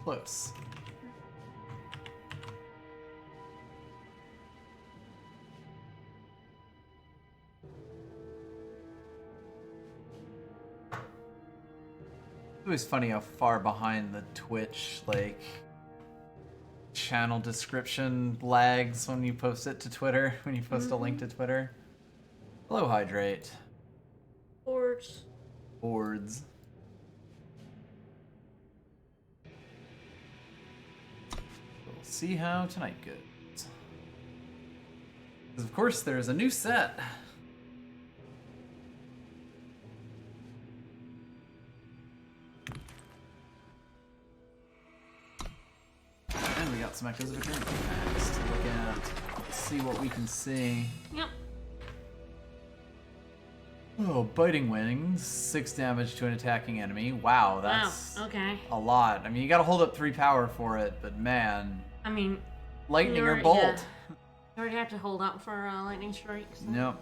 Close. It was funny how far behind the Twitch, like, channel description lags when you post it to Twitter, when you post a link to Twitter. Hello, Hydrate. Boards. Boards. We'll see how tonight goes. Because, of course, there's a new set. And we got some Echoes of Eternity packs to look at. See what we can see. Yep. Oh, Biting Wings. 6 damage to an attacking enemy. Wow, that's okay. a lot. I mean, you gotta hold up 3 power for it, but man. I mean, Lightning or Bolt? Yeah. You already have to hold up for Lightning Strikes. So. Nope.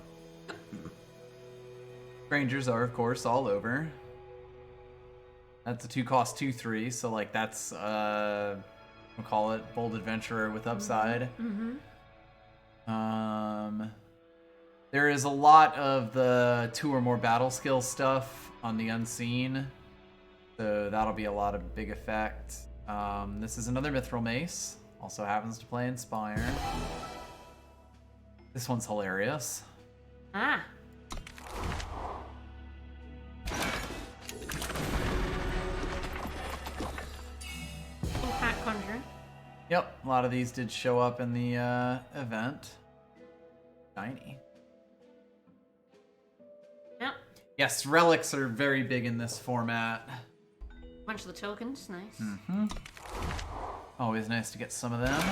Rangers are, of course, all over. That's a 2-cost 2/3, so like that's we'll call it Bold Adventurer with upside. There is a lot of the 2 or more battle skill stuff on the Unseen, so that'll be a lot of big effect. This is another Mithril Mace, also happens to play Inspire. This one's hilarious. Ah. Impact Conjurer. Yep, a lot of these did show up in the event. Shiny. Yep. Yes, relics are very big in this format. Bunch of the tokens, nice. Always nice to get some of them.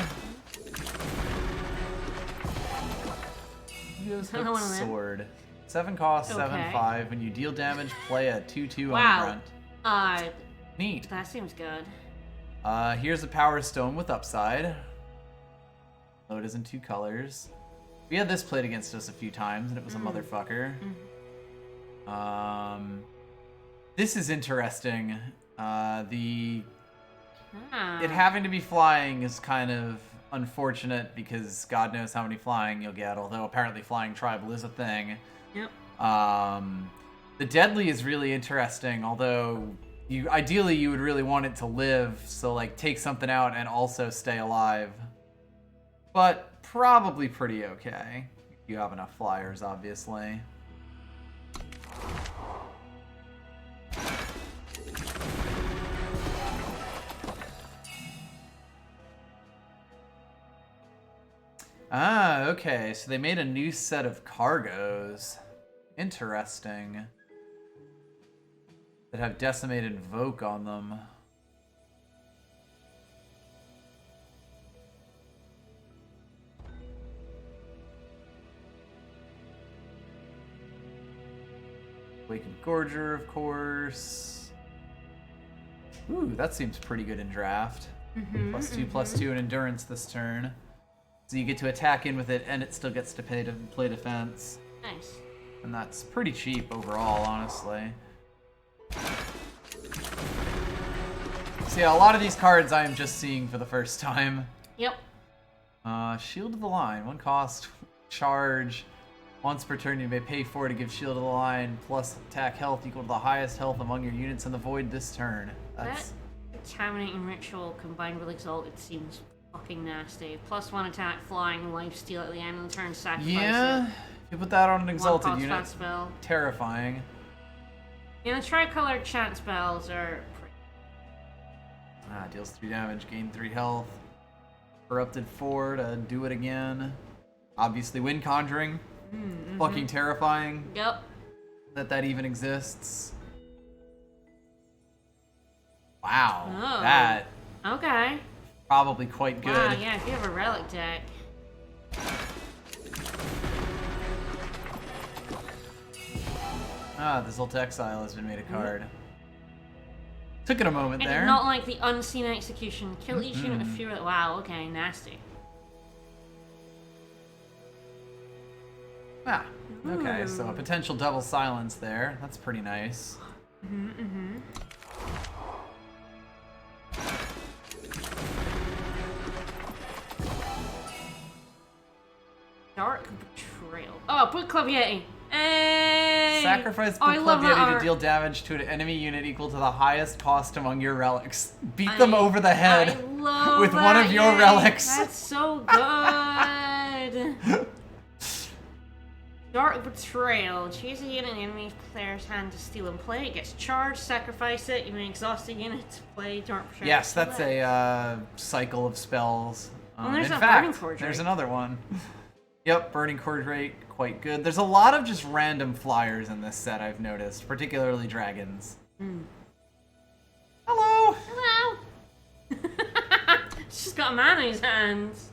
Use Another one of them. sword. 7 cost, Okay. 7/5. When you deal damage, play a 2/2 Wow. on the grunt. Neat. That seems good. Here's a Power Stone with upside. Though it is in 2 colors. We had this played against us a few times, and it was a motherfucker. This is interesting. It having to be flying is kind of unfortunate because God knows how many flying you'll get, although apparently flying tribal is a thing. Yep. The deadly is really interesting, although ideally you would really want it to live, so like take something out and also stay alive. But probably pretty okay. If you have enough flyers, obviously. Ah, okay, so they made a new set of cargoes. Interesting. That have Decimated Invoke on them. Awakened Gorger, of course. Ooh, that seems pretty good in draft. +2/+2 in endurance this turn. So you get to attack in with it, and it still gets to play defense. Nice. And that's pretty cheap overall, honestly. So yeah, a lot of these cards I am just seeing for the first time. Yep. Shield of the Line. 1 cost, charge. Once per turn you may pay 4 to give Shield of the Line plus attack health equal to the highest health among your units in the void this turn. That's... That Contaminating Ritual combined with Exalt, it seems fucking nasty. +1 attack, flying, lifesteal at the end of the turn, sacrifice yeah, it. if you put that on an Exalted 1 unit, spell. terrifying. Yeah, the tricolored chant spells are pretty... Deals 3 damage, gain 3 health. Corrupted 4 to do it again. Obviously, Wind Conjuring. Fucking terrifying. Yep. That even exists. Wow. Oh. That Okay. probably quite good. Wow, yeah, if you have a relic deck. This Ult Exile has been made a card. Took it a moment And there. not like the Unseen Execution. Kill each unit with fewer... Wow, okay, nasty. Okay, so a potential double silence there. That's pretty nice. Dark Betrayal. Oh, Book Club Yeti. Hey! Sacrifice I Book love Club that Yeti to art. deal damage to an enemy unit equal to the highest cost among your relics. Beat them over the head I love with one of your Yeti. relics. That's so good. Dark Betrayal. Choose a unit in the enemy player's hand to steal and play. It gets charged, sacrifice it. You may exhaust a unit to play Dark Betrayal. Yes, that's a cycle of spells. There's In a fact, Burning Chord there's Rate. another one. Yep, Burning Chord Rate, quite good. There's a lot of just random flyers in this set, I've noticed, particularly dragons. Hello! Hello. She's got a man in his hands.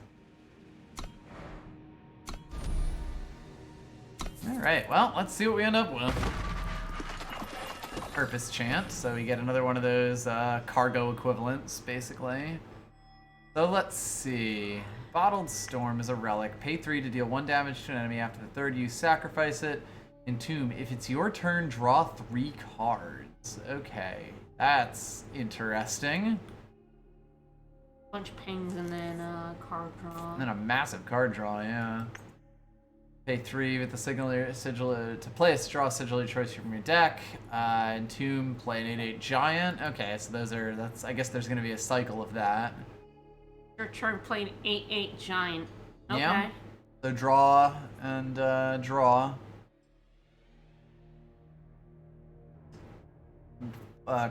Alright, well, let's see what we end up with. Purpose Chant, so we get another one of those cargo equivalents, basically. So let's see. Bottled Storm is a relic. Pay 3 to deal 1 damage to an enemy. After the third use, sacrifice it. Entomb. If it's your turn, draw 3 cards. Okay, that's interesting. Bunch of pings and then card draw. And then a massive card draw, yeah. Pay 3 with the sigil to play a draw sigil of choice from your deck. Entomb, play an 8/8 giant. Okay, so that's I guess there's gonna be a cycle of that. Your turn playing 8/8 giant. Okay. Yeah. So draw and draw.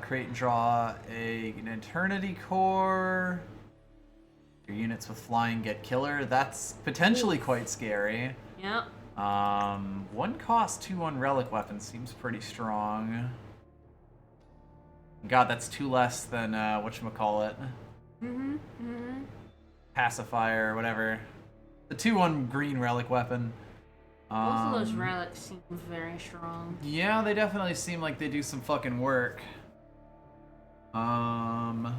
Create and draw an Eternity Core. Your units with flying get killer. That's potentially quite scary. Yep. 1 cost 2/1 relic weapon seems pretty strong. God, that's 2 less than whatchamacallit. Pacifier or whatever. The 2/1 green relic weapon. Both of those relics seem very strong. Yeah, they definitely seem like they do some fucking work. So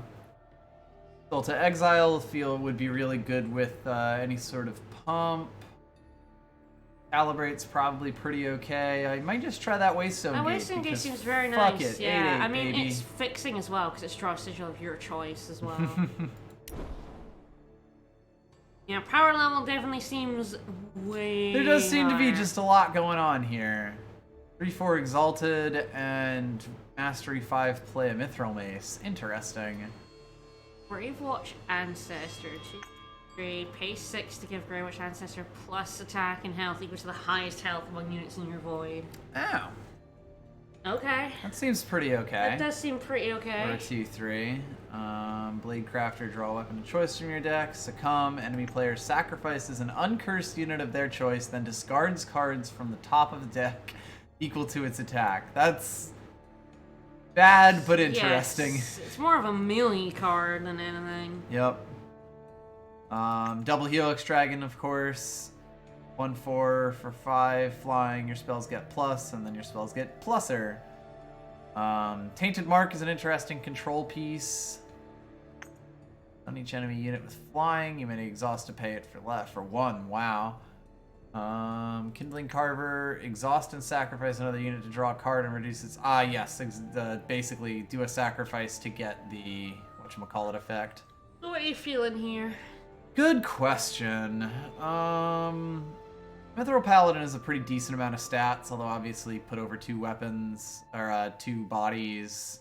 to exile field would be really good with any sort of pump. Calibrate's probably pretty okay. I might just try that Waystone That Gate. Waystone Gate seems very fuck nice. it, Yeah, 8/8, I mean baby. it's fixing as well because it's draw a sigil of your choice as well. Yeah, power level definitely seems way. There does seem to be higher. just a lot going on here. 3/4 Exalted and Mastery 5 play a Mithril Mace. Interesting. Grave Watch Ancestor. 2/3, pay 6 to give Grave Watch Ancestor plus attack and health equal to the highest health among units in your void. Oh, Okay. that seems pretty okay. That does seem pretty okay. Or 2/3. Blade Crafter, draw a weapon of choice from your deck. Succumb. Enemy player sacrifices an uncursed unit of their choice, then discards cards from the top of the deck equal to its attack. That's bad, but interesting. Yes, it's more of a melee card than anything. Yep. Double Helix Dragon, of course. 1/4 for 5 flying. Your spells get plus, and then your spells get pluser. Tainted Mark is an interesting control piece. On each enemy unit with flying, you may exhaust to pay it for 1. Wow. Kindling Carver, exhaust and sacrifice another unit to draw a card and reduce its. Yes. Basically, do a sacrifice to get the whatchamacallit effect. So what are you feeling here? Good question. Mithril Paladin is a pretty decent amount of stats, although obviously put over 2 weapons, or 2 bodies.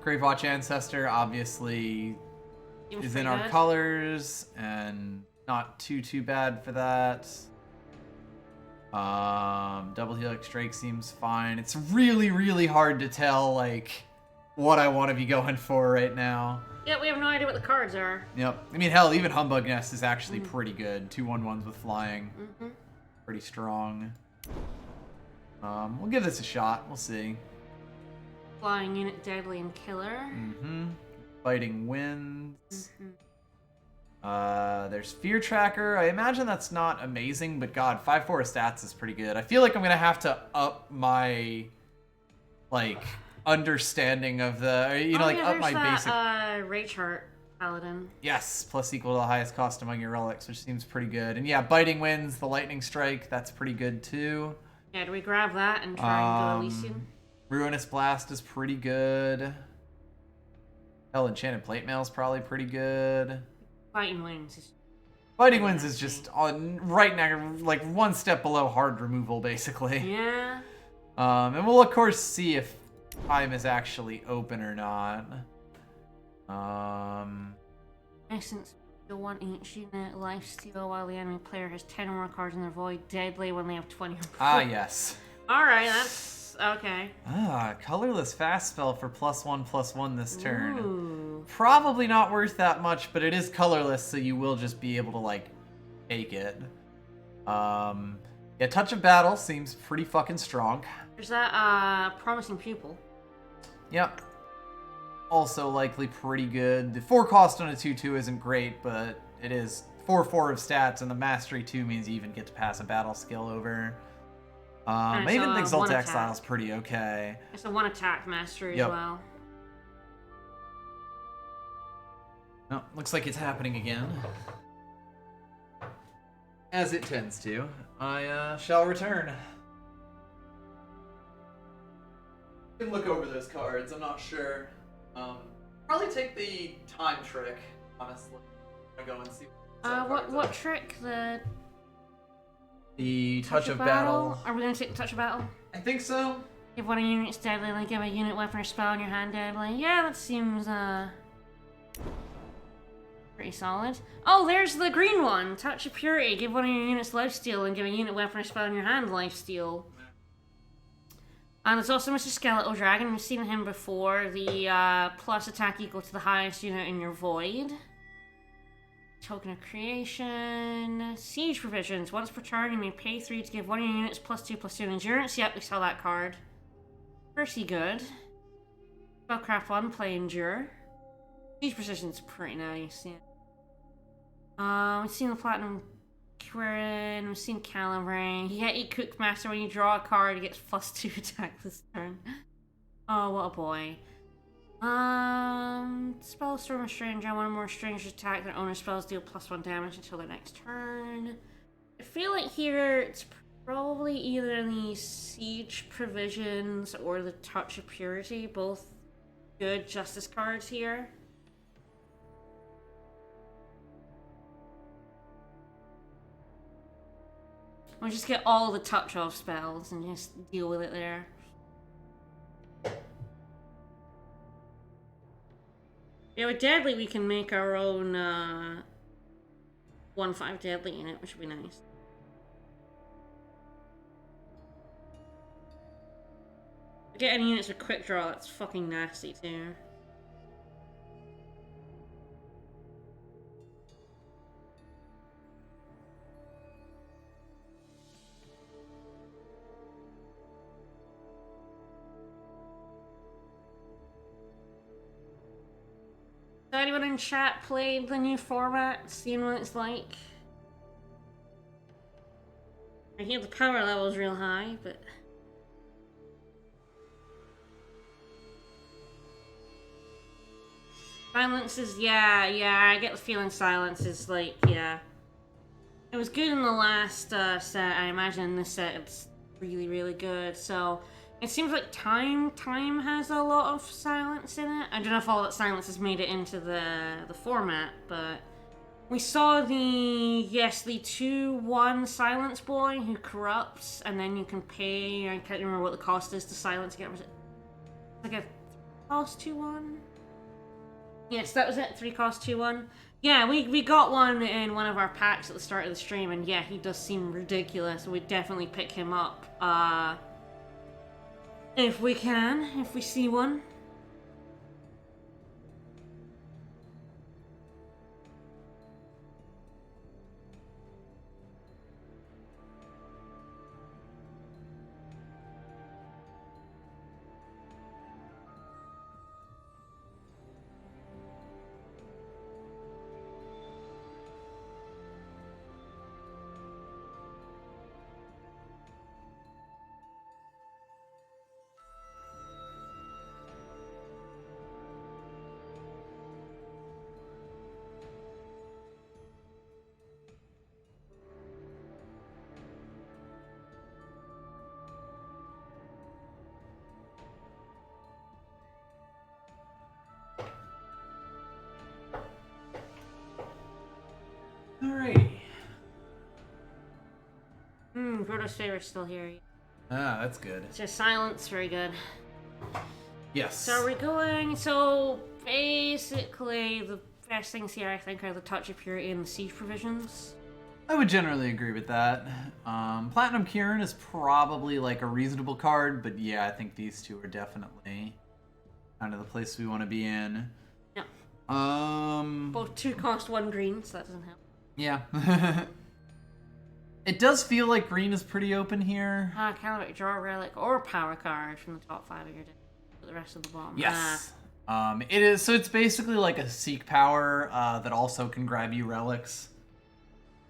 Grave Watch Ancestor obviously Seems is pretty in our good. colors, and not too bad for that. Double Helix Drake seems fine. It's really hard to tell, like, what I want to be going for right now. Yeah, we have no idea what the cards are. Yep. I mean, hell, even Humbug Nest is actually pretty good. 2/1/1s with flying. Pretty strong. We'll give this a shot. We'll see. Flying unit, deadly and killer. Fighting Winds. There's Fear Tracker. I imagine that's not amazing, but God, 5/4 stats is pretty good. I feel like I'm gonna have to up my, like, understanding of the, up my basic. Ray chart paladin. Yes, plus equal to the highest cost among your relics, which seems pretty good. And yeah, Biting Winds, the Lightning Strike, that's pretty good too. Yeah, do we grab that and try and go Elysium? Ruinous Blast is pretty good. Hell, Enchanted Plate Mail is probably pretty good. Fighting Wings is Fighting Winds is just on right now, like one step below hard removal, basically. Yeah. And we'll of course see if time is actually open or not. Essence, the one each unit lifesteal while the enemy player has 10 or more cards in their void. Deadly when they have 20 or more. Ah, yes. Alright, that's okay. Colorless fast spell for +1/+1 this turn. Ooh. Probably not worth that much, but it is colorless, so you will just be able to, like, take it. Yeah, Touch of Battle seems pretty fucking strong. There's that, Promising Pupil. Yep. Also likely pretty good. The 4 cost on a 2/2 isn't great, but it is 4/4 of stats, and the Mastery 2 means you even get to pass a battle skill over. I even think Exalt Exile's pretty okay. It's a 1 attack mastery Yep. as well. Oh, looks like it's happening again. As it tends to. I shall return. You can look over those cards, I'm not sure. Probably take the time trick, honestly. I'm gonna go and see What trick? The Touch of Battle. Are we gonna take the Touch of Battle? I think so. Give one of your units deadly, like give a unit weapon or spell in your hand deadly. Yeah, that seems, pretty solid. Oh, there's the green one! Touch of Purity. Give one of your units lifesteal and give a unit weapon or spell in your hand lifesteal. And there's also Mr. Skeletal Dragon. We've seen him before. The plus attack equal to the highest unit in your void. Token of Creation. Siege Provisions. Once per turn, you may pay 3 to give one of your units +2/+2 in endurance. Yep, we saw that card. Pretty good. Spellcraft 1, play Endure. Siege Precision's pretty nice, yeah. We've seen the Platinum Quirin, we've seen Calibrating. You get Cook Master when you draw a card, he gets +2 attack this turn. Oh, what a boy. Spell Storm of Strange. One or more strange attack their owner spells deal +1 damage until their next turn. I feel like here it's probably either the Siege Provisions or the Touch of Purity. Both good Justice cards here. We'll just get all the touch off spells and just deal with it there. Yeah, with Deadly we can make our own 1/5 Deadly unit, which would be nice. Get any units with quick draw, that's fucking nasty too. Has anyone in chat played the new format? Seen what it's like? I hear the power level is real high, but... Silence is, yeah, I get the feeling Silence is like, yeah. It was good in the last set, I imagine in this set it's really, really good, so... It seems like Time has a lot of Silence in it. I don't know if all that Silence has made it into the format, but... We saw the 2/1 Silence Boy who corrupts, and then you can pay, I can't remember what the cost is to silence again, was it like a cost 2/1? Yes, that was it, 3 cost 2/1. Yeah, we got one in one of our packs at the start of the stream, and yeah, he does seem ridiculous. We'd definitely pick him up, if we can, if we see one. Brodo's favorite's still here. Ah, that's good. It's just silence, very good. Yes. So are we going? So basically, the best things here, I think, are the Touch of Purity and the Siege Provisions. I would generally agree with that. Platinum Kieran is probably like a reasonable card, but yeah, I think these two are definitely kind of the place we want to be in. Yeah. Both 2 cost 1 green, so that doesn't help. Yeah. It does feel like green is pretty open here. Calibrate, draw a relic or a power card from the top 5 of your deck. The rest of the bottom. Yes. It is, so it's basically like a Seek power that also can grab you relics.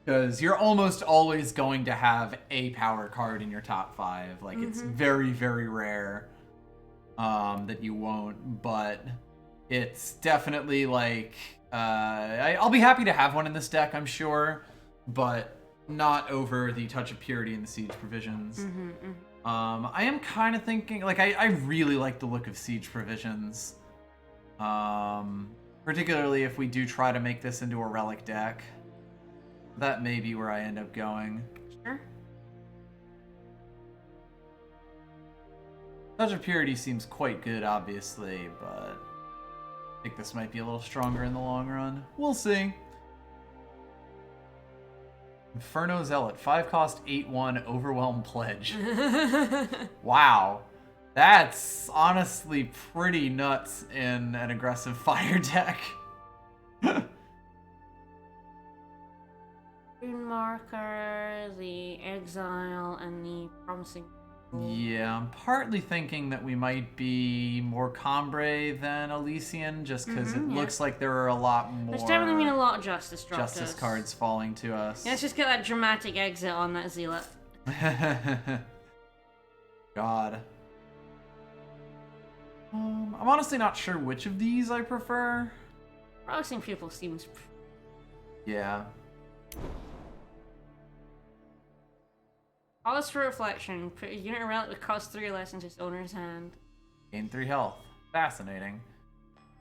Because you're almost always going to have a power card in your top 5. Like, it's very, very rare that you won't, but it's definitely like, I'll be happy to have one in this deck, I'm sure, but not over the Touch of Purity and the Siege Provisions. I am kind of thinking, like, I really like the look of Siege Provisions. Particularly if we do try to make this into a relic deck. That may be where I end up going. Sure. Touch of Purity seems quite good, obviously, but I think this might be a little stronger in the long run. We'll see. Inferno Zealot, 5 cost, 8/1, Overwhelm Pledge. Wow. That's honestly pretty nuts in an aggressive fire deck. Rune Marker, the Exile, and the Promising. Yeah, I'm partly thinking that we might be more Combre than Elysian, just because it looks like there are a lot more. There's definitely been a lot of Justice dropped Justice cards falling to us. Yeah, let's just get that dramatic exit on that Zealot. God. I'm honestly not sure which of these I prefer. Promising Pupil seems... Yeah. Pause for reflection. Put a unit of relic that costs 3 less into its owner's hand. Gain 3 health. Fascinating.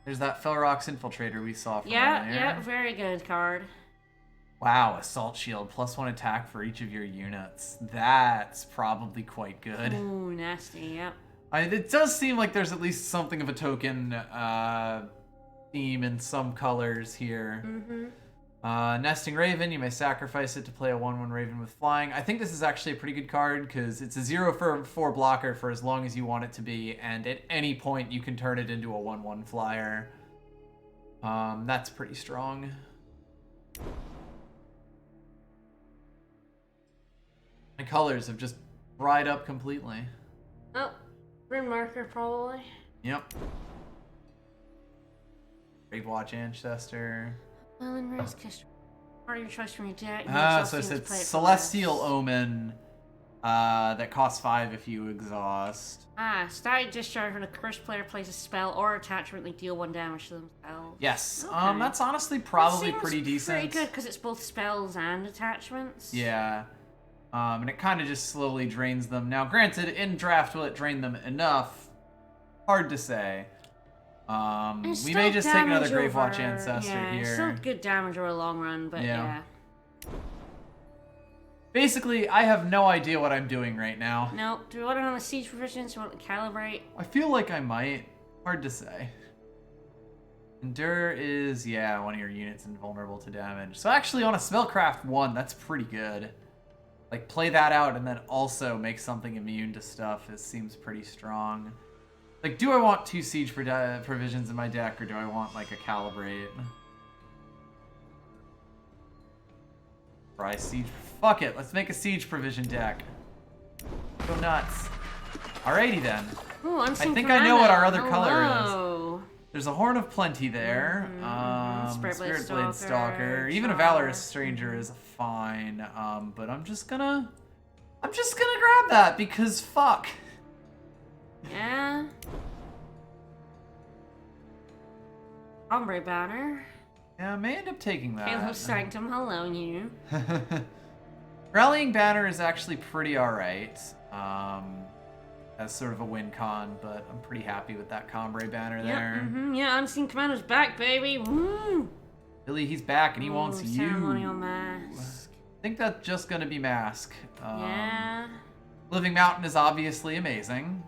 There's that Felrock's Infiltrator we saw from earlier. Yeah, very good card. Wow, Assault Shield, +1 attack for each of your units. That's probably quite good. Ooh, nasty, yep. It does seem like there's at least something of a token theme in some colors here. Nesting Raven, you may sacrifice it to play a 1/1 Raven with flying. I think this is actually a pretty good card because it's a 0/4 blocker for as long as you want it to be, and at any point you can turn it into a 1/1 flyer. That's pretty strong. My colors have just dried up completely. Oh, Rune Marker probably. Yep. Gravewatch Ancestor. Island Race Kiss. Part of your choice from your deck. So it said Celestial Omen that costs 5 if you exhaust. Static Discharge when a cursed player plays a spell or attachment, they deal 1 damage to themselves. Yes. Okay. That's honestly probably pretty decent. Pretty good because it's both spells and attachments. Yeah. And it kind of just slowly drains them. Now, granted, in draft, will it drain them enough? Hard to say. We may just take another Gravewatch Ancestor here. Still good damage over a long run, but yeah. Basically, I have no idea what I'm doing right now. No. Do we want it on the Siege Provisions? Do we want to calibrate? I feel like I might. Hard to say. Endure is, one of your units invulnerable to damage. So actually, on a Spellcraft 1, that's pretty good. Like, play that out and then also make something immune to stuff. It seems pretty strong. Like, do I want 2 Siege Provisions in my deck, or do I want, like, a Calibrate? Try Siege... Fuck it, let's make a Siege Provision deck. Go nuts. Alrighty, then. Ooh, I think I know what our other color is. There's a Horn of Plenty there. Spirit Blade Stalker. Even a Valorous Stranger is fine. But I'm just gonna grab that, because fuck. Yeah. Ombre Banner. Yeah, I may end up taking that. Halo Sanctum, hello you. Rallying Banner is actually pretty alright. As sort of a win con, but I'm pretty happy with that Combre Banner there. Yeah, Unseen Commander's back, baby. Woo! Billy, he's back and he wants you. Ceremonial Mask. I think that's just going to be Mask. Yeah. Living Mountain is obviously amazing.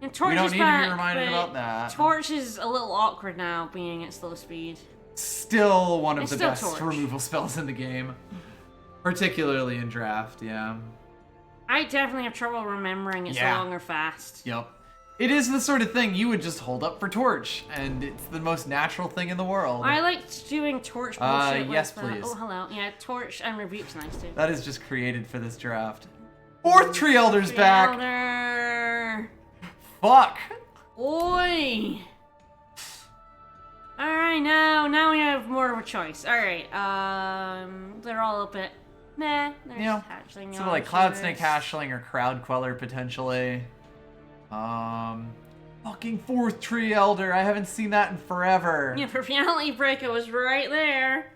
And Torch We don't is need back, to be reminded but about that. Torch is a little awkward now, being at slow speed. Still one of It's the still best Torch. removal spells in the game. Particularly in draft, yeah. I definitely have trouble remembering it's Yeah. long or fast. Yep. It is the sort of thing you would just hold up for Torch, and it's the most natural thing in the world. I liked doing Torch bullshit yes, with, please. oh, hello. Yeah, Torch and Rebuke's nice too. That is just created for this draft. Fourth Tree Elder's back! Elder. Fuck! Oi! Alright, now we have more of a choice. Alright, they're all a bit meh. There's Yeah. hatchling. So like Cloud Snake Hashling or Crowd Queller potentially. Fucking Fourth Tree Elder. I haven't seen that in forever. Yeah, Reality Breaker was right there.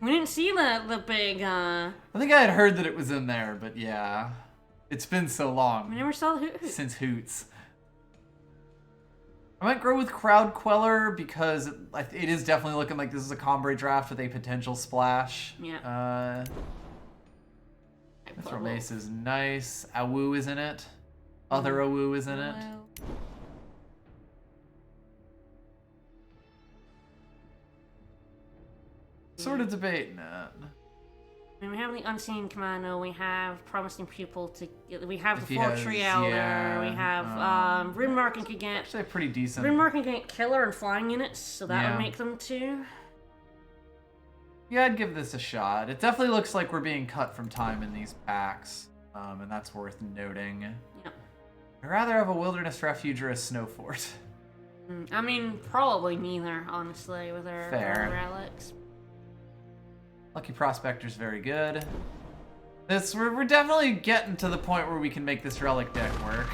We didn't see the big, I think I had heard that it was in there, but yeah. It's been so long. we never saw the hoot. Since Hoots. I might go with Crowd Queller because it is definitely looking like this is a Combre draft with a potential splash. Yeah. Mithril Mace is nice. Awu is in it. Other Awu is in it. Sort of debating it. I mean, we have the Unseen Commando, we have Promising Pupil, we have If the he Fourth has- Tree Elder, yeah, we have, Rune Marking could get... Actually, pretty decent. Rune Marking can get Killer and Flying Units, so that Yeah. would make them two. Yeah, I'd give this a shot. It definitely looks like we're being cut from time in these packs, and that's worth noting. Yep. I'd rather have a Wilderness Refuge or a Snow Fort. I mean, probably neither, honestly, with our Fair. relics. Lucky Prospector's very good. We're definitely getting to the point where we can make this relic deck work.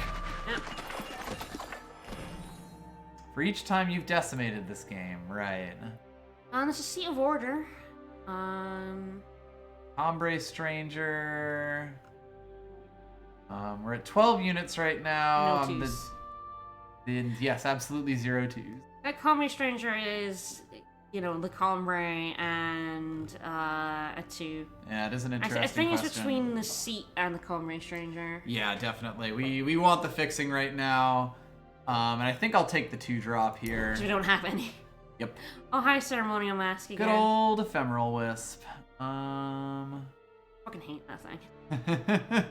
Yep. For each time you've decimated this game, right. This is Seat of Order. Ombre Stranger. We're at 12 units right now. No twos. Yes, absolutely 0 twos. That Comedy Stranger is, you know, the Combre and a 2. Yeah, it is an interesting I think it's question. between the Seat and the Combre Stranger. Yeah, definitely. We want the fixing right now. And I think I'll take the 2-drop here. 'Cause we don't have any. Yep. Oh, hi, Ceremonial Mask again. Good old Ephemeral Wisp. Fucking hate that thing.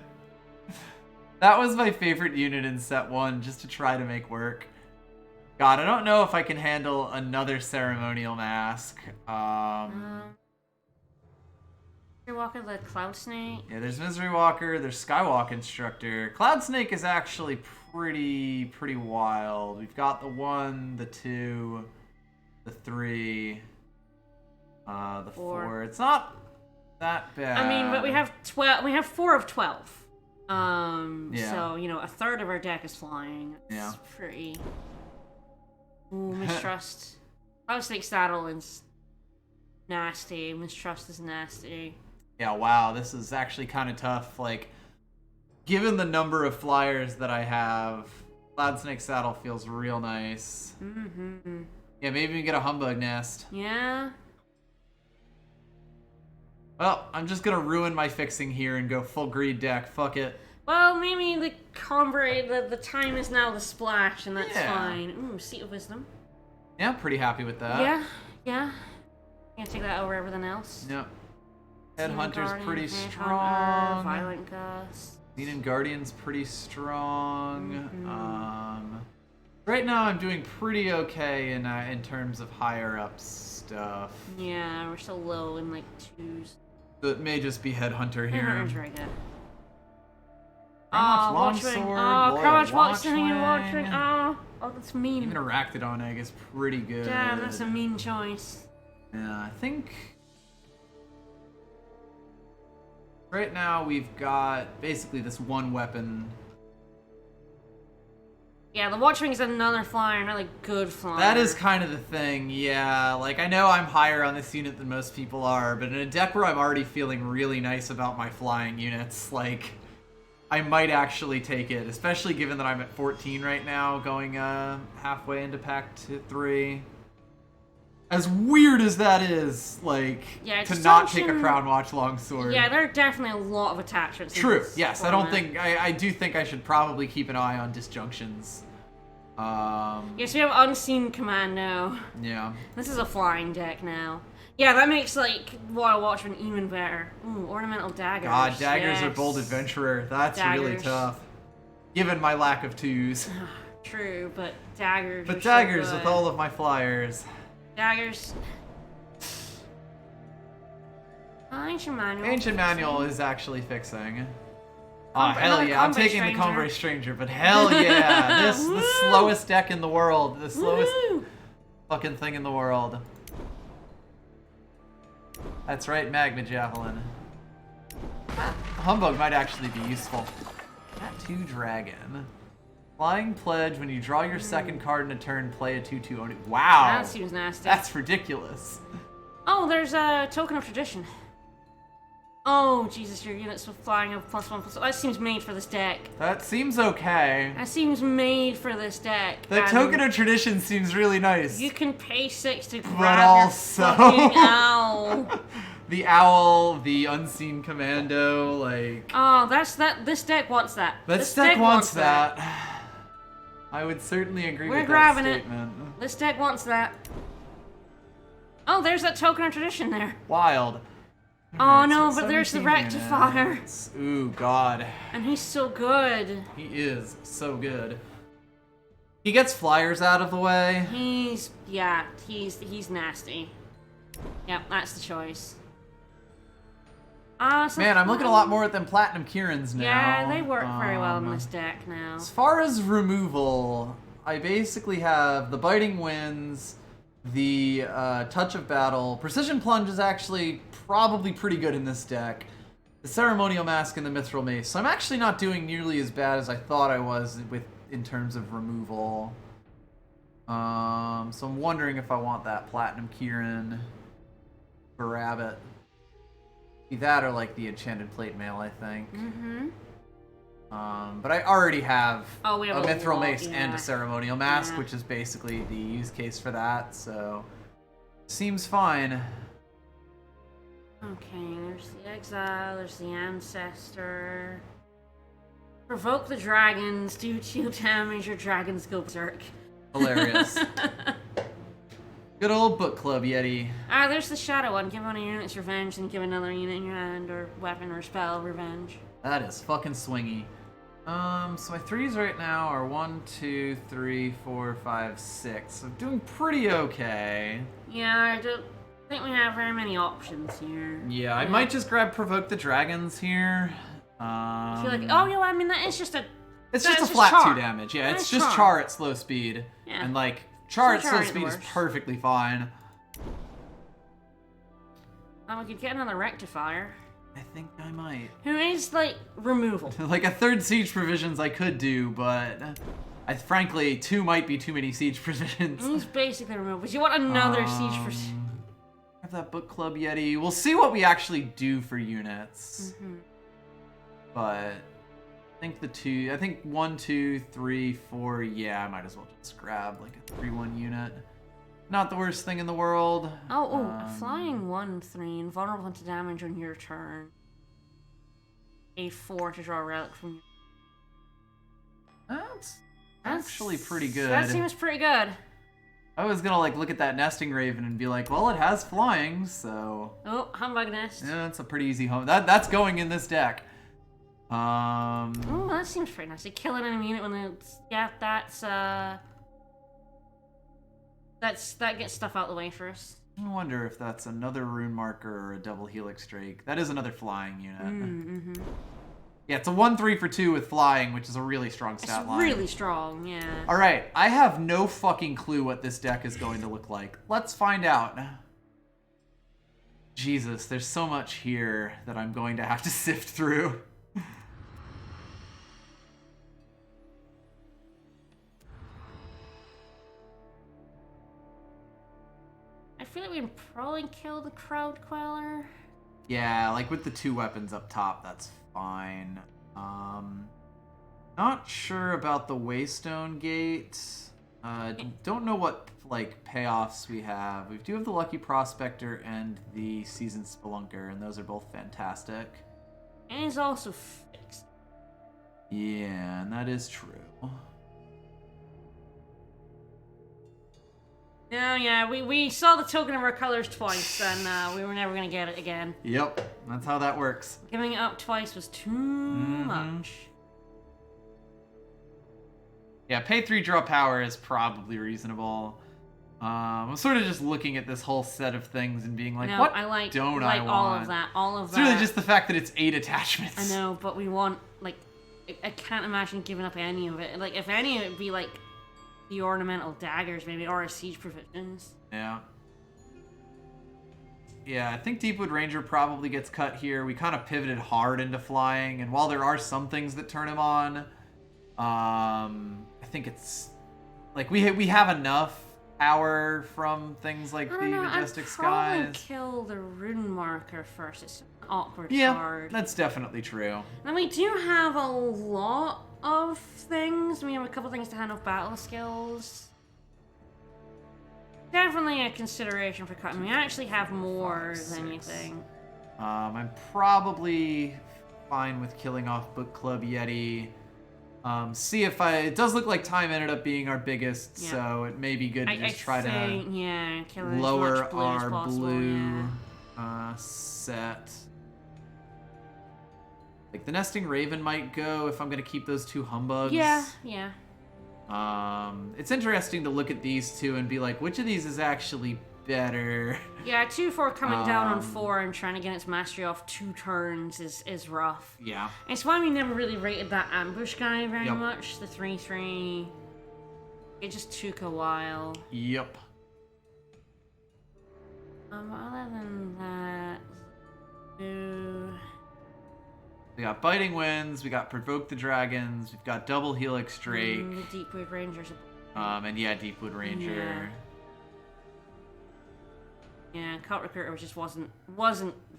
That was my favorite unit in set 1, just to try to make work. God, I don't know if I can handle another Ceremonial Mask. Walker, the Cloud Snake. Yeah, there's Misery Walker, there's Skywalk Instructor. Cloud Snake is actually pretty wild. We've got the 1, the 2, the 3, the 4. It's not that bad. I mean, but we have 12. We have 4 of 12. Yeah. So you know, a third of our deck is flying. It's Yeah. pretty. Ooh, Mistrust. Cloud Snake Saddle is nasty. Mistrust is nasty. Yeah, wow, this is actually kind of tough. Like, given the number of flyers that I have, Cloud Snake Saddle feels real nice. Mm-hmm. Yeah, maybe we get a Humbug Nest. Yeah. Well, I'm just gonna ruin my fixing here and go full greed deck. Fuck it. Well, maybe the Combre, the time is now the splash, and that's Yeah. fine. Ooh, Seat of Wisdom. Yeah, I'm pretty happy with that. Yeah. Gonna take that over everything else. Yep. Seaman Headhunter's Guardian, pretty Headhunter, strong. Violent Gust. Xenon Guardian's pretty strong. Mhm. Right now I'm doing pretty okay in terms of higher up stuff. Yeah, we're so low in like 2s. So it may just be Headhunter here. Headhunter's very good. Crowdwatch Watchwing. Longsword, Oh, Loyal Crowdwatch Watchwing and Watchwing. Watchwing. Oh, that's mean. Even a Rakdodon egg is pretty good. Damn, that's a mean choice. Yeah, I think right now we've got basically this one weapon. Yeah, the Watchwing is another flyer, another good flyer. That is kind of the thing, yeah. Like, I know I'm higher on this unit than most people are, but in a deck where I'm already feeling really nice about my flying units, like, I might actually take it, especially given that I'm at 14 right now, going halfway into pack 3. As weird as that is, like, Yeah, to not take a disjunction- Crown Watch longsword. Yeah, there are definitely a lot of attachments. in True. this Yes, I don't format. think I do think I should probably keep an eye on disjunctions. Yes, we have Unseen Commando. Yeah. This is a flying deck now. Yeah, that makes, like, Royal Watchman even better. Ooh, Ornamental Daggers. God, daggers are yes. bold adventurer. That's really Daggers. tough. Given my lack of twos. True, but daggers. But are so daggers good. with all of my flyers. Daggers. Ancient Manual. Ancient Manual is actually fixing. Oh, Combat- hell another yeah. I'm Combat taking the Stranger. Combat Stranger, but hell yeah. This, the Woo! slowest deck in the world. The slowest Woo! fucking thing in the world. That's right, Magma Javelin. Humbug might actually be useful. Tattoo Dragon. Flying Pledge, when you draw your second card in a turn, play a 2/2 Oni. Wow! That seems nasty. That's ridiculous. Oh, there's a Token of Tradition. Oh, Jesus, your units with flying of +1/+1. That seems made for this deck. That seems okay. That seems made for this deck. The And Token of Tradition seems really nice. You can pay 6 to grab But your also... fucking owl. The Owl, the Unseen Commando, like... Oh, this deck wants that. This deck wants that. I would certainly agree We're with that grabbing it. statement. This deck wants that. Oh, there's that Token of Tradition there. Wild. Oh no, So but there's the 17 Rectifier. units. Ooh, God. And he's so good. He is so good. He gets flyers out of the way. He's nasty. Yep, that's the choice. So Man, I'm looking a lot more at them Platinum Kierans now. Yeah, they work very well in this deck now. As far as removal, I basically have the Biting Winds, the Touch of Battle. Precision Plunge is actually probably pretty good in this deck. The Ceremonial Mask and the Mithril Mace. So I'm actually not doing nearly as bad as I thought I was in terms of removal. So I'm wondering if I want that Platinum Kieran. Grab it. Be that or like the Enchanted Plate Mail, I think. Mm-hmm. But I already have, We have a Mithril lot, Mace and yeah. a Ceremonial Mask, Yeah. which is basically the use case for that, so seems fine. Okay, there's the Exile, there's the Ancestor. Provoke the dragons, do 2 damage, your dragons go berserk. Hilarious. Good old book club, Yeti. There's the Shadow one. Give one of your units revenge, and give another unit in your hand, or weapon, or spell revenge. That is fucking swingy. So my threes right now are 1, 2, 3, 4, 5, 6. So I'm doing pretty okay. Yeah, I don't think we have very many options here. Yeah, I might just grab Provoke the Dragons here. I feel like, oh, yeah, I mean, that is just a... It's That's just a just flat char. 2 damage. Yeah, That's it's just char. char at slow speed. Yeah. And like, char at So slow char ain't the speed is worst. perfectly fine. Oh, we could get another Rectifier. I think I might. Who is, like, removal. Like a third siege provisions I could do, but frankly, 2 might be too many siege provisions. He's basically removal. But you want another siege for... Have that book club Yeti. We'll see what we actually do for units. But I think I think 1, 2, 3, 4. Yeah, I might as well just grab like a 3/1 unit. Not the worst thing in the world. A flying 1/3, invulnerable to damage on your turn. A 4 to draw a relic from your... That's actually pretty good. That seems pretty good. I was gonna like look at that nesting raven and be like, well, it has flying, so Oh, Humbug Nest. yeah, it's a pretty easy home. That's going in this deck. Oh, that seems pretty nice. You kill an enemy unit when it's... Yeah, that gets stuff out of the way first. I wonder if that's another rune marker or a double helix drake. That is another flying unit. Yeah, it's a 1/3 for 2 with flying, which is a really strong stat It's line. really strong, yeah. Alright, I have no fucking clue what this deck is going to look like. Let's find out. Jesus, there's so much here that I'm going to have to sift through. I feel like we can probably kill the Crowd Queller. Yeah, like with the 2 weapons up top, that's fine. Not sure about the Waystone Gate. Don't know what like payoffs we have. We do have the Lucky Prospector and the Seasoned Spelunker, and those are both fantastic. And he's also fixed. Yeah, and that is true. No, yeah, we saw the token of our colors twice, and we were never gonna get it again. Yep, that's how that works. Giving it up twice was too much. Yeah, pay 3, draw power is probably reasonable. I'm sort of just looking at this whole set of things and being like, no, what I like, don't like I want? all of that, all of it's that. It's really just the fact that it's 8 attachments. I know, but we want, like, I can't imagine giving up any of it. Like, if any, it'd be like the ornamental daggers, maybe, or siege provisions. Yeah. Yeah, I think Deepwood Ranger probably gets cut here. We kind of pivoted hard into flying, and while there are some things that turn him on, I think it's like we have enough power from things like the Majestic Skies. I'd kill the rune marker first. It's an awkward Yeah, card. that's definitely true. And we do have a lot of things. We have a couple things to hand off battle skills. Definitely a consideration for cutting. We actually have more than you think. I'm probably fine with killing off Book Club Yeti. See if it does look like time ended up being our biggest, so it may be good to just try to lower our blue set. Like the Nesting Raven might go if I'm gonna keep those 2 humbugs. Yeah. It's interesting to look at these two and be like, which of these is actually better? Yeah, 2-4 coming down on 4 and trying to get its mastery off 2 turns is rough. Yeah. It's why we never really rated that ambush guy very much. The 3-3. It just took a while. Yep. Other than that, we got Biting Winds, we got Provoke the Dragons, we've got Double Helix Drake. The Deepwood Rangers. And yeah, Deepwood Ranger. Yeah, Cult Recruiter just wasn't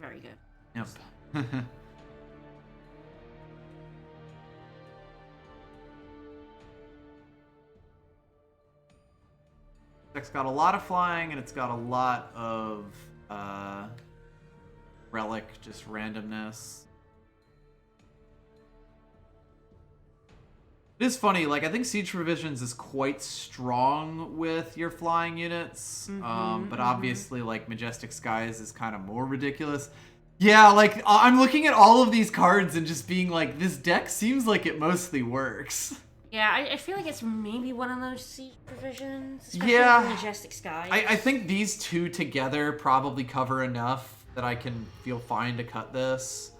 very good. Yep. Deck's got a lot of flying and it's got a lot of relic, just randomness. It is funny, like, I think Siege Provisions is quite strong with your flying units, but obviously, like, Majestic Skies is kind of more ridiculous. Yeah, like, I'm looking at all of these cards and just being like, this deck seems like it mostly works. Yeah, I feel like it's maybe one of those Siege Provisions, especially with Majestic Skies. I think these two together probably cover enough that I can feel fine to cut this.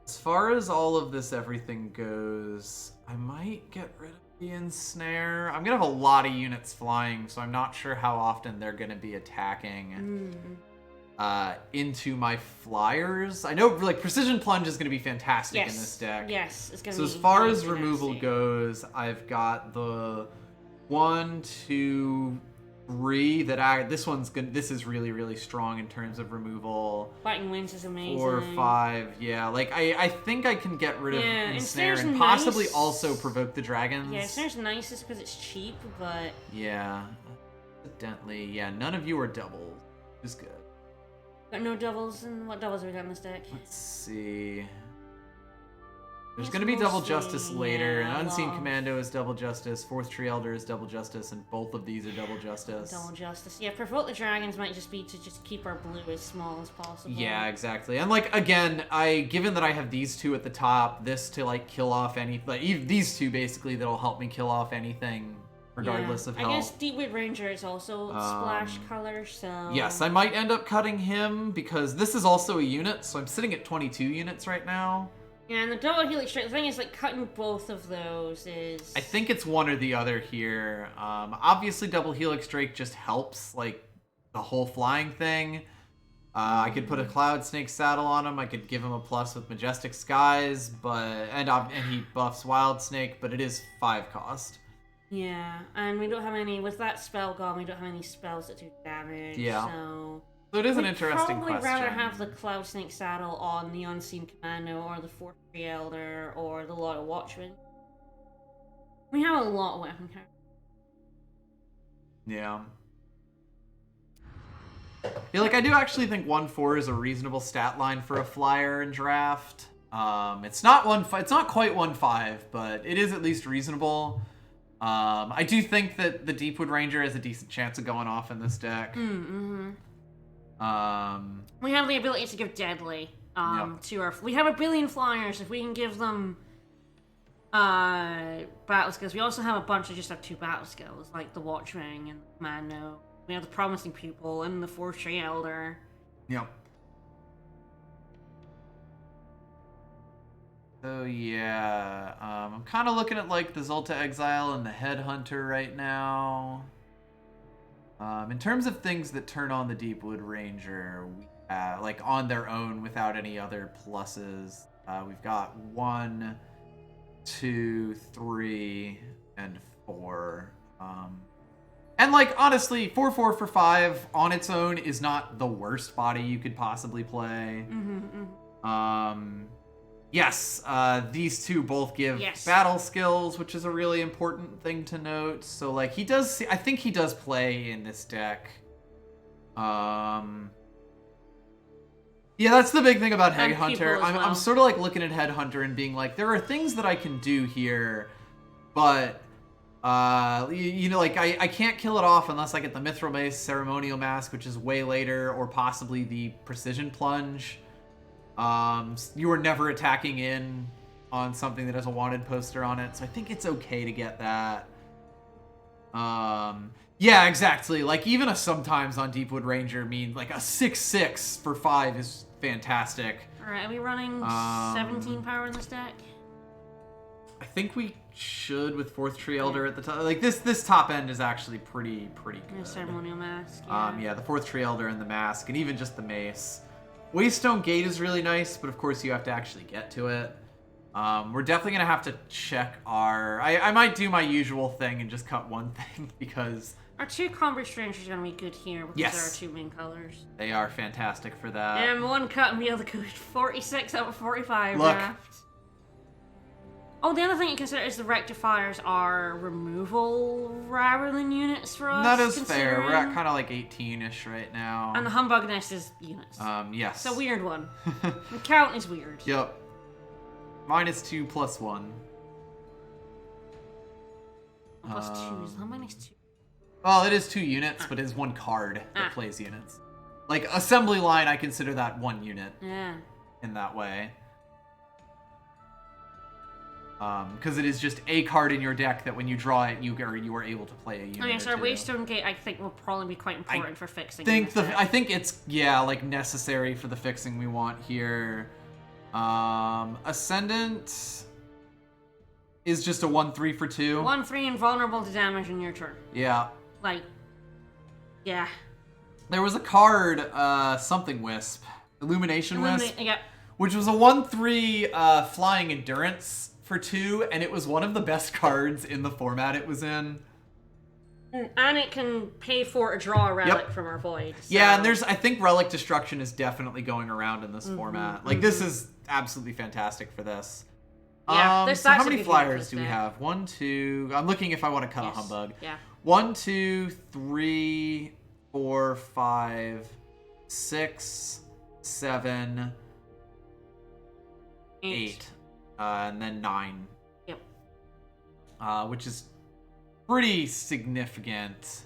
As far as all of this everything goes, I might get rid of the Ensnare. I'm going to have a lot of units flying, so I'm not sure how often they're going to be attacking into my flyers. I know, like, Precision Plunge is going to be fantastic in this deck. Yes, it's going to be. So as far as removal goes, I've got the 1, 2, 3 that this one's good. This is really, really strong in terms of removal. Biting Winds is amazing. 4, 5, yeah. Like I think I can get rid of Ensnare and possibly also Provoke the Dragons. Yeah, Ensnare's nice just because it's cheap, but yeah, evidently, yeah. None of you are doubles, which is good. Got no doubles, and what doubles have we got in this deck? Let's see. There's going to be Double Justice later, and Unseen Commando is Double Justice, 4th Tree Elder is Double Justice, and both of these are Double Justice. Double Justice. Yeah, Provoke the Dragons might just be to just keep our blue as small as possible. Yeah, exactly. And, like, again, given that I have these two at the top, this to, like, kill off any... Like, these two, basically, that'll help me kill off anything, regardless of health. I guess Deepwood Ranger is also splash color, so... Yes, I might end up cutting him, because this is also a unit, so I'm sitting at 22 units right now. Yeah, and the Double Helix Drake, the thing is, like, cutting both of those is... I think it's one or the other here. Obviously, Double Helix Drake just helps, like, the whole flying thing. I could put a Cloud Snake saddle on him. I could give him a plus with Majestic Skies, and he buffs Wild Snake, but it is 5 cost. Yeah, and we don't have any... With that spell gone, we don't have any spells that do damage, so it is an interesting question. I'd probably rather have the Cloud Snake saddle on the Unseen Commando, or the 4th Tree Elder, or the Loyal Watchman. We have a lot of weapon characters. Yeah. Yeah, like I do actually think 1-4 is a reasonable stat line for a flyer in draft. It's not it's not quite 1-5, but it is at least reasonable. I do think that the Deepwood Ranger has a decent chance of going off in this deck. Mm-hmm. Um, We have the ability to give deadly Yep. to our. We have a billion flyers. If we can give them battle skills, we also have a bunch that just have 2 battle skills, like the Watchwing and the Command Note. We have the Promising Pupil and the Fourth Tree Elder. Yep. So yeah, I'm kind of looking at like the Zolta Exile and the Headhunter right now. In terms of things that turn on the Deepwood Ranger, like on their own without any other pluses, we've got 1, 2, 3, and 4. And like honestly, 4/4 for 5 on its own is not the worst body you could possibly play. Yes, these two both give battle skills, which is a really important thing to note. So like he does, I think he does play in this deck. Yeah, that's the big thing about Headhunter. I'm sort of like looking at Headhunter and being like, there are things that I can do here, but you know, like I can't kill it off unless I get the Mithril Mace, Ceremonial Mask, which is way later, or possibly the Precision Plunge. You are never attacking in on something that has a wanted poster on it, so I think it's okay to get that. Yeah, exactly. Like even a sometimes on Deepwood Ranger means like a 6/6 for 5 is fantastic. All right, are we running 17 power in this deck? I think we should with Fourth Tree Elder at the top. Like this top end is actually pretty good. Ceremonial Mask. Yeah, the Fourth Tree Elder and the Mask, and even just the Mace. Waystone Gate is really nice, but of course you have to actually get to it. We're definitely going to have to check our... I might do my usual thing and just cut one thing, because... Our 2 Converse Rangers are going to be good here, because they're our 2 main colors. They are fantastic for that. And 1 cut and the other good. 46 out of 45 Look. draft. Oh, the other thing you consider is the Rectifiers are removal rather than units for us. That is fair. We're at kind of like 18-ish right now. And the Humbug Nest is units. Yes. It's a weird one. The count is weird. Yep. -2 +1. +2 is how -2? Well, it is 2 units, but it is 1 card that plays units. Like, Assembly Line, I consider that 1 unit. Yeah. In that way. Because it is just a card in your deck that when you draw it, you are able to play a unit. Okay, so our Waystone Gate, I think, will probably be quite important for fixing. I think it's like necessary for the fixing we want here. Ascendant is just a 1/3 for 2. 1/3 invulnerable to damage in your turn. Yeah. Like, yeah. There was a card, something Wisp, Illumination Wisp, yeah. which was a 1/3 flying endurance for 2, and it was one of the best cards in the format it was in. And it can pay for a draw a relic from our void. So. Yeah, and I think Relic Destruction is definitely going around in this format. Like, this is absolutely fantastic for this. Yeah, so how many flyers do we have? 1, 2... I'm looking if I want to cut a Humbug. Yeah. 1, 2, 3, 4, 5, 6, 7, 8. And then 9. Yep. Which is pretty significant.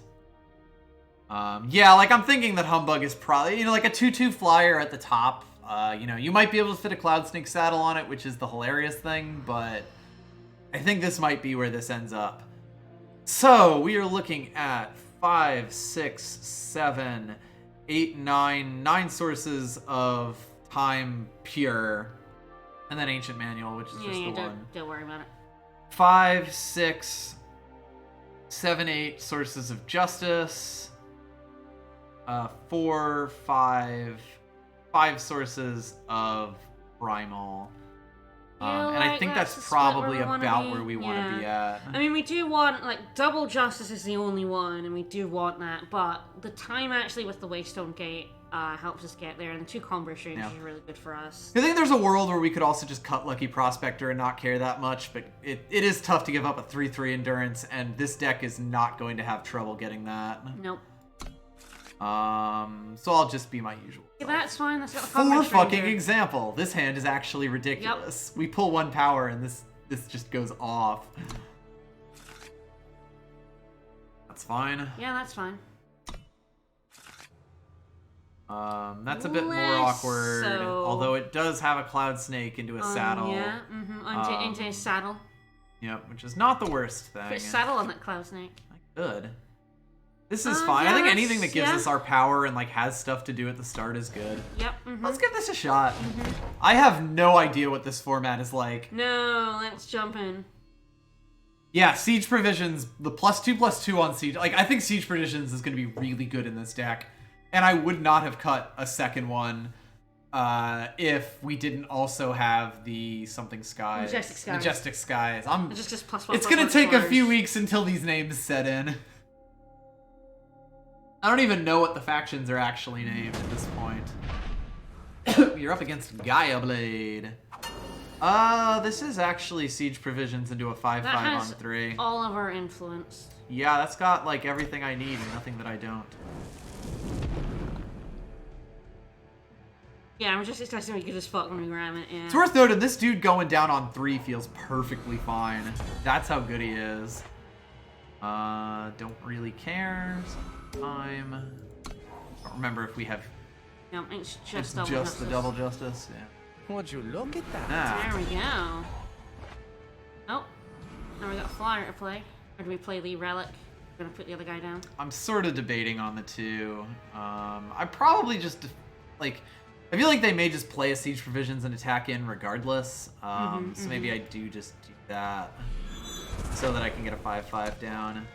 Yeah, like I'm thinking that Humbug is probably, like a 2/2 flyer at the top. You might be able to fit a Cloud Snake saddle on it, which is the hilarious thing, but I think this might be where this ends up. So we are looking at 5, 6, 7, 8, 9 sources of time pure. And then Ancient Manual, which is just the one. Don't worry about it. 5, 6, 7, 8 sources of justice. 4, 5 sources of primal. And I think that's probably about where we want to be at. I mean, we do want, like, double justice is the only one, and we do want that, but the time actually with the Waystone Gate helps us get there, and the 2 combo strangers are really good for us. I think there's a world where we could also just cut Lucky Prospector and not care that much, but it is tough to give up a 3/3 endurance, and this deck is not going to have trouble getting that. Nope. So I'll just be my usual. Yeah, that's fine. That's got the combo For stranger. fucking example, this hand is actually ridiculous. Yep. We pull 1 power and this just goes off. That's fine. Yeah, that's fine. That's a bit more awkward, although it does have a Cloud Snake into a saddle. Yeah, into his saddle. Yep, which is not the worst thing. Put a saddle on that Cloud Snake. I could. This is fine. Yeah, I think anything that gives us our power and like has stuff to do at the start is good. Yep. Let's give this a shot. I have no idea what this format is like. No, let's jump in. Yeah, Siege Provisions, the +2/+2 on Siege. Like, I think Siege Provisions is going to be really good in this deck. And I would not have cut a second one if we didn't also have the something skies. Majestic Skies. Majestic Skies. Just +1. It's going to take a few weeks until these names set in. I don't even know what the factions are actually named at this point. You're up against Gaia Blade. This is actually Siege Provisions into a 5/5 on 3. All of our influence. Yeah, that's got like everything I need and nothing that I don't. Yeah, I'm just expecting to be good as fuck when we ram it, yeah. It's worth noting, this dude going down on 3 feels perfectly fine. That's how good he is. Don't really care. Time. Don't remember if we have... No, it's just It's double just justice. the double justice, yeah. Would you look at that? Ah. There we go. Oh, now we got a flyer to play. Or do we play the relic? We're gonna put the other guy down. I'm sort of debating on the two. I probably just, like... I feel like they may just play a Siege Provisions and attack in regardless. So maybe I do just do that. So that I can get a 5/5 down.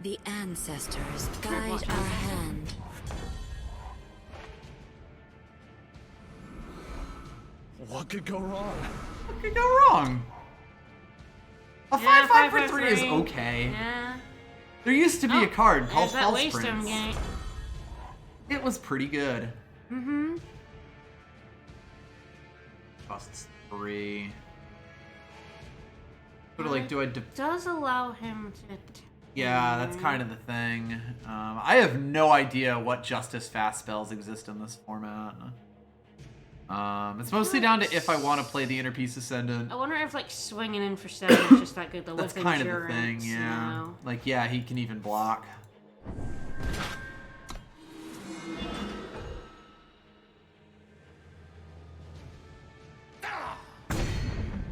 The ancestors guide our hand. What could go wrong? What could go wrong? A 5/5 for 3 is okay. Yeah. There used to be a card called There's that False Waystone Prince. gate. It was pretty good. Mm-hmm. Costs 3. Sort of like, do I... Does allow him to... Yeah, that's kind of the thing. I have no idea what Justice fast spells exist in this format. It's mostly down to if I want to play the Inner Peace Ascendant. I wonder if, like, swinging in for 7 is just that good, though, That's with kind of the endurance, thing, you yeah. know? Like, yeah, he can even block.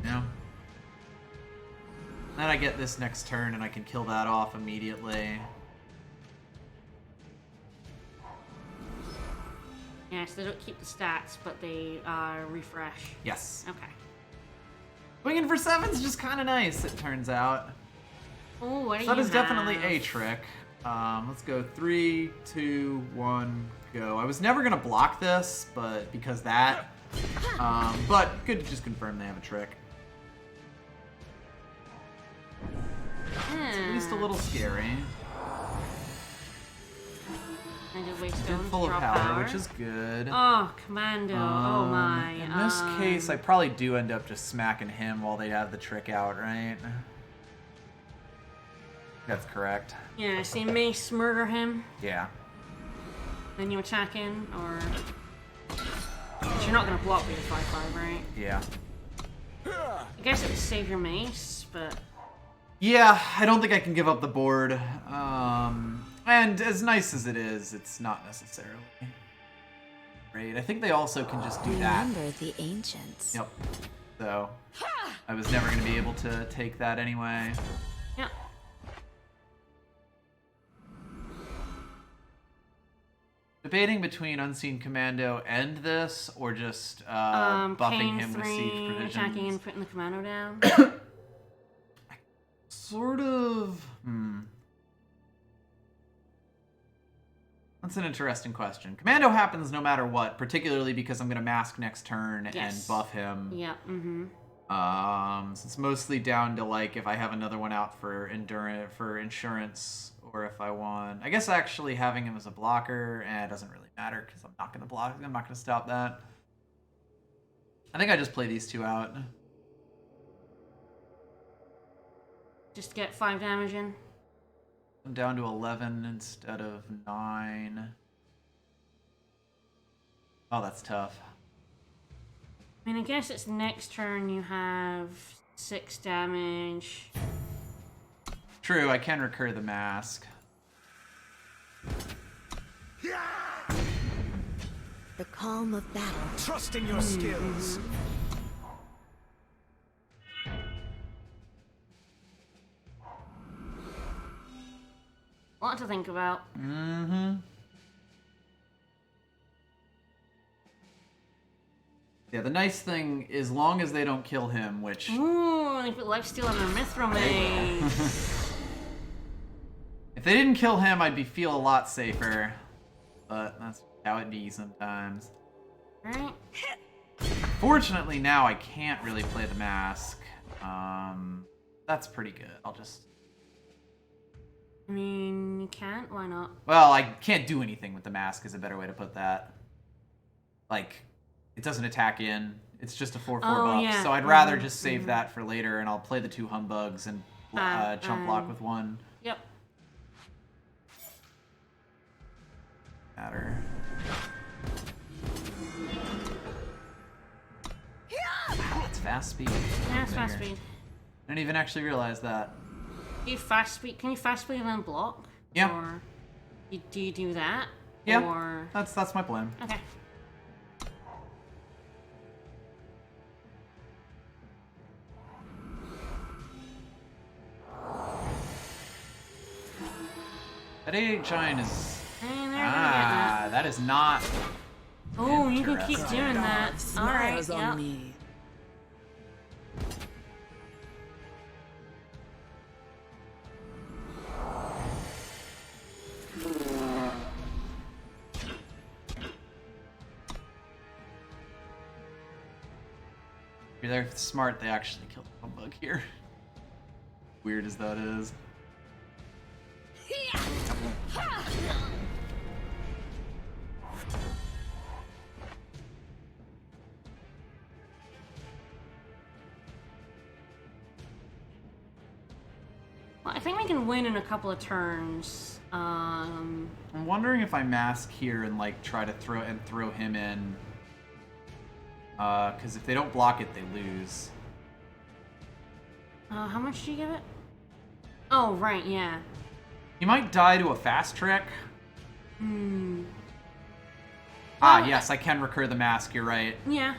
Yeah. Then I get this next turn and I can kill that off immediately. Yeah, so they don't keep the stats, but they refresh. Yes. Okay. Swinging for 7's just kind of nice, it turns out. Oh, what do you That is have? definitely a trick. Let's go 3, 2, 1, go. I was never gonna block this, but because that. But good to just confirm they have a trick. It's at least a little scary. I did waste Did stone, full of draw power, which is good. Oh, Commando. Oh my. In this case, I probably do end up just smacking him while they have the trick out, right? That's correct. Yeah, so you mace murder him, Yeah. then you attack in, or... But you're not gonna block with your 5/5, right? Yeah. I guess it would save your mace, but... Yeah, I don't think I can give up the board. And as nice as it is, it's not necessarily great. I think they also can just do that. Remember the ancients. Yep. So, I was never going to be able to take that anyway. Yeah. Debating between Unseen Commando and this, or just buffing Kane him with 3, Siege Provisions. attacking and putting the Commando down. Sort of. That's an interesting question. Commando happens no matter what, particularly because I'm going to mask next turn and buff him. Yeah, So it's mostly down to like if I have another one out for endurance for insurance, or if I want. I guess actually having him as a blocker, it doesn't really matter because I'm not gonna block. I'm not gonna stop that. I think I just play these two out. Just get 5 damage in. I'm down to 11 instead of 9. Oh, that's tough. I mean, I guess it's next turn you have 6 damage. True, I can recur the mask. The calm of battle. Trust in your skills. A lot to think about. Mm-hmm. Yeah, the nice thing, as long as they don't kill him, which... Ooh, they put lifesteal on their mithril mace. If they didn't kill him, I'd feel a lot safer. But that's how it be sometimes. Right? Fortunately, now I can't really play the mask. That's pretty good. I'll just... I mean, you can't. Why not? Well, I can't do anything with the mask is a better way to put that. Like, it doesn't attack in. It's just a 4/4 buff. yeah. So I'd rather just save that for later, and I'll play the 2 humbugs and chump block with 1. Yep. Matter. That's fast speed. Yeah, it's fast speed. I didn't even actually realize that. You fast speed? Can you fast speed and then block? Yeah. Or do you do that? Yeah. Or That's my plan. okay. That 8 giant is... And they're gonna get that. that is not... Oh, you can keep Interesting. doing that. Alright, Smiles on yeah. me. If they're smart, they actually killed the humbug here. Weird as that is. Well, I think we can win in a couple of turns. I'm wondering if I mask here and like try to throw him in. Because if they don't block it, they lose. How much do you give it? Oh, right, yeah. He might die to a fast trick. Hmm. Ah, yes, I can recur the mask, you're right. Yeah.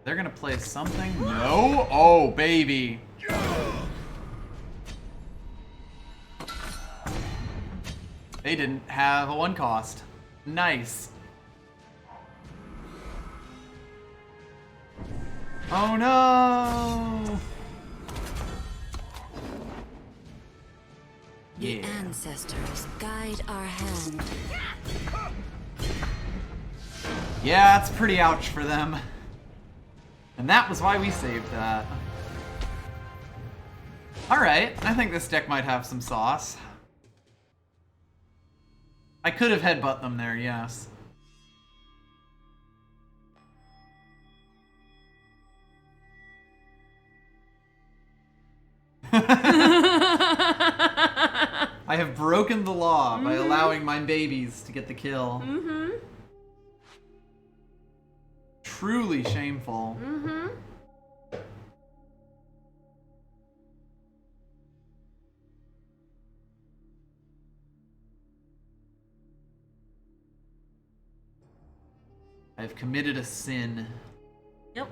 They're gonna play something? No? Oh, baby. They didn't have a 1 cost. Nice. Oh no! The Yeah. ancestors guide our hand. Yeah, it's pretty ouch for them. And that was why we saved that. Alright, I think this deck might have some sauce. I could have headbutt them there, yes. I have broken the law by allowing my babies to get the kill. Mm-hmm. Truly shameful. Mm-hmm. I have committed a sin. Yep.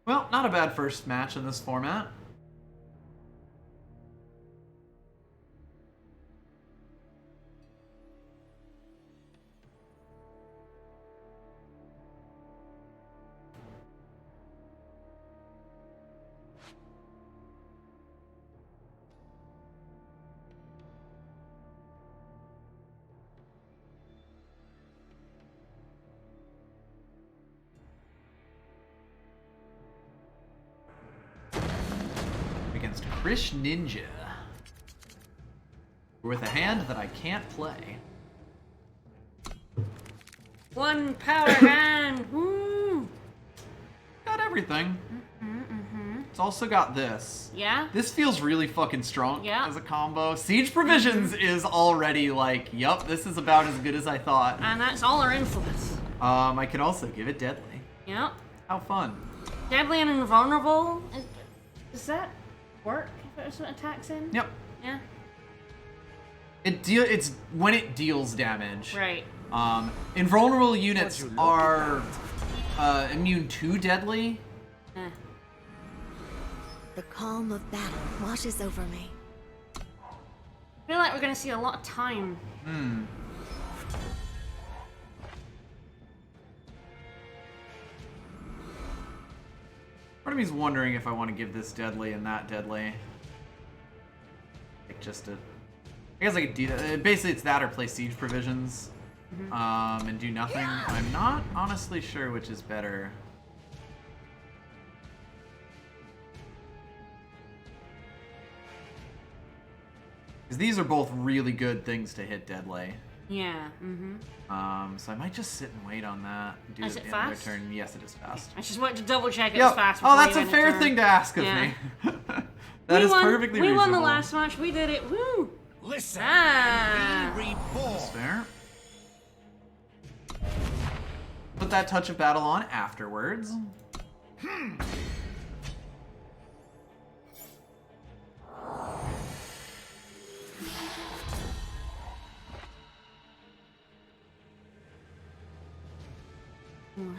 Well, not a bad first match in this format. Krish Ninja. With a hand that I can't play. One power hand. Woo! Got everything. It's also got this. Yeah? This feels really fucking strong Yeah. as a combo. Siege Provisions is already like, yup, this is about as good as I thought. And that's all our influence. I can also give it Deadly. Yep. How fun. Deadly and invulnerable. Does that work if it attacks in? Yep. Yeah. It's when it deals damage. Right. Invulnerable units are immune to Deadly. Eh. The calm of battle washes over me. I feel like we're gonna see a lot of time. Part of me's wondering if I want to give this Deadly and that Deadly. Like just a... I guess I could do that. Basically, it's that or play Siege Provisions. And do nothing. I'm not honestly sure which is better. Because these are both really good things to hit Deadly. Yeah. So I might just sit and wait on that. Do Is it it at the end of fast? their turn. Yes, it is fast. I just wanted to double check it Yep. was fast. Oh, before that's you a end it fair turn. thing to ask of Yeah. me. That is perfectly We reasonable. won the last match. We did it. Woo! Listen Ah. and be reborn. Fair. Put that touch of battle on afterwards.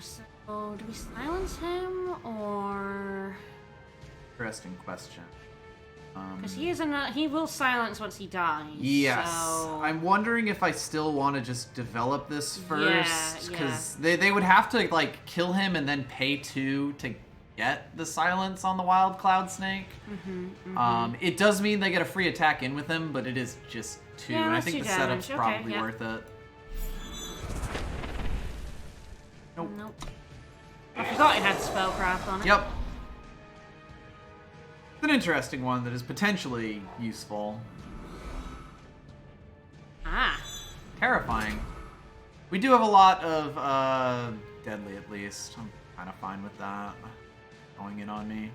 So, do we silence him or? Interesting question. Because he will silence once he dies. Yes. So... I'm wondering if I still want to just develop this first. Yeah. Because they would have to, like, kill him and then pay 2 to get the silence on the Wild Cloud Snake. It does mean they get a free attack in with him, but it is just 2. Yeah, and I that's think 2 the damage. setup's Okay, probably yeah. worth it. Nope. I forgot it had spellcraft on it. Yep. It's an interesting one that is potentially useful. Ah. Terrifying. We do have a lot of Deadly, at least. I'm kind of fine with that. Going in on me.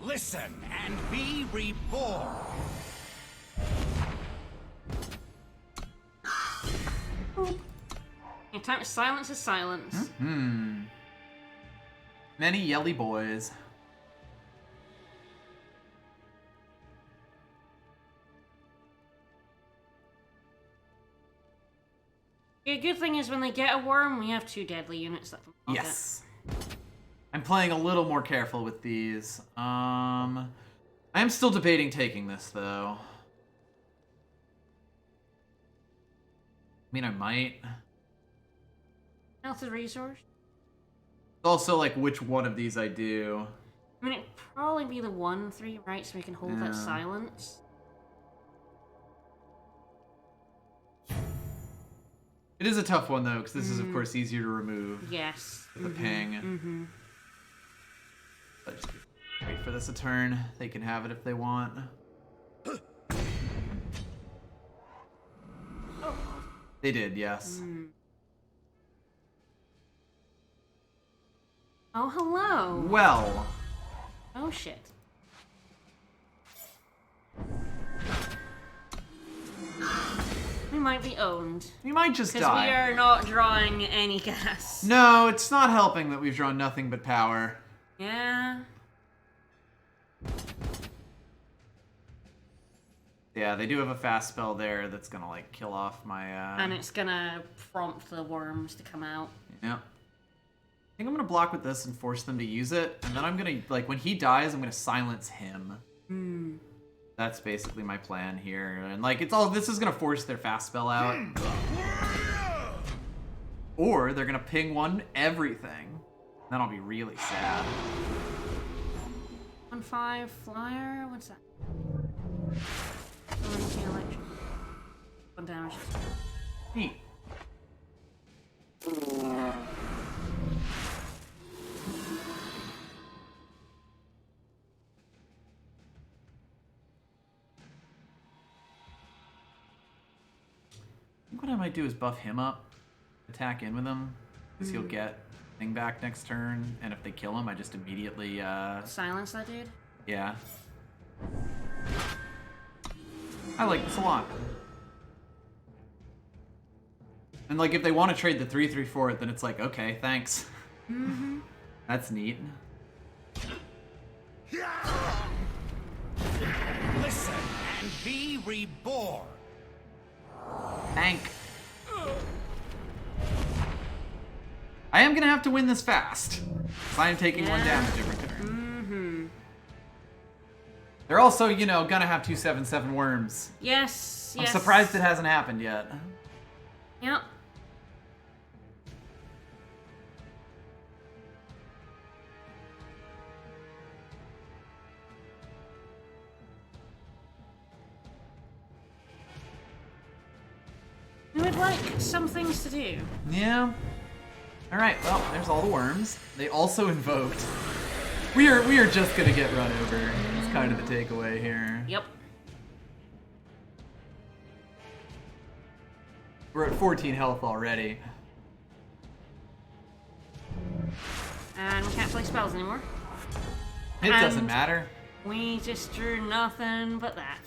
Listen and be reborn. Yeah, time to silence is silence. Many yelly boys. The good thing is when they get a worm, we have 2 deadly units that can block Yes. I'm playing a little more careful with these. I am still debating taking this, though. I mean, I might. it. Health is resource. Also, like, which one of these I do. I mean, it'd probably be the 1/3, right? So we can hold that Yeah. silence. It is a tough one, though, because this is, of course, easier to remove Yes. with a ping. I just wait for this a turn. They can have it if they want. They did, yes. Oh, hello. Well, Oh, shit. We might be owned. we might just Because die. we are not drawing any gas. No, it's not helping that we've drawn nothing but power. Yeah. Yeah, they do have a fast spell there that's gonna, like, kill off my, And it's gonna prompt the worms to come out. Yeah. I think I'm gonna block with this and force them to use it, and then I'm gonna, like, when he dies, I'm gonna silence him. That's basically my plan here. And, like, it's all, this is gonna force their fast spell out. Or they're gonna ping 1 everything. Then I'll be really sad. 1/5 flyer? What's that? 1 damage. Neat. I think what I might do is buff him up, attack in with him, because he'll get thing back next turn, and if they kill him, I just immediately, Silence that dude? yeah. I like this a lot. And, like, if they want to trade the 3/3 for it, then it's like, okay, thanks. That's neat. Listen and be reborn. Tank. I am gonna have to win this fast. Because I am taking 1 damage every turn. They're also, you know, gonna have 2/7/7 worms. Yes, I'm yes. surprised it hasn't happened yet. Yep. We would like some things to do. Yeah. Alright, well, there's all the worms. They also invoked. We are just gonna get run over. That's kind of the takeaway here. Yep. We're at 14 health already. And we can't play spells anymore. It doesn't And- matter. We just drew nothing but that.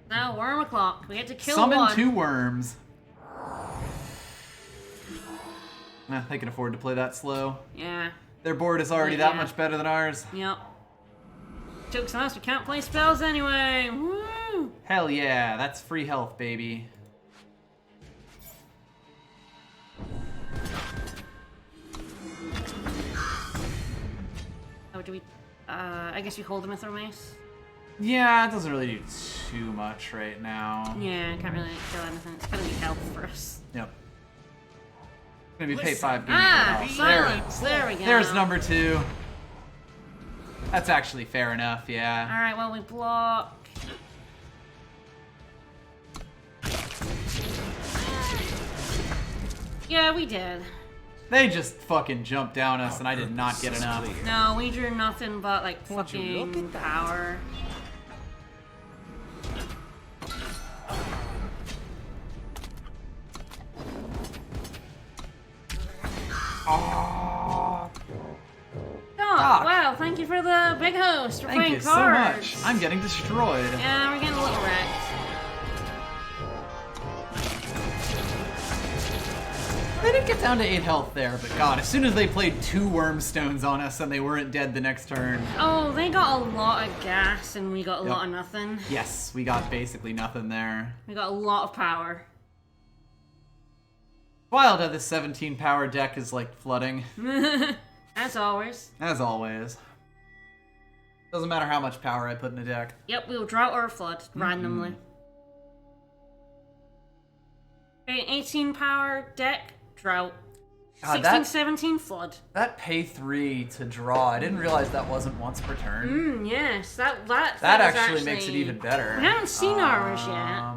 Now, worm o'clock. We had to kill Summon one. 2 worms. They can afford to play that slow. Yeah. Their board is already Yeah. that much better than ours. Yep. Joke's on us, we can't play spells anyway. Woo! Hell yeah, that's free health, baby. Oh, do we... I guess we hold him with our mace? Yeah, it doesn't really do too much right now. Yeah, can't really kill anything. It's gonna be health for us. Yep. Gonna be pay Listen. 5 Ah! games. Silence! There we go. There's number 2. That's actually fair enough, yeah. Alright, well, we block. Yeah, we did. They just fucking jumped down us and I did not get enough. No, we drew nothing but, like, Would you look fucking at that? power. Oh, Oh, Doc. wow, thank you for the big host for thank playing you so cards. much. I'm getting destroyed. Yeah, we're getting a little wrecked. They didn't get down to 8 health there, but god, as soon as they played 2 worm stones on us and they weren't dead the next turn. Oh, they got a lot of gas and we got a Yep. lot of nothing. Yes, we got basically nothing there. We got a lot of power. Wild how this 17 power deck is like flooding, As always. as always. Doesn't matter how much power I put in a deck. Yep, we'll drought or flood randomly. Okay, 18 power deck, drought. God, 16, that- 17, flood. That pay 3 to draw, I didn't realize that wasn't once per turn. Yes, that That is actually makes it even better. We haven't seen ours yet.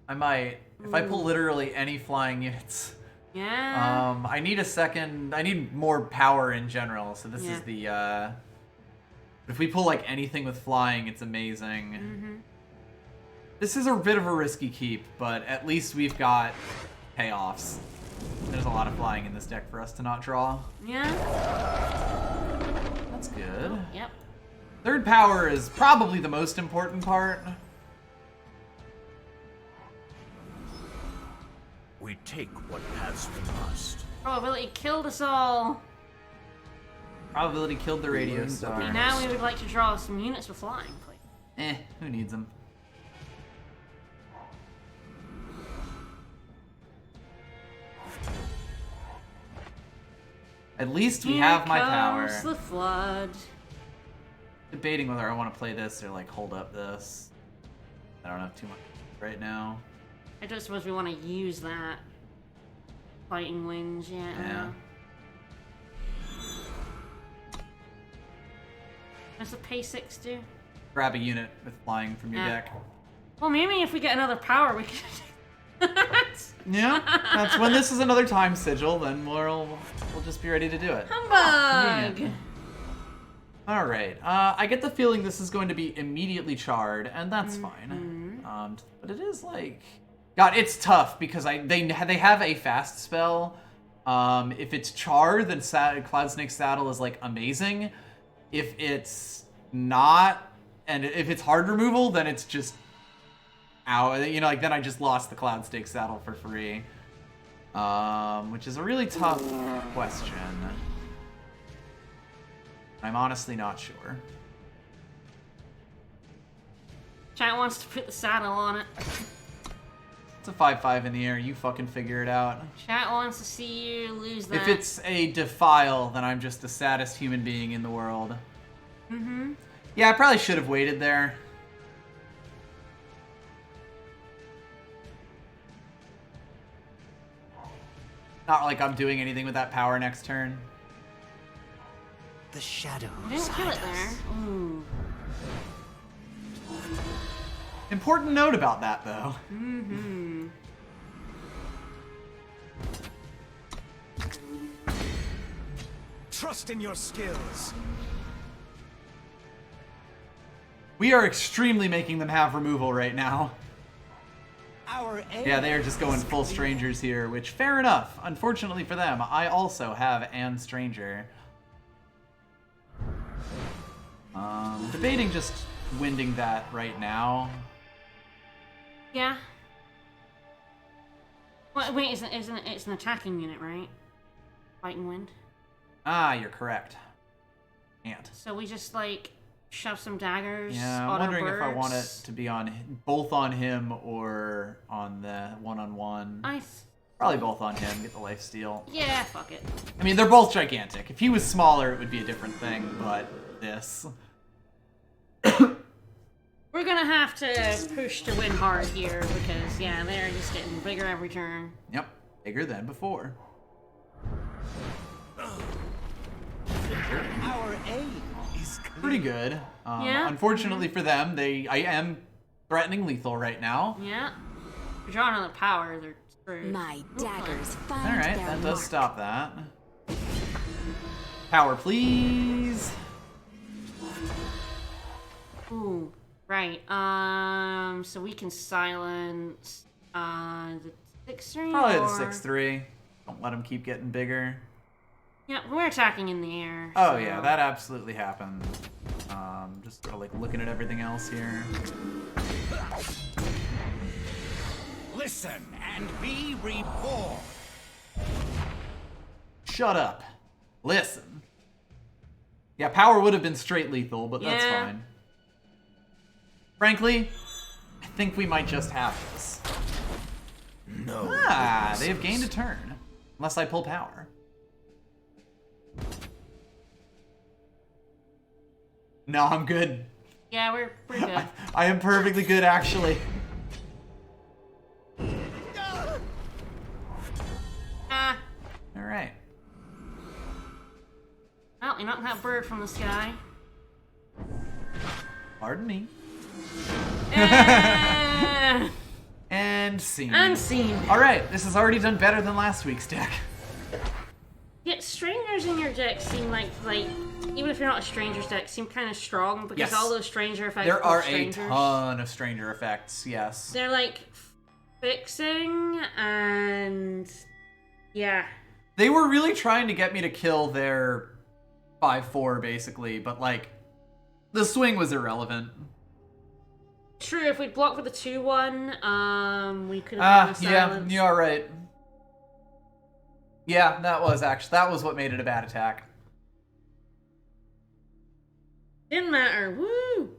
I might. If I pull literally any flying units. Yeah. I need a second. I need more power in general, so this Yeah. is the. If we pull like anything with flying, it's amazing. This is a bit of a risky keep, but at least we've got payoffs. There's a lot of flying in this deck for us to not draw. Yeah. That's good. Yep. Third power is probably the most important part. We take what paths we must. Probability killed us all. Probability killed the radio star. Okay, now we would like to draw some units with flying, please. Who needs them? At least we have my power. Comes the flood. Debating whether I want to play this or like hold up this. I don't have too much right now. I don't suppose we want to use that. Fighting winds, yeah. What's the pay 6 do? Grab a unit with flying from your deck. Well, maybe if we get another power, we can. Yeah, that's when this is another time sigil. Then we'll just be ready to do it. Humbug! All right. I get the feeling this is going to be immediately charred, and that's fine. But it is like, God, it's tough because they have a fast spell. If it's charred, then Cloud Snake Saddle is like amazing. If it's not, and if it's hard removal, then it's just out. You know, like then I just lost the Cloud Snake Saddle for free, which is a really tough question. I'm honestly not sure. Chat wants to put the saddle on it. It's a 5/5 in the air. You fucking figure it out. Chat wants to see you lose that. If it's a defile, then I'm just the saddest human being in the world. Yeah, I probably should have waited there. Not like I'm doing anything with that power next turn. The shadows. I didn't kill it there. Ooh. Important note about that, though. Trust in your skills. We are extremely making them have removal right now. Our aim Yeah, they are just going full strangers here, which, fair enough. Unfortunately for them, I also have an stranger. Debating just winding that right now. Yeah. Wait, isn't it? It's an attacking unit, right? Fighting wind. Ah, you're correct. Can't. So we just like shove some daggers. Yeah, I'm wondering if I want it to be on both on him or on the one-on-one. Probably both on him. Get the lifesteal. Yeah, fuck it. I mean, they're both gigantic. If he was smaller, it would be a different thing. But this. We're gonna have to push to win hard here because yeah, they're just getting bigger every turn. Yep, bigger than before. Our aim is clear. Pretty good. Yeah. Unfortunately for them, I am threatening lethal right now. Yeah. If you're drawing another power, they're screwed. My daggers find All right, their that does mark. stop that. Power, please. Ooh, right. So we can silence the 6-3. Probably the or... 6/3. Don't let him keep getting bigger. Yeah, we're attacking in the air. Oh so... yeah, that absolutely happened. Just sort of like looking at everything else here. Listen and be reborn. Shut up. Listen. Yeah, power would have been straight lethal, but that's Yeah. fine. Frankly, I think we might just have this. No. Ah, they have gained a turn. Unless I pull power. No, I'm good. Yeah, we're pretty good. I am perfectly good, actually. Ah. Alright. Well, you're not that bird from the sky. Pardon me. Eh. And scene. Unseen. Alright, this has already done better than last week's deck. Yeah, strangers in your deck seem like even if you're not a stranger's deck, seem kind of strong because Yes. all those stranger effects. There are are a strangers. ton of stranger effects, yes. They're like fixing and yeah. They were really trying to get me to kill their 5/4 basically, but like the swing was irrelevant. True, if we'd blocked with a 2-1, we could have gotten Yeah, silence. you are right. Yeah, that was what made it a bad attack. Didn't matter. Woo!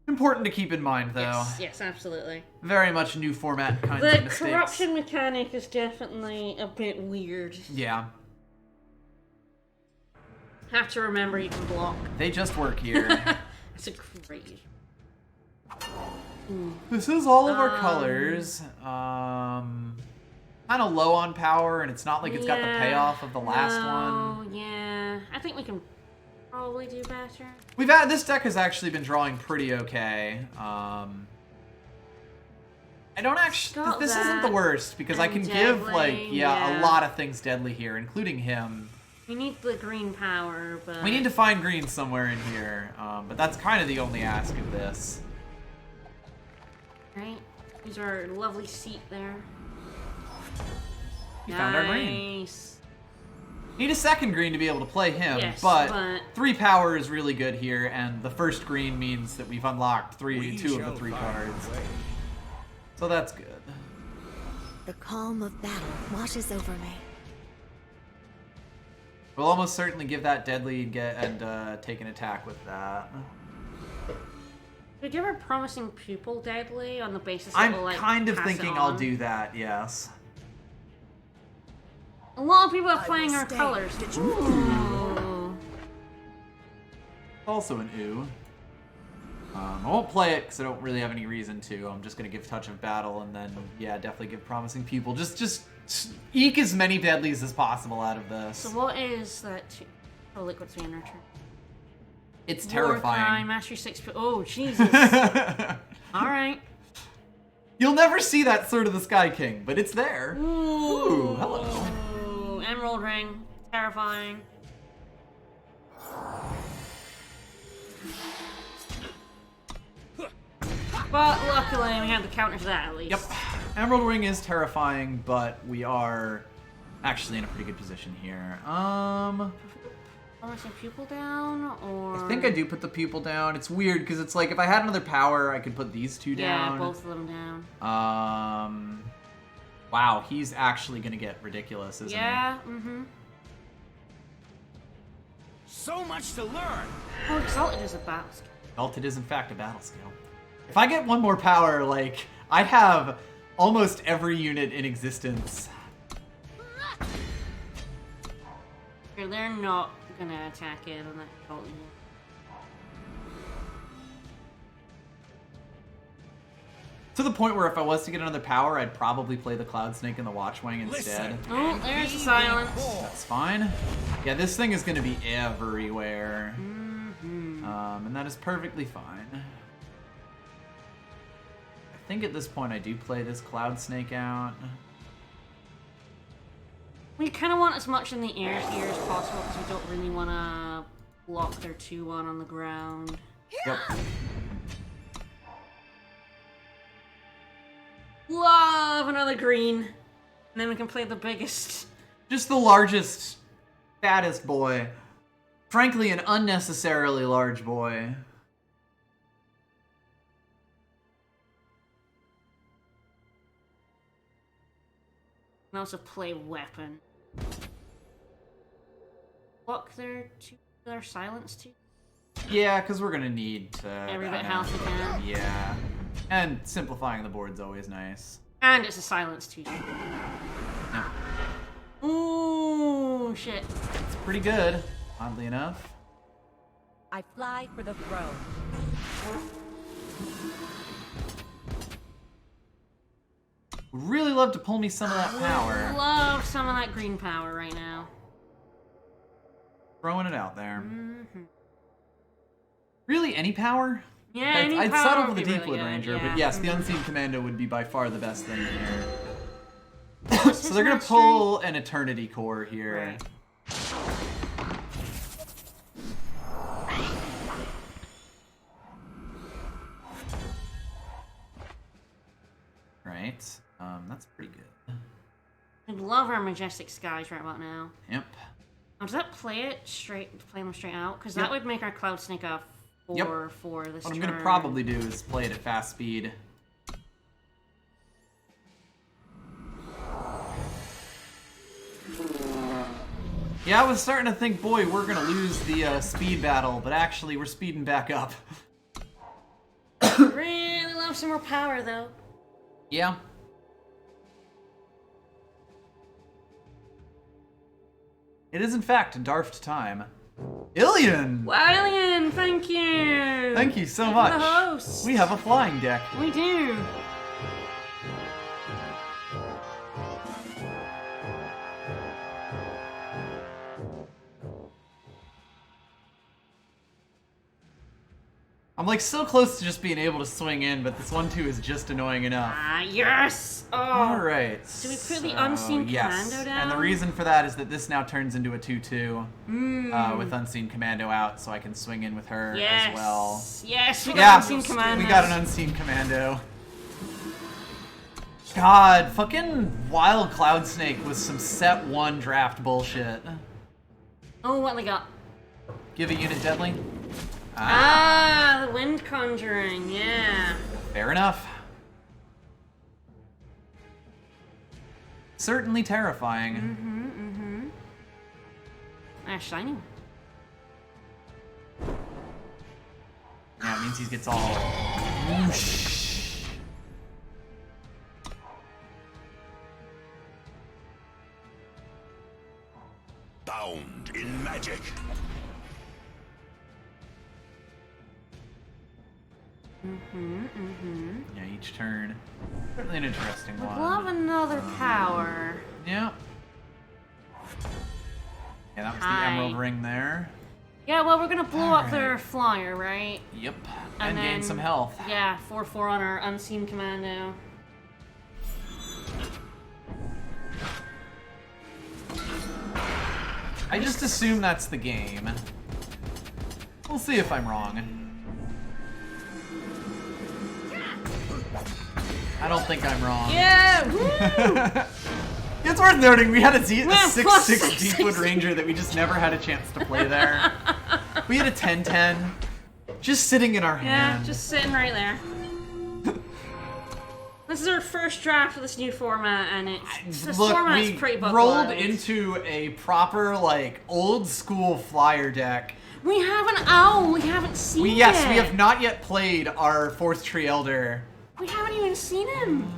Important to keep in mind though. Yes, absolutely. Very much new format kinds The of mistakes. corruption mechanic is definitely a bit weird. Yeah. Have to remember you can block. They just work here. It's a great. This is all of our colors. kind of low on power, and it's not like it's got the payoff of the last one. Oh, yeah. I think we can probably do better. This deck has actually been drawing pretty okay. I don't actually. This isn't the worst because I can give a lot of things deadly here, including him. We need the green power, but we need to find green somewhere in here. But that's kind of the only ask of this. Right. Here's our lovely seat there. We found our green. Need a second green to be able to play him, yes, but 3 power is really good here, and the first green means that we've unlocked 2 of the 3 cards. So that's good. The calm of battle washes over me. We'll almost certainly give that deadly and take an attack with that. Should we give her promising pupil deadly on the basis that I'm we'll, kind of pass thinking it I'll on? do that, yes. A lot of people are playing our colors. Ooh. Also an ooh. I won't play it because I don't really have any reason to. I'm just going to give Touch of Battle and then, yeah, definitely give Promising Pupil. Just eke as many deadlies as possible out of this. So what is that? Liquid 3 in return. It's War Cry, terrifying. Mastery 6. Oh, Jesus. Alright. You'll never see that Sword of the Sky King, but it's there. Ooh, hello. Ooh, Emerald Ring. Terrifying. But luckily we have the counter to that at least. Yep. Emerald Ring is terrifying, but we are actually in a pretty good position here. Promising Pupil down, or... I think I do put the pupil down. It's weird, because it's like, if I had another power, I could put these 2 down. Yeah, both of them down. Wow, he's actually going to get ridiculous, isn't he? Yeah, mm-hmm. So much to learn. Oh, Exalted is a battle skill. Exalted is, in fact, a battle skill. If I get one more power, like, I have almost every unit in existence. Here, they're not gonna attack it on that Exalted. To the point where if I was to get another power, I'd probably play the Cloud Snake and the Watchwing instead. Oh, there's the silence. That's fine. Yeah, this thing is going to be everywhere. And that is perfectly fine. I think at this point I do play this Cloud Snake out. We kind of want as much in the air here as possible because we don't really want to block their 2-1 on the ground. Yep. Love another green. And then we can play the biggest. Just the largest, fattest boy. Frankly, an unnecessarily large boy. And also play weapon. Block their silence too. Yeah, because we're going to need to... Every bit health we can. Yeah. And simplifying the board's always nice. And it's a silence too. No. Ooh, shit. It's pretty good, oddly enough. I fly for the throne. Would really love to pull me some of that power. Love some of that green power right now. Throwing it out there. Really, any power? Yeah, any I'd power settle for would the be Deepwood really good, Ranger, yeah. but yes, the Unseen Commando would be by far the best thing here. What's So his they're gonna mastery? pull an Eternity Core here. Right. Right. That's pretty good. I'd love our Majestic Skies right about now. Yep. Oh, does that play them straight out? Because Yep. that would make our Cloud Snake a 4/4 this What I'm turn. gonna probably do is play it at fast speed. Yeah, I was starting to think, boy, we're gonna lose the speed battle, but actually we're speeding back up. Really love some more power though. Yeah. It is in fact Darft time. Ilian! Walian, thank you! Thank you so Thank much. the host. We have a flying deck. We do. I'm like so close to just being able to swing in, but this 1-2 is just annoying enough. Ah, yes! Oh. Alright. Do we put the Unseen Commando down? And the reason for that is that this now turns into a 2-2 with Unseen Commando out, so I can swing in with her as well. Yes, we got Unseen Commando. We got an Unseen Commando. God, fucking Wild Cloud Snake was some set 1 draft bullshit. Oh, what they got? Give a unit deadly. Ah, the Wind Conjuring, yeah. Fair enough. Certainly terrifying. Ah, shiny. Yeah, it means he gets all whoosh. Bound in magic. Yeah, each turn. Certainly an interesting one. Love another power. Yeah. Yeah, that was the Emerald Ring there. Yeah, well, we're gonna blow up their flyer, right? Yep. And gain some health. Yeah, 4/4 on our Unseen Commando. I just assume that's the game. We'll see if I'm wrong. I don't think I'm wrong. Yeah! Woo! It's worth noting we had a 6/6 +6. Deepwood Ranger that we just never had a chance to play there. We had a 10/10 just sitting in our hand. Yeah, just sitting right there. This is our first draft of this new format, and this format is pretty buck rolled wild. into a proper, like, old school flyer deck. We have an owl. We haven't seen it. Yes, we have not yet played our 4th Tree Elder. We haven't even seen him.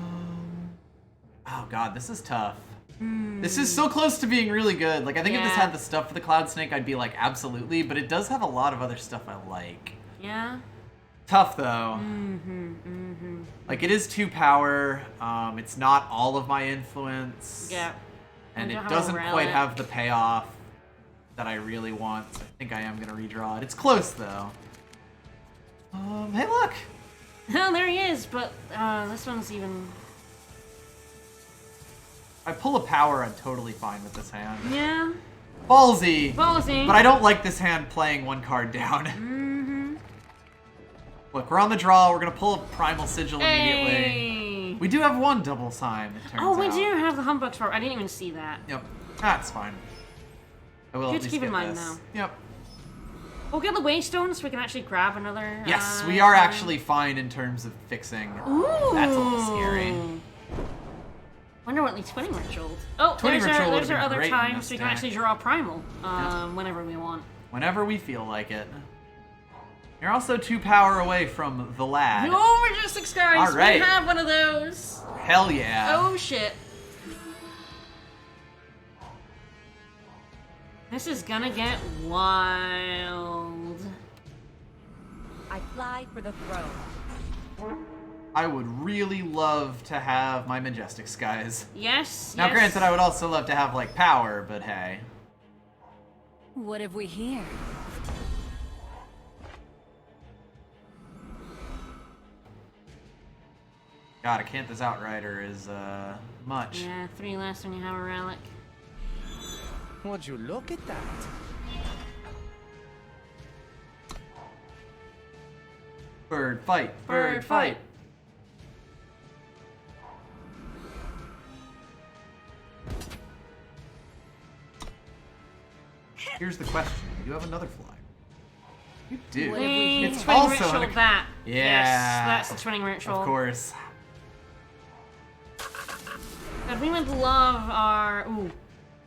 Oh god, this is tough. This is so close to being really good. Like, I think if this had the stuff for the Cloud Snake, I'd be like, absolutely. But it does have a lot of other stuff I like. Yeah. Tough, though. Like, it is 2 power. It's not all of my influence. Yeah. And I it don't doesn't have a quite relic. have the payoff that I really want. So I think I am going to redraw it. It's close, though. Hey, look! Oh, there he is, but this one's even... If I pull a power, I'm totally fine with this hand. Yeah. Ballsy! Ballsy. But I don't like this hand playing 1 card down. Look, we're on the draw. We're going to pull a Primal Sigil immediately. Hey. We do have 1 double sign, it turns out. Oh, we do have the Humbugs for. I didn't even see that. Yep. That's fine. I will Good at to least keep in get mind, this. though. Yep. We'll get the Waystone so we can actually grab another. Yes, we are actually fine in terms of fixing. Ooh. That's a little scary. Wonder what leads Twinning Ritual. Oh, Twinning Ritual there's would've our been other great in time this so we can deck. actually draw a Primal whenever we want. Whenever we feel like it. You're also 2 power away from the lad. Oh, Majestic Skies! All right. We have one of those! Hell yeah. Oh, shit. This is gonna get wild. I fly for the throne. I would really love to have my Majestic Skies. Yes, Now, yes. granted, I would also love to have, like, power, but hey. What have we here? God, Acantha's Outrider is, much. Yeah, 3 less when you have a relic. Would you look at that? Bird fight. Bird fight. Here's the question. You have another flyer. You do. It's Twinning also Ritual an... that. Yeah. Yes, that's the Twinning Ritual. Of course. God, we would love our... Ooh.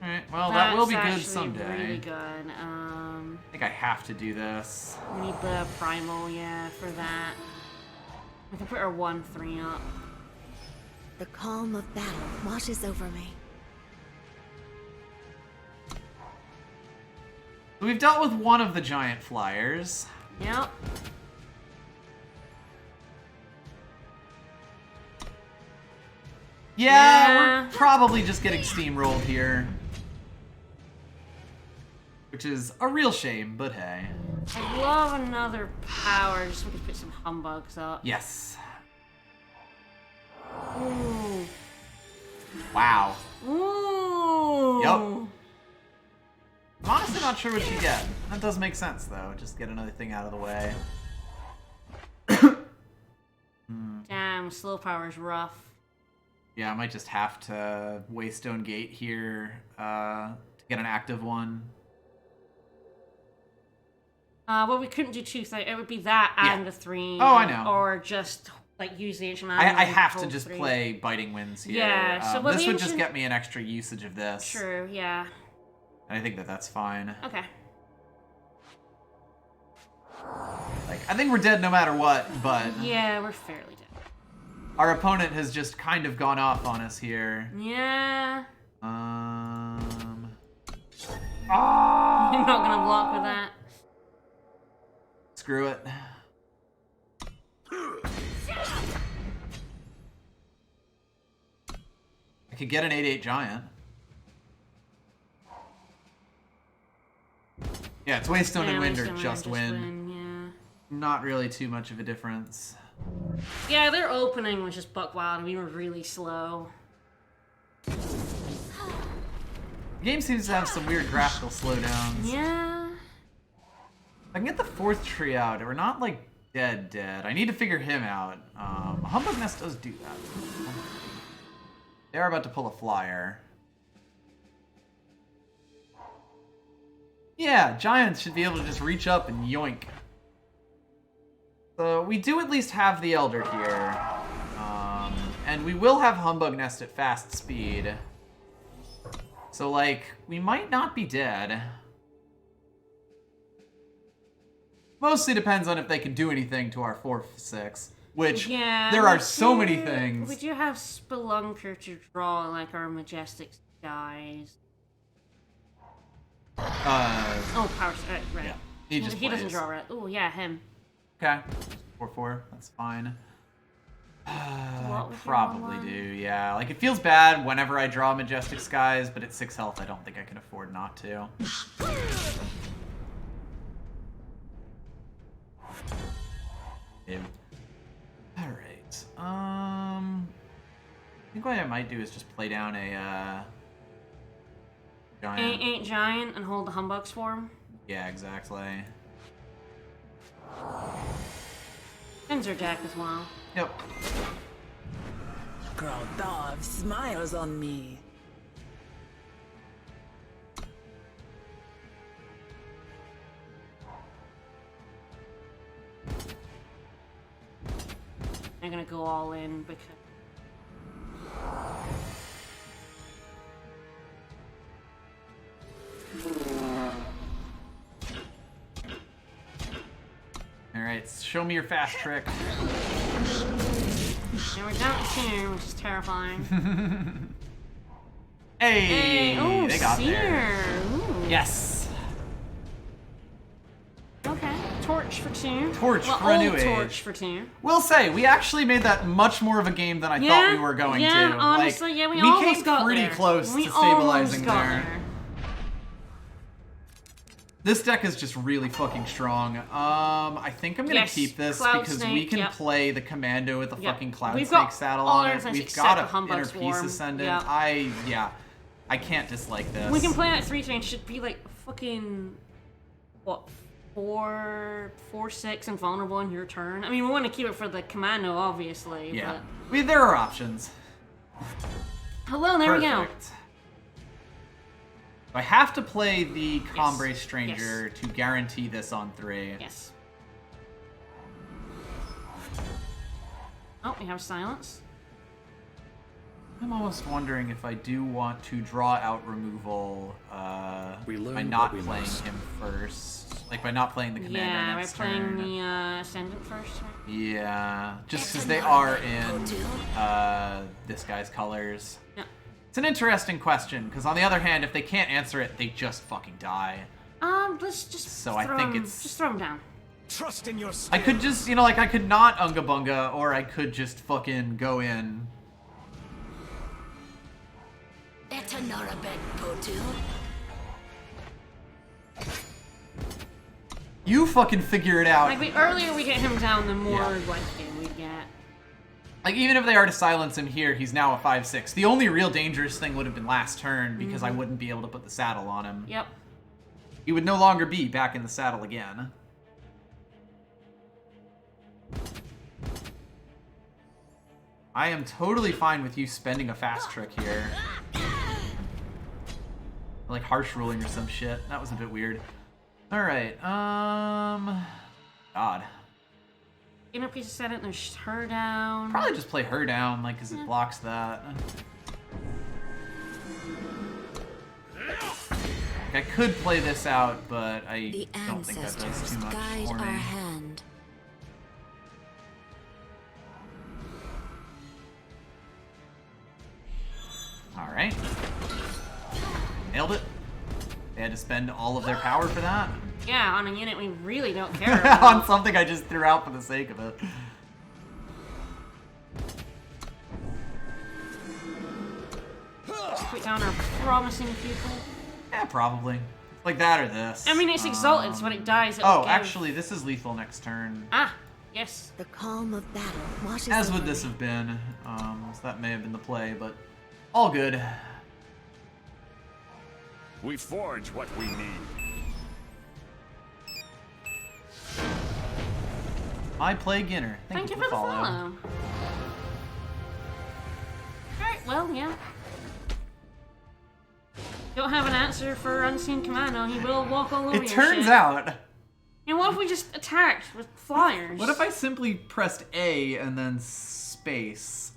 Alright, well, that will be good That's someday. actually really good. I think I have to do this. We need the Primal, yeah, for that. We can put our 1/3 up. The calm of battle washes over me. We've dealt with one of the giant flyers. Yep. Yeah, we're probably just getting steamrolled here. Which is a real shame, but hey. I'd love another power, just so we could put some humbugs up. Yes. Ooh. Wow. Ooh. Yup. I'm honestly not sure what you get. That does make sense, though. Just get another thing out of the way. Damn, slow power is rough. Yeah, I might just have to Waystone Gate here to get an active one. Well, we couldn't do two things. It would be that and a 3. Oh, I know. Or just, like, use the ancient man. I have to hold just 3. play Biting Winds here. Yeah, so what this the would just ancient- get me an extra usage of this. True, yeah. And I think that that's fine. Okay. Like, I think we're dead no matter what, but Yeah, we're fairly dead. our opponent has just kind of gone off on us here. Yeah. Oh! You're not gonna block with that. Screw it. I could get an 8/8 giant. Yeah, it's Waystone and Wind or just Wind. Yeah. Not really too much of a difference. Yeah, their opening was just buck wild and we were really slow. The game seems to have some weird graphical slowdowns. Yeah. I can get the 4th tree out. We're not like dead. I need to figure him out. Humbug Nest does do that. They are about to pull a flyer. Yeah, giants should be able to just reach up and yoink. So we do at least have the Elder here. And we will have Humbug Nest at fast speed. So, like, we might not be dead. Mostly depends on if they can do anything to our 4/6. Which, Yeah. there are we so many do- things. We do have Spelunker to draw, like, our Majestic Skies. Oh, power. Right. Yeah. He just He doesn't plays. draw red. Oh, yeah, him. Okay. 4/4. That's fine. What was your Probably one? do, yeah. Like, it feels bad whenever I draw Majestic Skies, but at 6 health, I don't think I can afford not to. Ew. Alright. I think what I might do is just play down a, giant. Ain't giant and hold the humbugs for him. Yeah, exactly. Things are deck as well. Yep. Grotov smiles on me. I'm gonna go all in because. Alright, show me your fast trick. And we're down to 2, which is terrifying. Hey! Oh, they got there. Seer. Ooh. Yes! Okay. Torch for 2. Torch well, for a new old Torch age. for 2. Will say, we actually made that much more of a game than I thought Yeah, we were going yeah, to. honestly, like, yeah, we came almost got pretty there. close We to stabilizing almost got there. This deck is just really fucking strong. I think I'm gonna Yes, keep this Cloud because we Snake, can yep. play the Commando with the Yep. fucking Cloud We've Snake got saddle all on our it. things We've except got the a Humbug Inner Peace Swarm. Ascendant. Yep. I can't dislike this. We can play at 3 range. Should be like fucking what 4/6 and vulnerable on your turn. I mean, we want to keep it for the commando, obviously. Yeah. But... There are options. Hello, there we go. Perfect. I have to play the Combre Stranger to guarantee this on 3. Yes. Oh, we have silence. I'm almost wondering if I do want to draw out removal We learn by not what we playing must. him first. Like by not playing the commander Yeah, we're next playing turn. the ascendant first. Right? Yeah, just because they are in this guy's colors. Yeah. It's an interesting question, because on the other hand, if they can't answer it, they just fucking die. Let's just So throw I think him, it's- just throw him down. Trust in your I could just, like, I could not Unga Bunga, or I could just fucking go in. Etanarabet Potu. You fucking figure it out. Like, the earlier we get him down, the more Yeah. life gain we get. Like, even if they are to silence him here, he's now a 5/6. The only real dangerous thing would have been last turn, because I wouldn't be able to put the saddle on him. Yep. He would no longer be back in the saddle again. I am totally fine with you spending a fast trick here. Like harsh ruling or some shit. That was a bit weird. Alright, God. Inner piece of Senate, there's her down. Probably just play her down, like, because it blocks that. Like, I could play this out, but I The don't think that does ancestors too much guide for our me. hand. Alright. Nailed it. They had to spend all of their power for that. Yeah, on a unit we really don't care about. On something I just threw out for the sake of it. Put down our promising people. Yeah, probably. Like that or this. I mean, it's exalted, so when it dies, it'll Oh, give... actually, this is lethal next turn. Ah, yes. The calm of battle washes As over would this me. have been. So that may have been the play, but all good. We forge what we need. My play Ginner. Thank you for the follow. Alright, well, yeah. Don't have an answer for Unseen Commando. He will walk all over your It shit. turns out. And what if we just attacked with flyers? What if I simply pressed A and then space?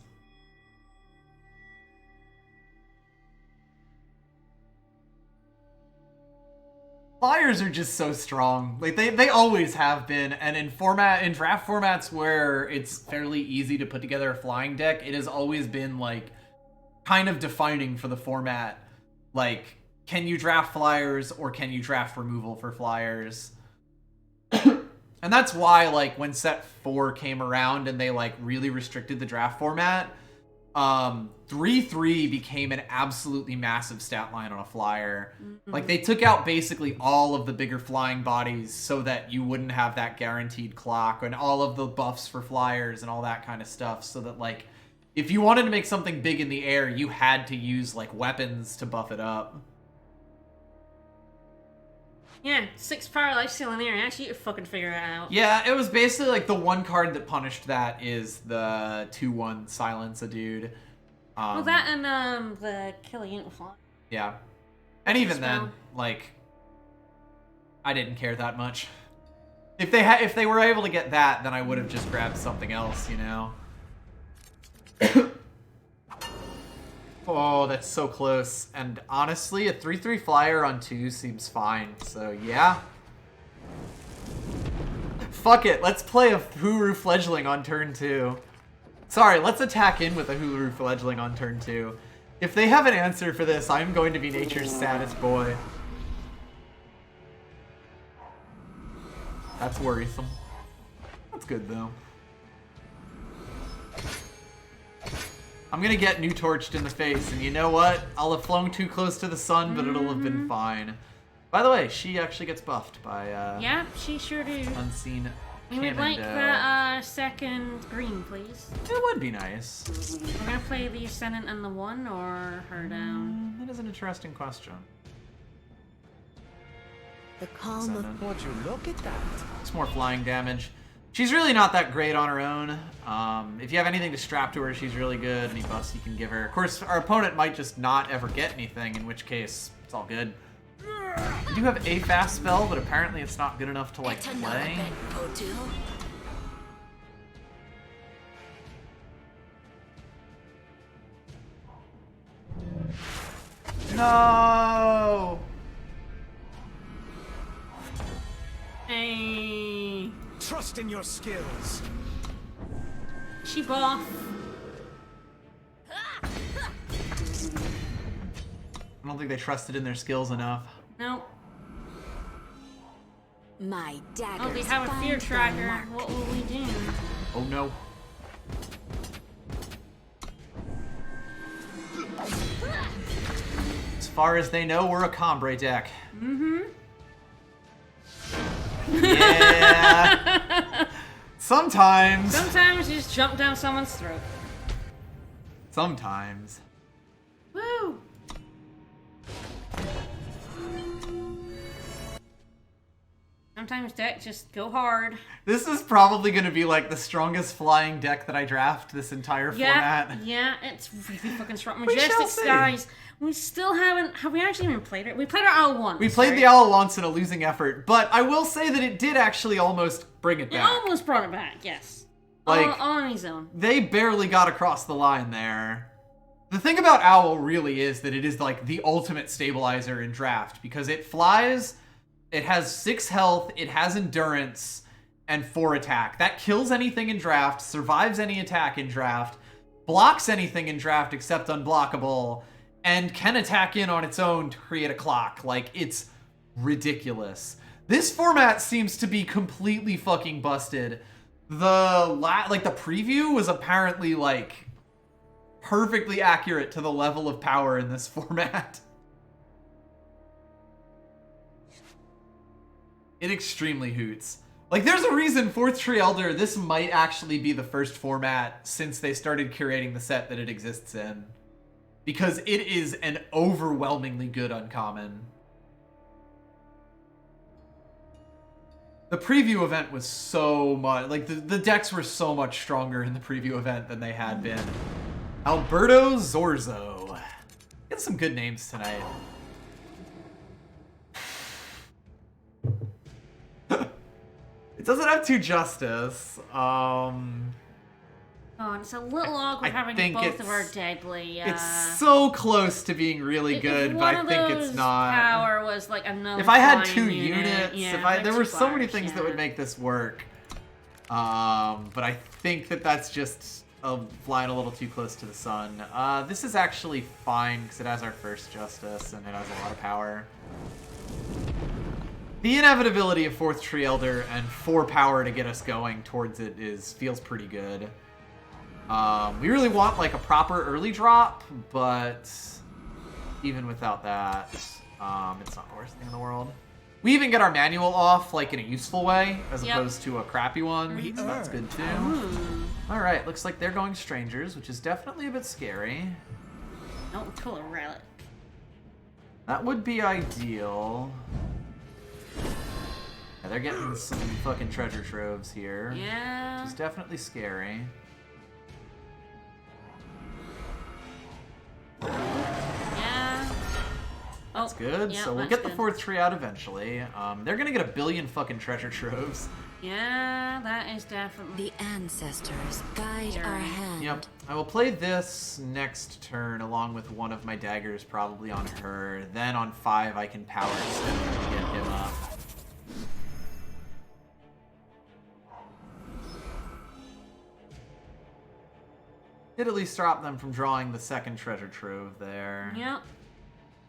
Flyers are just so strong. Like they always have been, and in draft formats where it's fairly easy to put together a flying deck, it has always been like kind of defining for the format. Like, can you draft flyers or can you draft removal for flyers? And that's why, like, when set 4 came around and they like really restricted the draft format, 3/3 became an absolutely massive stat line on a flyer. Like, they took out basically all of the bigger flying bodies so that you wouldn't have that guaranteed clock, and all of the buffs for flyers and all that kind of stuff, so that, like, if you wanted to make something big in the air, you had to use, like, weapons to buff it up. Yeah, 6 power lifesteal in there. Actually, you fucking figure it out. Yeah, it was basically like the one card that punished that is the 2/1 silence a dude. Well, that and the kill a unit with fly. Yeah. And even Spell. then, like, I didn't care that much. If they were able to get that, then I would have just grabbed something else, you know. Oh, that's so close. And honestly, a 3/3 flyer on 2 seems fine. So, yeah. Fuck it. Let's play a Huru Fledgling on turn 2. Sorry, let's attack in with a Huru Fledgling on turn 2. If they have an answer for this, I'm going to be nature's saddest boy. That's worrisome. That's good, though. I'm gonna get new torched in the face, and you know what? I'll have flown too close to the sun, but it'll have been fine. By the way, she actually gets buffed by Yeah, she sure do. Unseen We would like Commando. that second green, please. It would be nice. We're gonna play the Ascendant and the 1 or her down. That is an interesting question. The calm of Would you look at that? It's more flying damage. She's really not that great on her own. If you have anything to strap to her, she's really good. Any buffs you can give her. Of course, our opponent might just not ever get anything, in which case, it's all good. I do have a fast spell, but apparently it's not good enough to, like, play. No! Hey, Trust in your skills. she buff. I don't think they trusted in their skills enough. Nope. my daggers. Oh, they have a fear find their tracker. mark. What will we do? Oh no. As far as they know, we're a Combre deck. Mm-hmm. Yeah. Sometimes. Sometimes you just jump down someone's throat. Sometimes. Woo! Sometimes decks just go hard. This is probably going to be like the strongest flying deck that I draft this entire format. Yeah, it's really fucking strong. We shall Majestic see. Skies. We still haven't. Have we actually even played it? We played our owl once. We played right? the owl once in a losing effort, but I will say that it did actually almost bring it It back. almost brought it back. Yes. Like- all on his own. They barely got across the line there. The thing about Owl really is that it is like the ultimate stabilizer in draft because it flies, it has 6 health, it has endurance, and 4 attack. That kills anything in draft, survives any attack in draft, blocks anything in draft except unblockable, and can attack in on its own to create a clock. Like, it's ridiculous. This format seems to be completely fucking busted. The preview was apparently like perfectly accurate to the level of power in this format. It extremely hoots. Like, there's a reason 4th Tree Elder, this might actually be the first format since they started curating the set that it exists in. Because it is an overwhelmingly good uncommon. The preview event was so much, like, the decks were so much stronger in the preview event than they had been. Alberto Zorzo. Get some good names tonight. It doesn't have 2 justice. Oh, and it's a little awkward I having think both of our it's- deadly. It's so close to being really good, but I think it's not. Power was like another. If I had flying 2 unit, units, yeah, there like were 2 so many flyers, things that yeah. would make this work. But I think that that's just flying a little too close to the sun. This is actually fine because it has our first justice and it has a lot of power. The inevitability of 4th Tree Elder and 4 power to get us going towards it feels pretty good. We really want like a proper early drop, but even without that, it's not the worst thing in the world. We even get our manual off like in a useful way as Yep. opposed to a crappy one, so that's good too. Alright, looks like they're going strangers, which is definitely a bit scary. Don't pull a relic. That would be ideal. Yeah, they're getting some fucking treasure troves here. Yeah. Which is definitely scary. Yeah. That's good. Yeah, So we'll that's get the good. 4th tree out eventually. They're gonna get 1 billion fucking treasure troves. Yeah, that is definitely. The ancestors guide our hand. Yep. I will play this next turn along with one of my daggers probably on her. Then on 5 I can power step and get him up. Did at least stop them from drawing the 2nd treasure trove there. Yep.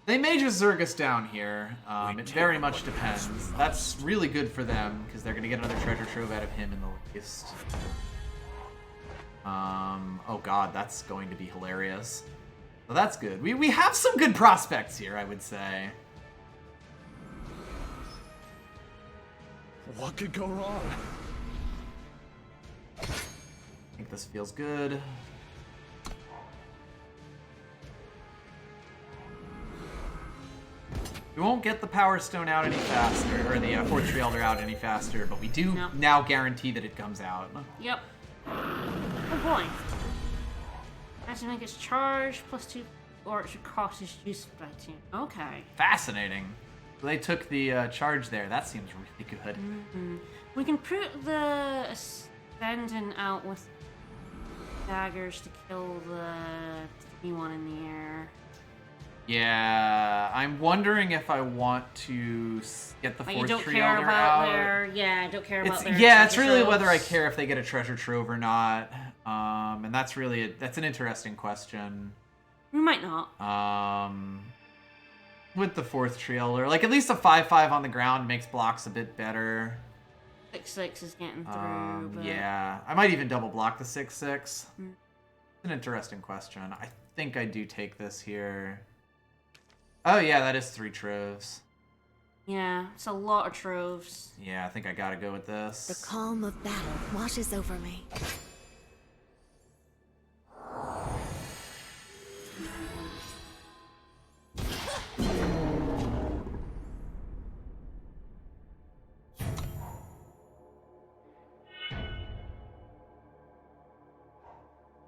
They may just Zerg us down here. It very much depends. That's really good for them, because they're going to get another treasure trove out of him in the least. Oh god, that's going to be hilarious. So that's good. We have some good prospects here, I would say. What could go wrong? I think this feels good. We won't get the Power Stone out any faster, or the 4th Tree Elder out any faster, but we do No. now guarantee that it comes out. Yep. Oh boy. Has to make its charge +2, or it should cost its use by 2. Okay. Fascinating. So they took the charge there. That seems really good. We can put the Ascendant out with daggers to kill the one in the air. Yeah, I'm wondering if I want to get the Like, you 4th don't Tree care Elder about out. their. Yeah, don't care about their. It's treasure really whether I troves. care if they get a treasure trove or not. And that's really that's an interesting question. We might not. With the 4th Tree Elder, like at least a 5/5 on the ground makes blocks a bit better. 6/6 is getting through. But... Yeah, I might even double block the 6/6. It's an interesting question. I think I do take this here. Oh yeah, that is 3 troves. Yeah, it's a lot of troves. Yeah, I think I gotta go with this. The calm of battle washes over me.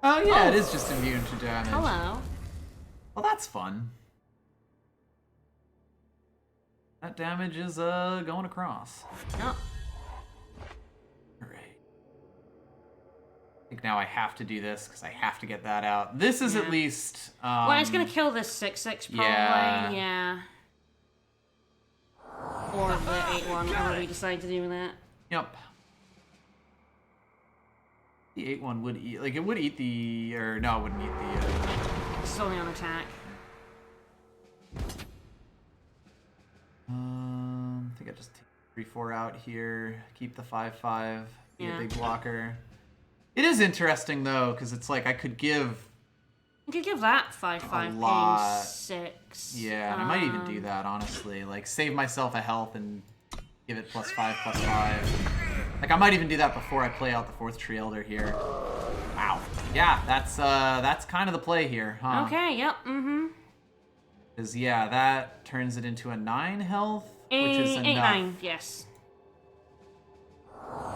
Oh yeah, it is just immune to damage. Hello. Well, that's fun. That damage is going across. Oh. Alright. I think now I have to do this because I have to get that out. This is at least Well, it's gonna kill this 6/6 probably, yeah. Or the 8/1, whatever we decide to do with that. Yep. The 8/1 would eat, like, it would eat the, or no, it wouldn't eat the, It's only on attack. I think I just take 3/4 out here, keep the 5/5, be Yeah. a big blocker. It is interesting, though, because it's like I could give, You could give that 5/5 A lot. and 6. yeah, and I might even do that, honestly. Like, save myself a health and give it +5/+5. Like, I might even do that before I play out the 4th Tree Elder here. Wow. Yeah, that's kind of the play here, huh? Okay, yep, mm-hmm. Because, yeah, that turns it into a 9 health, which is enough. 8/9, yes.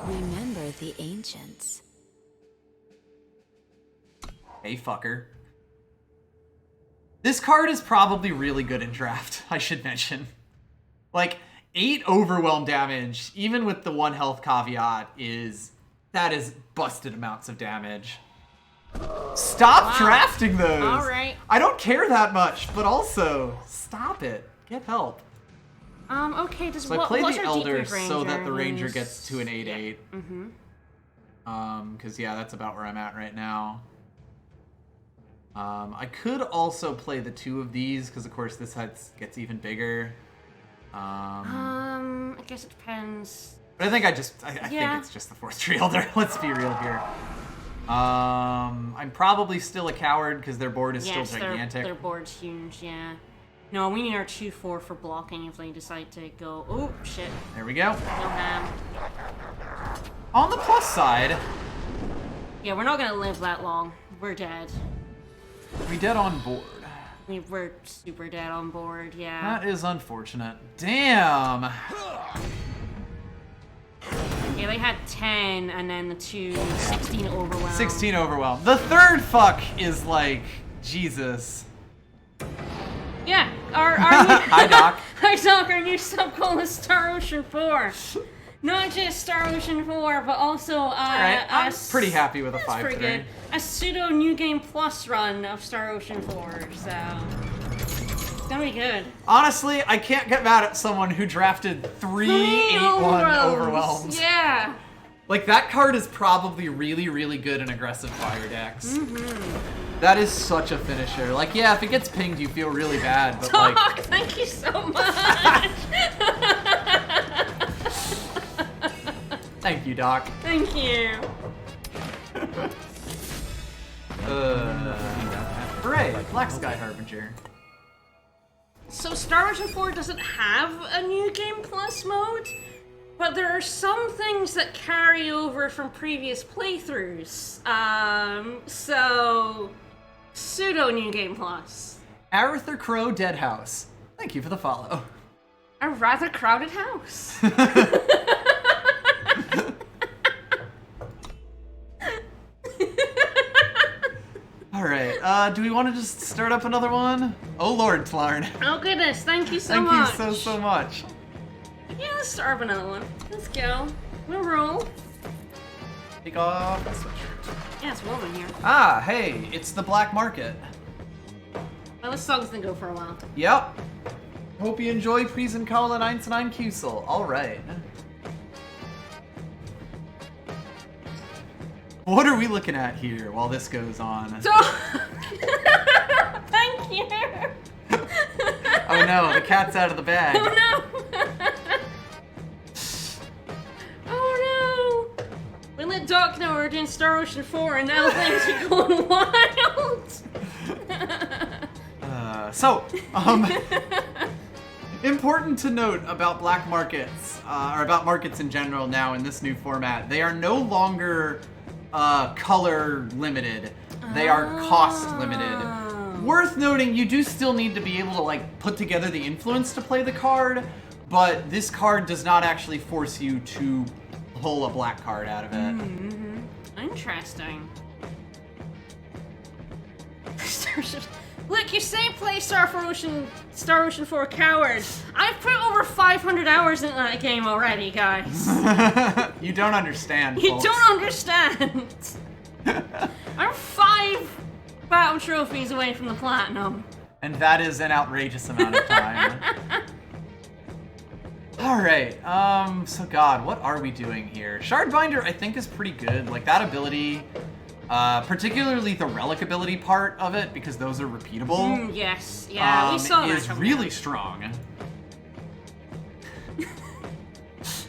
Remember the ancients. Hey, fucker. This card is probably really good in draft, I should mention. Like, 8 overwhelm damage, even with the 1 health caveat, that is busted amounts of damage. Stop drafting those! Alright. I don't care that much, but also, stop it. Get help. Okay, So I play what's the our Elder Deep Root so that Ranger, the Ranger who's- gets to an 8/8. Mm-hmm. Because, yeah, that's about where I'm at right now. I could also play the 2 of these, because, of course, this gets even bigger. I guess it depends. But I think I think it's just the 4th Tree Elder. Let's be real here. I'm probably still a coward, because their board is Yes, still gigantic. their board's huge, yeah. No, we need our 2/4 for blocking if they decide to go. Oh, shit. There we go. No ham. On the plus side, Yeah, we're not gonna live that long. We're dead. we dead on board. We're super dead on board, yeah. That is unfortunate. Damn! Yeah, they had 10, and then the 2, 16 overwhelm. 16 overwhelm. The 3rd fuck is like, Jesus. Yeah, our new, Hi, Doc. Hi, Doc, our new sub goal is Star Ocean 4. Not just Star Ocean 4, but also Alright, I'm a pretty happy with a that's 5/3. pretty good. A pseudo New Game Plus run of Star Ocean 4, so it's gonna be good. Honestly, I can't get mad at someone who drafted 3 8/1 overwhelms. Yeah. Like, that card is probably really, really good in aggressive fire decks. That is such a finisher. Like, yeah, if it gets pinged, you feel really bad, but Doc, like... thank you so much. Thank you, Doc. Thank you. Hooray, Black Sky Harbinger. So Star Ocean 4 doesn't have a New Game Plus mode, but there are some things that carry over from previous playthroughs. So pseudo New Game Plus. Arether Crow Deadhouse. Thank you for the follow. A rather crowded house. Alright, do we want to just start up another one? Oh lord, Tlarn. Oh goodness, thank you so Thank much. you so much. Yeah, let's start up another one. Let's go. We'll roll. Take off the sweatshirt. Yeah, it's warm in here. Ah, hey, it's the black market. Well, this song's gonna go for a while. Yep. Hope you enjoy Prisen Kala 99 Kusel. Alright. What are we looking at here while this goes on? So thank you. Oh no, the cat's out of the bag. Oh no. Oh no. We let Doc know we're doing Star Ocean 4 and now things are going wild. Important to note about black markets, or about markets in general now in this new format, they are no longer color limited. They are cost limited. Worth noting, you do still need to be able to like put together the influence to play the card, but this card does not actually force you to pull a black card out of it. Interesting. Look, you say play Star Ocean 4 Coward. I've put over 500 hours in that game already, guys. You don't understand, You folks. don't understand. I'm 5 battle trophies away from the platinum. And that is an outrageous amount of time. Alright, so God, what are we doing here? Shardbinder, I think, is pretty good. Like, that ability, particularly the relic ability part of it, because those are repeatable. Yes, yeah, we saw that is coming really out. strong.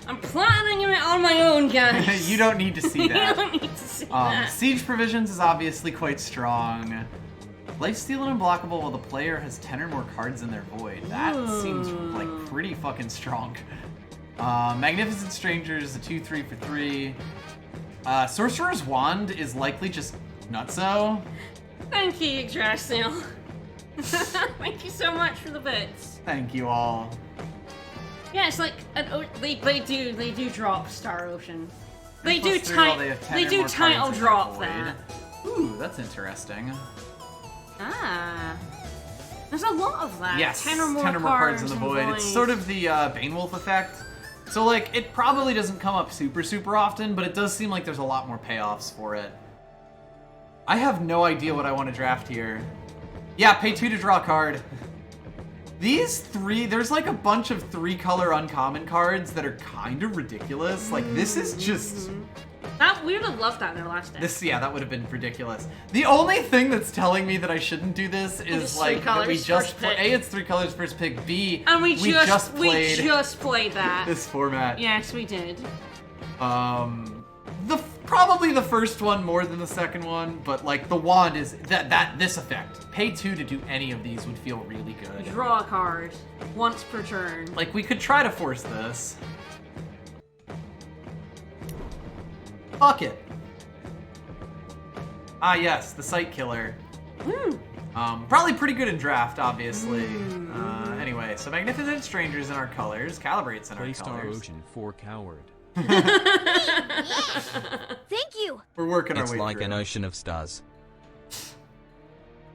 I'm planning it on my own, guys. You don't need to see You that. don't need to see that. Siege Provisions is obviously quite strong. Lifesteal and unblockable while the player has 10 or more cards in their void. That seems like pretty fucking strong. Magnificent Strangers, a 2/3 for 3. Sorcerer's Wand is likely just nutso. Thank you, Yggdrasil. Thank you so much for the bits. Thank you all. Yeah, it's like they do drop Star Ocean. They do Plus 3 while they title have 10 or more title cards in their drop void. that. Ooh, that's interesting. Ah, there's a lot of that. Yes, 10 or more cards in the void. It's sort of the Banewolf effect. So, like, it probably doesn't come up super often, but it does seem like there's a lot more payoffs for it. I have no idea what I want to draft here. Yeah, pay 2 to draw a card. These 3, there's like a bunch of 3-color uncommon cards that are kind of ridiculous. Like, this is just... We would have loved that in their last day. Yeah, that would have been ridiculous. The only thing that's telling me that I shouldn't do this is It's like 3 that we colors, just first pick. A, it's 3 colors first pick. B, And we just played played that. this format. Yes, we did. Probably the first one more than the second one, but like the wand is this effect. Pay 2 to do any of these would feel really good. Draw a card once per turn. Like we could try to force this. Fuck it. Ah yes, the Sight Killer. Probably pretty good in draft, obviously. Anyway, so Magnificent Strangers in our colors, Calibrates in our Play Star colors. Ocean 4 Coward. Thank you. We're working our It's way like through. an ocean of stars.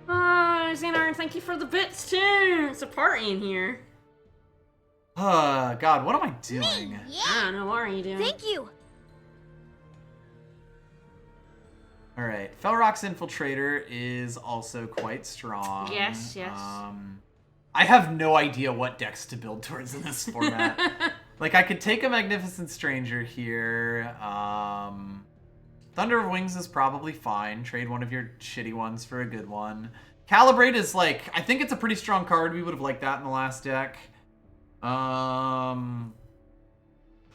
Xanar, thank you for the bits too. It's a party in here. God, what am I doing? I don't know, what are you doing? Thank you. Alright, Felrock's Infiltrator is also quite strong. Yes, yes. I have no idea what decks to build towards in this format. Like, I could take a Magnificent Stranger here. Thunder of Wings is probably fine. Trade one of your shitty ones for a good one. Calibrate is like, I think it's a pretty strong card. We would have liked that in the last deck. I'm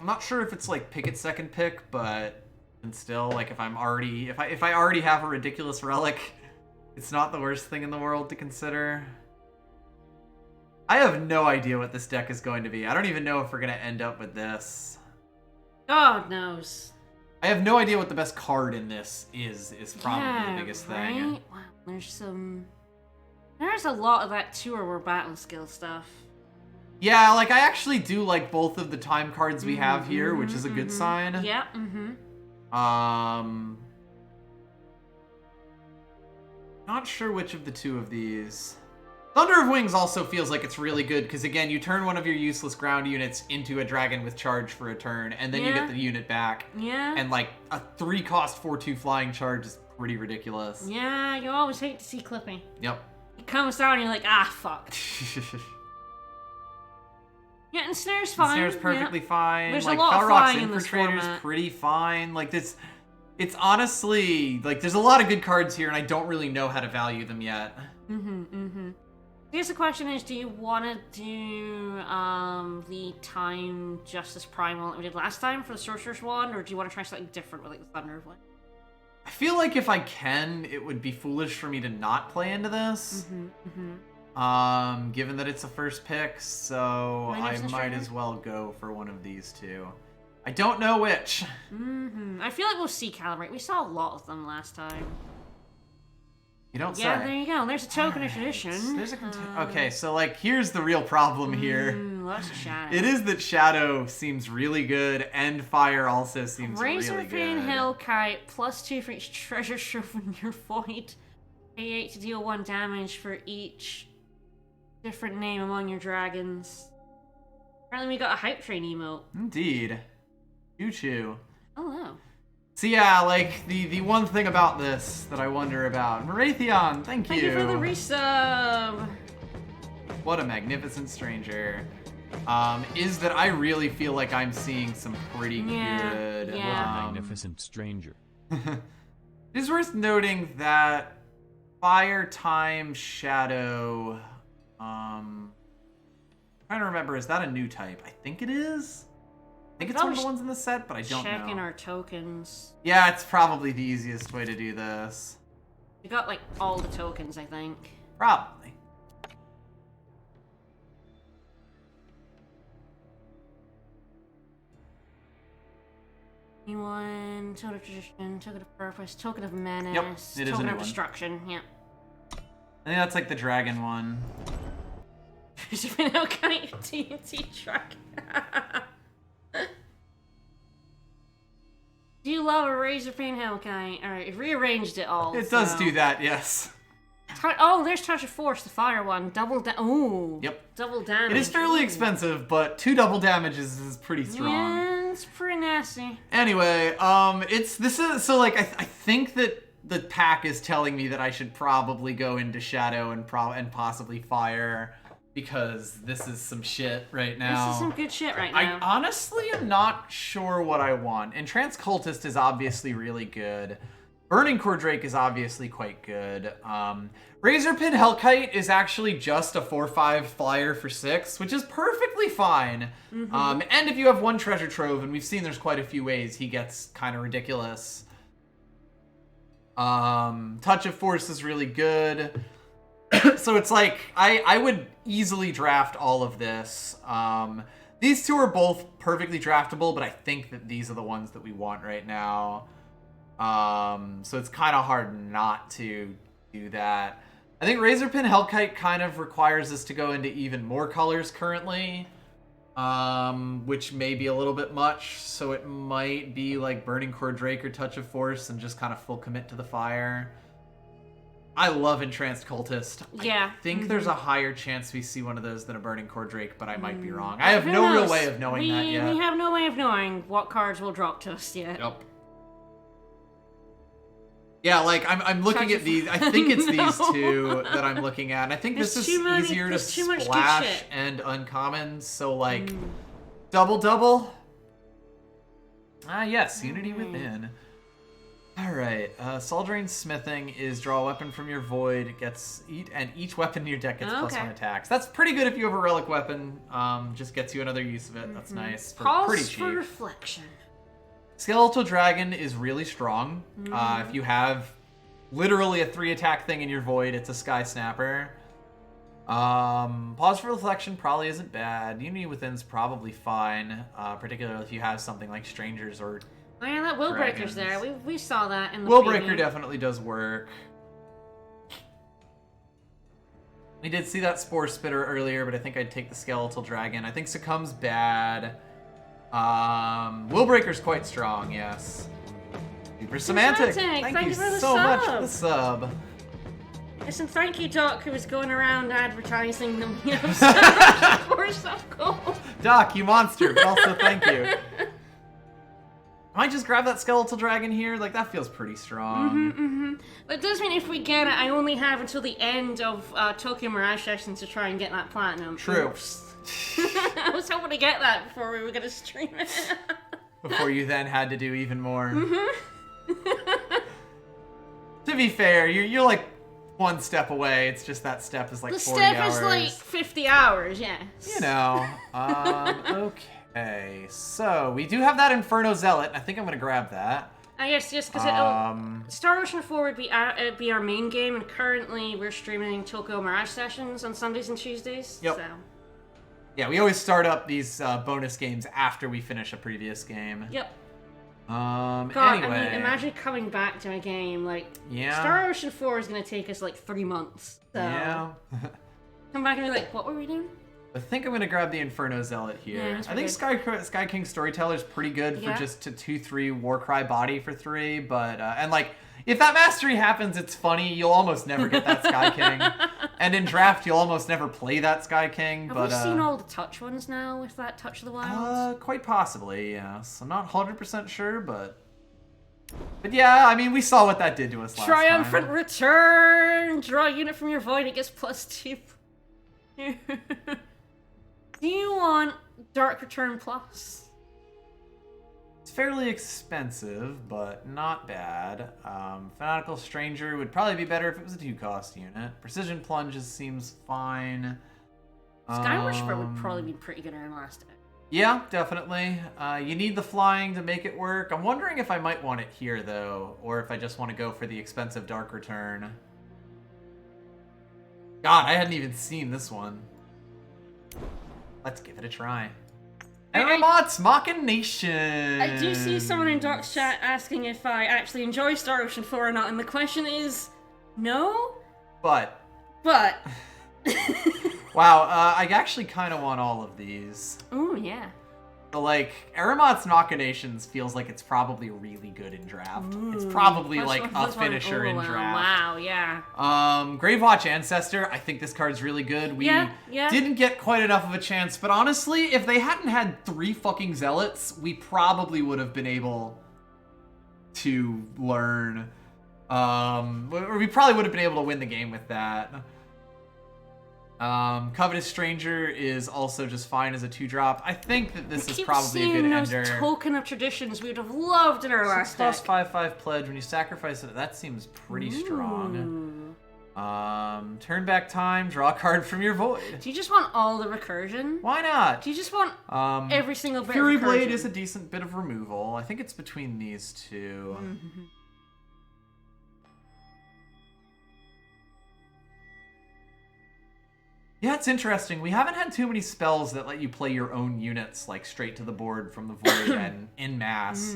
not sure if it's like pick at second pick, but and still, like if I already have a ridiculous relic, it's not the worst thing in the world to consider. I have no idea what this deck is going to be. I don't even know if we're going to end up with this. God knows. I have no idea what the best card in this is probably the biggest thing. Wow, there's a lot of that tour where battle skill stuff. Yeah, like I actually do like both of the time cards we have here, which is a good sign. Yeah, Not sure which of the two of these. Thunder of Wings also feels like it's really good, because again, you turn one of your useless ground units into a dragon with charge for a turn, and then you get the unit back. Yeah. And like, a 3-cost 4/2 flying charge is pretty ridiculous. Yeah, you always hate to see clipping. Yep. It comes out and you're like, ah, fuck. Yeah, and Snare's fine. Snare's perfectly fine. There's like, a lot of Felrock's flying in this Infiltrator's format. pretty fine. Like, it's honestly, like, there's a lot of good cards here, and I don't really know how to value them yet. I guess the question is, do you want to do the Time Justice Primal that we did last time for the Sorcerer's Wand, or do you want to try something different with like the Thunder one? I feel like if I can, it would be foolish for me to not play into this. given that it's a first pick, so I Magnificent might Stranger? as well go for one of these two. I don't know which. I feel like we'll see Calibrate. We saw a lot of them last time. You don't Yeah, say. there you go. There's a token of tradition. There's a okay, so like here's the real problem here. Lots of shadow. It is that Shadow seems really good, and Fire also seems Razor really Pain good. Hellkite, +2 for each treasure trove in your void. Pay 8 to deal 1 damage for each different name among your dragons. Apparently we got a Hype Train emote. Indeed. Choo-choo. Oh, no. So yeah, like, the one thing about this that I wonder about. Marathion, thank you. Thank you for the resub. What a magnificent stranger. Is that I really feel like I'm seeing some pretty Yeah, good... yeah. Magnificent stranger. It is worth noting that Fire, Time, Shadow... I'm trying to remember, is that a new type? I think it is? I think it's one of the ones in the set, but I don't know. Checking our tokens. Yeah, it's probably the easiest way to do this. We got, like, all the tokens, I think. Probably. New one, Token of Tradition, Token of Purpose, Token of Menace, Yep, it is a Token new of one. Destruction, yep. I think that's like the dragon one. There's been no kind of TNT truck. Do you love a Razor Pain Hellkite? Alright, it rearranged it all. It does so- do that, yes. Oh, there's Touch of Force, the fire one. Double ooh. Yep. Double damage. It is fairly Ooh. expensive, but 2 double damages is pretty strong. Yeah, it's pretty nasty. Anyway, I think that the pack is telling me that I should probably go into Shadow and possibly Fire, because this is some shit right now. This is some good shit right I now. honestly am not sure what I want. Entranced Cultist is obviously really good. Burning Core Drake is obviously quite good. Razorpin Hellkite is actually just a 4/5 flyer for 6, which is perfectly fine. And if you have 1 treasure trove, and we've seen there's quite a few ways he gets kind of ridiculous. Touch of Force is really good. So it's like, I would easily draft all of this. These two are both perfectly draftable, but I think that these are the ones that we want right now. So it's kind of hard not to do that. I think Razorpin Hellkite kind of requires us to go into even more colors currently, which may be a little bit much. So it might be like Burning Core Drake or Touch of Force and just kind of full commit to the fire. I love Entranced Cultist. Yeah. I think there's a higher chance we see one of those than a Burning Core Drake, but I might be wrong. I have Who no real knows? way of knowing that yet. We have no way of knowing what cards will drop to us yet. Yep. Yeah, like I'm looking Touch at of- these. I think it's No. these two that I'm looking at. And I think There's this is too many- easier to there's too much good splash shit. and uncommons. So like double. Ah yes, Unity Within. All right, Soldrain Smithing is draw a weapon from your void. It gets each weapon in your deck gets +1 attacks. That's pretty good if you have a relic weapon. Just gets you another use of it. That's nice. For pretty Pulse cheap. for reflection. Skeletal Dragon is really strong. If you have literally a 3-attack thing in your void, it's a Sky Snapper. Pause for Reflection probably isn't bad. Unity Within's probably fine, particularly if you have something like Strangers or... Oh yeah, that Will Dragons. Breaker's there. We saw that in the Will Breaker preview. definitely does work. We did see that Spore Spitter earlier, but I think I'd take the Skeletal Dragon. I think Succumb's bad. Will Breaker's quite strong, yes. Super Semantic, Semantic, thank you for the so much sub. for the sub. Listen, thank you, Doc, who was going around advertising them. You know, for stuff cool. Doc, you monster, but also thank you. I might just grab that Skeletal Dragon here. Like, that feels pretty strong. But it does mean if we get it, I only have until the end of Tokyo Mirage Sessions to try and get that platinum. True. Oops. I was hoping to get that before we were going to stream it. Before you then had to do even more. To be fair, you're like 1 step away. It's just that step is like The 40 step hours. is like 50 hours, yes. You know. Okay. So we do have that Inferno Zealot. I think I'm gonna grab that. I guess just because Star Ocean 4 would be our main game, and currently we're streaming Tokyo Mirage sessions on Sundays and Tuesdays. Yep. So. Yeah, we always start up these bonus games after we finish a previous game. Yep. God, Anyway. anyway. I mean, imagine coming back to a game like Star Ocean 4 is gonna take us like 3 months. So Yeah. come back and be like, what were we doing? I think I'm gonna grab the Inferno Zealot here. Yeah, I think Sky King Storyteller is pretty good for just a 2/3 Warcry body for 3, but and like if that mastery happens, it's funny. You'll almost never get that Sky King, and in draft you'll almost never play that Sky King. Have but we seen all the touch ones now with that Touch of the Wild? Quite possibly, yes. I'm not 100% sure, but yeah, I mean we saw what that did to us last Triumphant time. Return! Draw a unit from your void, it gets +2. Do you want Dark Return Plus? It's fairly expensive, but not bad. Fanatical Stranger would probably be better if it was a 2-cost unit. Precision Plunges seems fine. Sky Worshiper would probably be pretty good in our last deck. Yeah, definitely. You need the flying to make it work. I'm wondering if I might want it here, though, or if I just want to go for the expensive Dark Return. God, I hadn't even seen this one. Let's give it a try. Aeromots Machination! I do see someone in Doc's chat asking if I actually enjoy Star Ocean 4 or not, and the question is, no? But... Wow, I actually kind of want all of these. Ooh, yeah. So, like, Aeromots Machinations feels like it's probably really good in draft. It's probably, like, a finisher in draft. Wow, yeah. Gravewatch Ancestor, I think this card's really good. We didn't get quite enough of a chance, but honestly, if they hadn't had 3 fucking Zealots, we probably would have been able to learn. Or we probably would have been able to win the game with that. Covetous Stranger is also just fine as a 2-drop. I think that this is probably a good ender. Those Token of Traditions we would have loved in our last deck. 5/5 pledge. When you sacrifice it, that seems pretty strong. Turn back time. Draw a card from your void. Do you just want all the recursion? Why not? Do you just want every single bit Fury of recursion? Blade is a decent bit of removal. I think it's between these two. Yeah, it's interesting. We haven't had too many spells that let you play your own units, like, straight to the board from the void and en masse.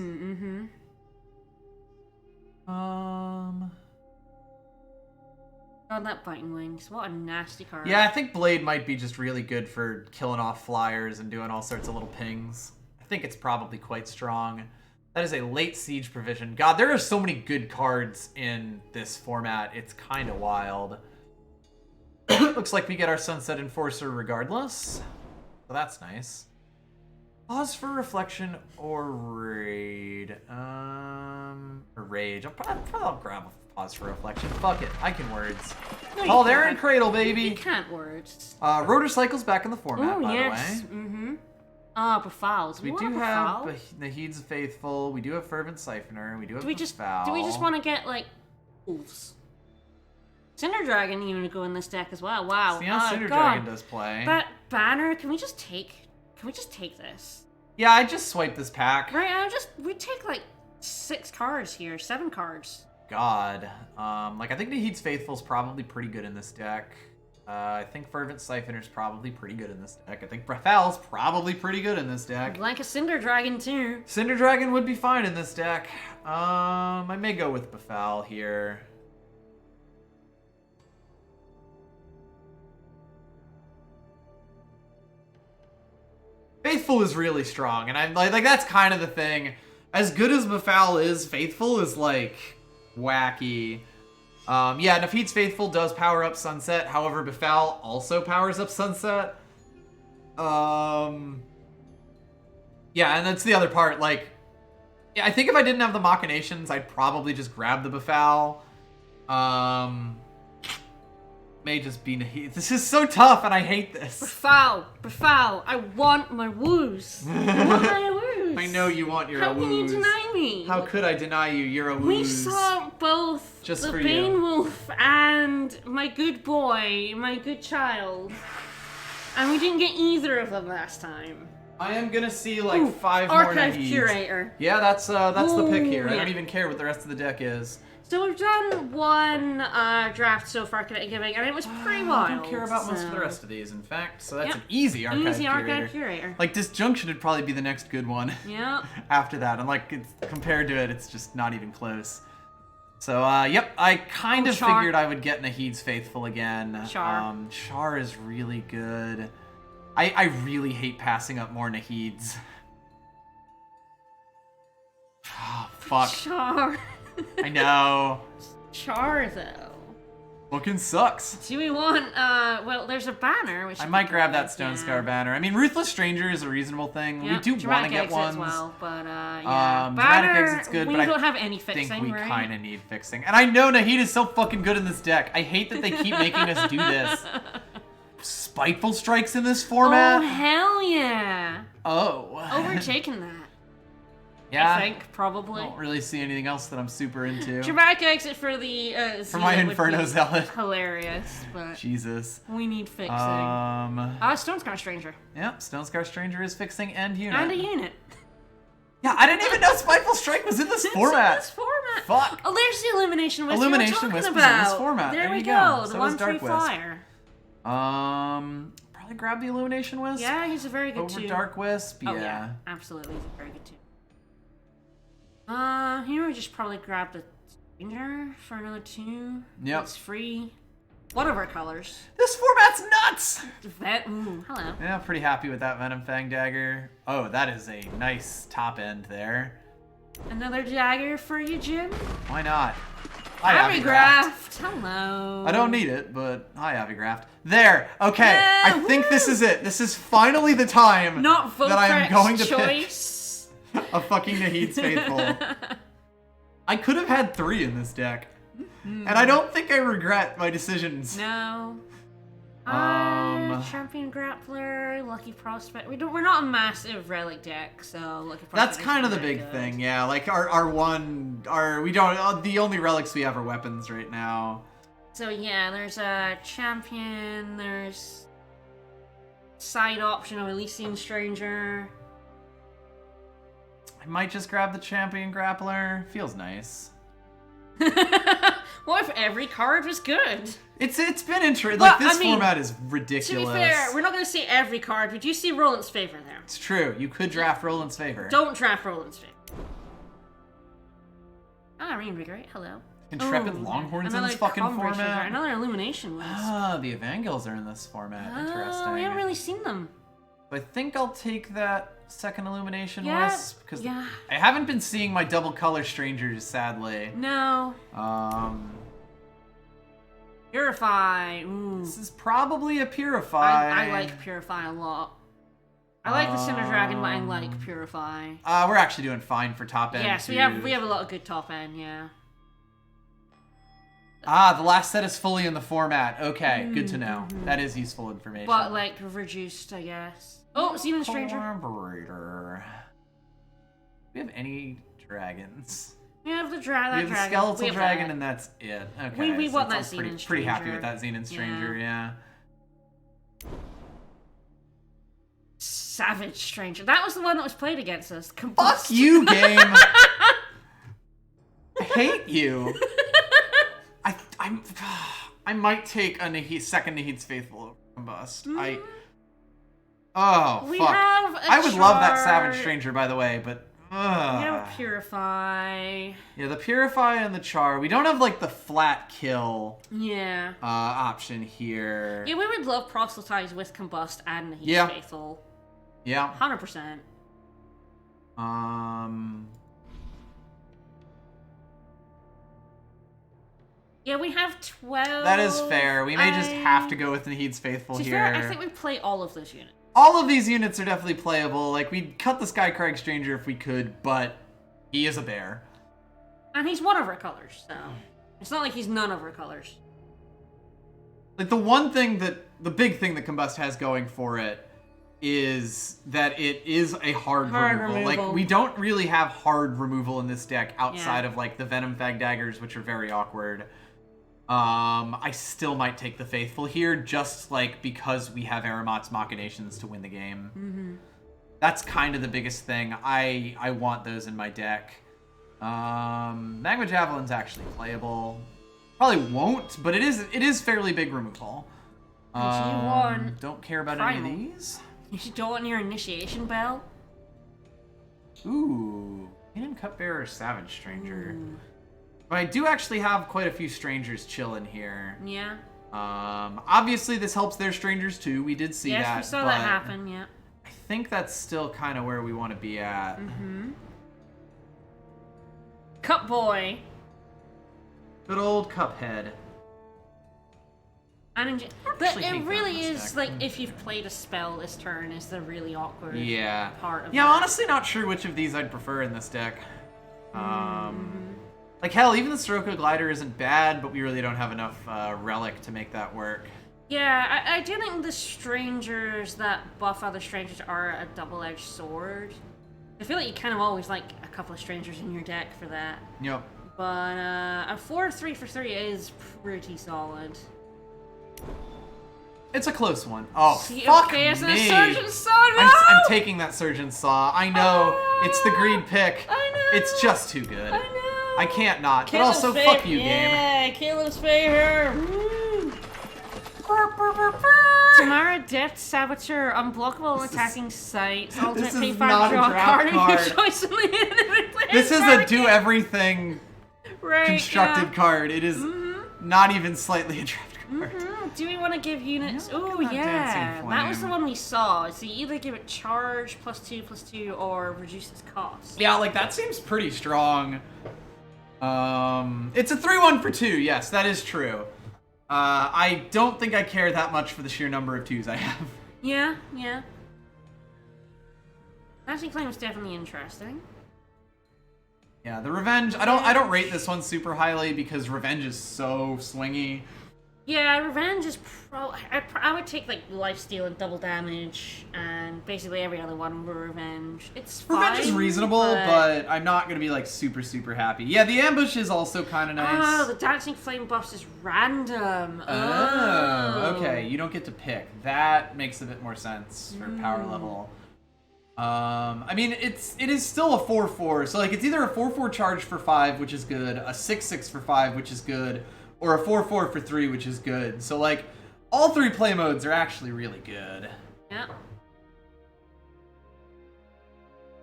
God, that Biting Wings. What a nasty card. Yeah, I think Blade might be just really good for killing off flyers and doing all sorts of little pings. I think it's probably quite strong. That is a late siege provision. God, there are so many good cards in this format. It's kind of wild. Looks like we get our Sunset Enforcer regardless. So that's nice. Pause for reflection or raid. Or rage. I'll grab a pause for reflection. Fuck it. I can words. No, Call there and cradle, baby. You can't words. Rotor Cycle's back in the format, by yes. the way. Befouled. We do have Nahid's Faithful. We do have Fervent Siphoner. We do have Befoul. Do we just want to get, like, wolves? Cinder Dragon even go in this deck as well. Wow. Yeah, Cinder Dragon does play. That banner, can we just take this? Yeah, I just swipe this pack. Right, we take like 6 cards here, 7 cards. God. Like I think Nahid's Faithful's probably pretty good in this deck. I think Fervent Siphoner's probably pretty good in this deck. I think Befoul's probably pretty good in this deck. I'd like a Cinder Dragon too. Cinder Dragon would be fine in this deck. I may go with Befoul here. Faithful is really strong, and I'm like that's kind of the thing. As good as Befoul is, Faithful is like wacky. Yeah, Nafid's Faithful does power up Sunset. However, Befoul also powers up Sunset. Yeah, and that's the other part. Like, yeah, I think if I didn't have the Machinations, I'd probably just grab the Befoul. May just be Nahid. This is so tough, and I hate this. Befoul, I want my woos. I want my woos. I know you want your How woos. can you deny me? How could I deny you? You're a woos. We saw both just the for Bane you. Wolf and my good boy, my good child. And we didn't get either of them last time. I am gonna see like Ooh, 5 more Archive Naheeds. Curator. Yeah, that's the pick here. I yeah. don't even care what the rest of the deck is. So we've done one draft so far, Kinetic Giving, and it was pretty wild. I don't care about most of the rest of these, in fact. So that's an easy Archive Curator. Like, Disjunction would probably be the next good one. Yep. After that, and like compared to it, it's just not even close. So, yep, I kind of Char. figured I would get Naheed's Faithful again. Char. Char is really good. I really hate passing up more Naheeds. Oh, fuck. Char. I know. Char, though. Fucking sucks. Do we want, well, there's a banner, which... I might grab that Stone Scar banner. I mean, Ruthless Stranger is a reasonable thing. Yeah, We do want to Dramatic get Exit ones. As well, but, yeah. Dramatic Banner, Exit's good, we but don't I have any fixing, think we right? kind of need fixing. And I know Naheed is so fucking good in this deck. I hate that they keep making us do this. Spiteful Strikes in this format? Oh, hell yeah. Oh. Overtaken that. Yeah. I think, probably. I don't really see anything else that I'm super into. Dramatic Exit for the, For my Zealot would Inferno be Zealot. hilarious, but Jesus. we need fixing. Stone Scar Stranger. Yeah, Stone Scar Stranger is fixing and unit. And a unit. Yeah, I didn't even know Spiteful Strike was in this format. It's in this format. Fuck. Oh, there's the Illumination Wisp. Illumination we were Wisp talking was in this about. format. There, There we you go. go. The So one is Dark tree Wisp. fire. Probably grab the Illumination Wisp. Yeah, he's a very good Over too. Dark Wisp. Oh, Yeah. absolutely, he's a very good too. Here we just probably grab the Stranger for another 2. Yep. It's free. One of our colors. This format's nuts. Hello. Yeah, pretty happy with that Venom Fang Dagger. Oh, that is a nice top end there. Another dagger for you, Jim. Why not? Hi, Avigraft. Hello. I don't need it, but hi, Avigraft. There. Okay. I think this is it. This is finally the time Not that I am going to choice. pick a fucking Naheed's Faithful. I could have had 3 in this deck. And I don't think I regret my decisions. No. Champion Grappler, Lucky Prospect. We're not a massive relic deck, so Lucky Prospect. That's kind of the very big good. thing, yeah. Like the only relics we have are weapons right now. So yeah, there's a champion. There's side option of Elysian Stranger. I might just grab the Champion Grappler. Feels nice. What if every card was good? It's been interesting. Well, Like, this I mean, format is ridiculous. To be fair, we're not going to say every card, but you see Roland's Favor there. It's true. You could draft Roland's Favor. Don't draft Roland's Favor. Reinvigorate. Hello. Intrepid Longhorns in another this fucking Converse format. Trigger, another Illumination Wisp. Ah, the Evangels are in this format. Interesting. We haven't really seen them. I think I'll take that second Illumination Yeah, Wisp because yeah. I haven't been seeing my double color strangers, sadly. No. Purify. Ooh. This is probably a Purify. I like Purify a lot. I like the Cinder Dragon, but I like Purify. We're actually doing fine for top end. Yes, too. we have a lot of good top end, yeah. The last set is fully in the format. Okay, good to know. That is useful information. But like reduced, I guess. Oh, Xenon Stranger. Collaborator. Do we have any dragons? We have the We dragon. have the skeletal dragon, and that's it. Okay, we so want it that sounds pretty, Xenon pretty happy Stranger. with that Xenon Stranger, yeah. Savage Stranger. That was the one that was played against us. Fuck you, game! I hate you. I might take a second Naheed's Faithful over Combust. Oh, We fuck. have a I would love that Savage Char. Stranger, by the way, but... We have a Purify. Yeah, the Purify and the Char. We don't have, like, the flat kill Yeah. option here. Yeah, we would love Proselytize with Combust and Naheed's Yeah. Faithful. Yeah. 100%. Yeah, we have 12. That is fair. We may just have to go with Naheed's Faithful To be here. fair, I think we play all of those units. All of these units are definitely playable. Like, we'd cut the Skycrag Stranger if we could, but he is a bear. And he's one of our colors, so it's not like he's none of our colors. Like, the big thing that Combust has going for it is that it is a hard removal. Like, we don't really have hard removal in this deck outside of, like, the Venom Fang Daggers, which are very awkward. I still might take the Faithful here, just, like, because we have Aramat's Machinations to win the game. That's kind of the biggest thing. I want those in my deck. Magma Javelin's actually playable. Probably won't, but it is fairly big removal. Don't care about Primal. any of these. You don't want your initiation bell? Ooh, Hidden Cupbearer, Savage Stranger. But I do actually have quite a few strangers chilling here. Yeah. Obviously this helps their strangers too. We did see that. Yes, we saw but that happen, yeah. I think that's still kind of where we want to be at. Cup Boy. Good old Cuphead. And actually hate it that really in this is deck. like if you've played a spell this turn is the really awkward Yeah. part of Yeah, that. I'm honestly not sure which of these I'd prefer in this deck. Like hell, even the Sirocco Glider isn't bad, but we really don't have enough relic to make that work. Yeah, I do think the strangers that buff other strangers are a double-edged sword. I feel like you kind of always like a couple of strangers in your deck for that. Yep. But a 4-3 for 3 is pretty solid. It's a close one. Oh, See, fuck okay, it's me. a Surgeon Saw, no! I'm taking that Surgeon Saw. I know. It's the green pick. I know. It's just too good. I know. I can't not. Caleb's but also, favor- fuck you, game. Yeah, Caleb's favor. Tamara, Depth Saboteur, unblockable This is- attacking sites, ultimate this is pay 5 not a draw draft card of your card. choice in the enemy player's This is a target. do everything Right, constructed card. It is not even slightly a draft card. Do we want to give units? Yeah, Oh look at that yeah, dancing that was the flame. one we saw. So you either give it charge +2/+2 or reduce its cost. Yeah, like that seems pretty strong. It's a 3-1 for 2. Yes, that is true. I don't think I care that much for the sheer number of 2s I have. Yeah, yeah. Dancing Flame was definitely interesting. Yeah, the Revenge. I don't rate this one super highly because Revenge is so swingy. Yeah, Revenge is I would take like Lifesteal and double damage and basically every other one with Revenge. It's fine. Revenge is reasonable, but I'm not gonna be like super happy. Yeah, the Ambush is also kind of nice. Oh, the Dancing Flame buffs is random. Oh, okay. You don't get to pick. That makes a bit more sense for power level. I mean, it is still a 4/4, so like it's either a 4/4 charge for 5, which is good, a 6/6 for 5, which is good, or a 4/4 for 3, which is good. So like, all 3 play modes are actually really good. Yeah.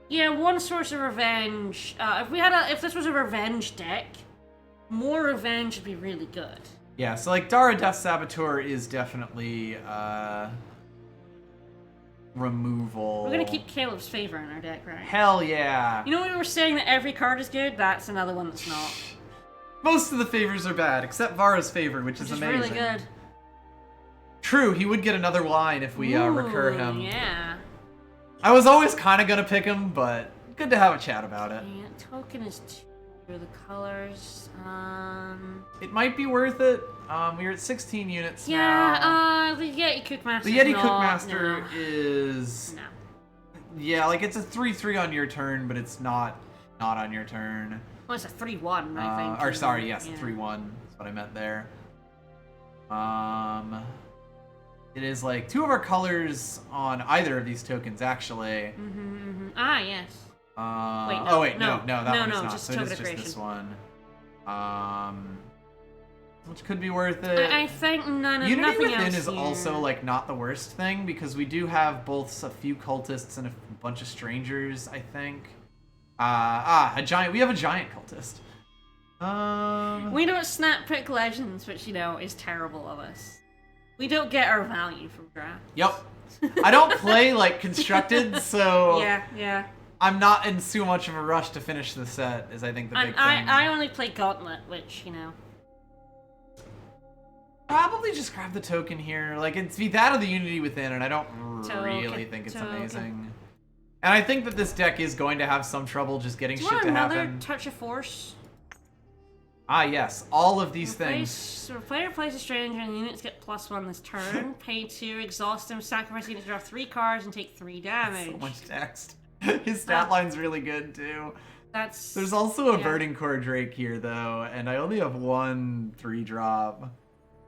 Yeah, one source of revenge. If this was a revenge deck, more revenge would be really good. Yeah, so like Dara Death Saboteur is definitely removal. We're gonna keep Caleb's favor in our deck, right? Hell yeah. You know when we were saying that every card is good? That's another one that's not. Most of the favors are bad, except Vara's favor, which is amazing. Really good. True, he would get another line if we recur Ooh, him. Yeah. I was always kind of gonna pick him, but good to have a chat about it. Yeah, token is 2. The colors. It might be worth it. We're at 16 units now. Yeah. The Yeti Cookmaster. The Yeti Cookmaster is... No. Yeah, like it's a 3/3 on your turn, but it's not on your turn. Well, it's a 3/1, I think. Or sorry, yes, Yeah. 3/1. That's what I meant there. It is like 2 of our colors on either of these tokens, actually. Ah, yes. Wait, no, oh wait, no, that no, one's no, not. just So it is token just this creation. one. Which could be worth it. I think Unity nothing Within else is here. also like not the worst thing because we do have both a few cultists and a bunch of strangers, I think. A giant. We have a giant cultist. We don't snap pick legends, which you know is terrible of us. We don't get our value from draft. Yep. I don't play like constructed, so Yeah. I'm not in too much of a rush to finish the set. Is I think the big And thing. I only play Gauntlet, which you know. Probably just grab the token here. Like it's that or the Unity Within, and I don't really Token, think it's token. amazing. And I think that this deck is going to have some trouble just getting Do you shit want to another happen. Touch of Force? Ah, yes, all of these things. Player plays a stranger and units get +1 this turn. Pay 2, exhaust them, sacrifice units, draw 3 cards, and take 3 damage. So much text. His stat line's really good too. That's. There's also a yeah. Burning Core Drake here though, and I only have one 3-drop.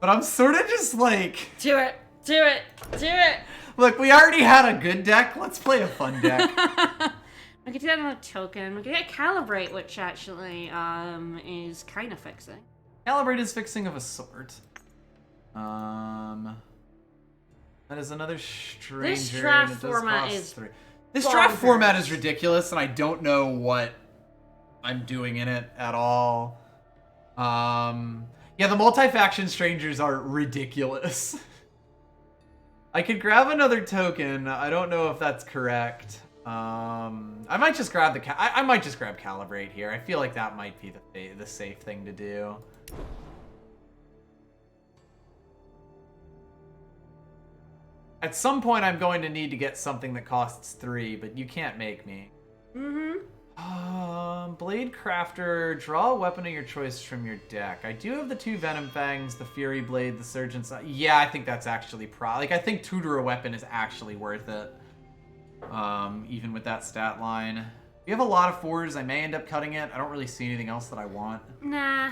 But I'm sort of just like, Do it. Do it! Do it! Look, we already had a good deck. Let's play a fun deck. We could do another token. We could get Calibrate, which actually is kind of fixing. Calibrate is fixing of a sort. That is another stranger. This draft and it does format cost is 3. This draft bonkers. format is ridiculous, and I don't know what I'm doing in it at all. Yeah, the multi-faction strangers are ridiculous. I could grab another token. I don't know if that's correct. I might just grab I might just grab Calibrate here. I feel like that might be the safe thing to do. At some point, I'm going to need to get something that costs 3, but you can't make me. Blade Crafter, draw a weapon of your choice from your deck. I do have the 2 Venom Fangs, the Fury Blade, the Surgeon's... Yeah, I think that's actually I think tutor a weapon is actually worth it. Even with that stat line. We have a lot of 4s. I may end up cutting it. I don't really see anything else that I want. Nah.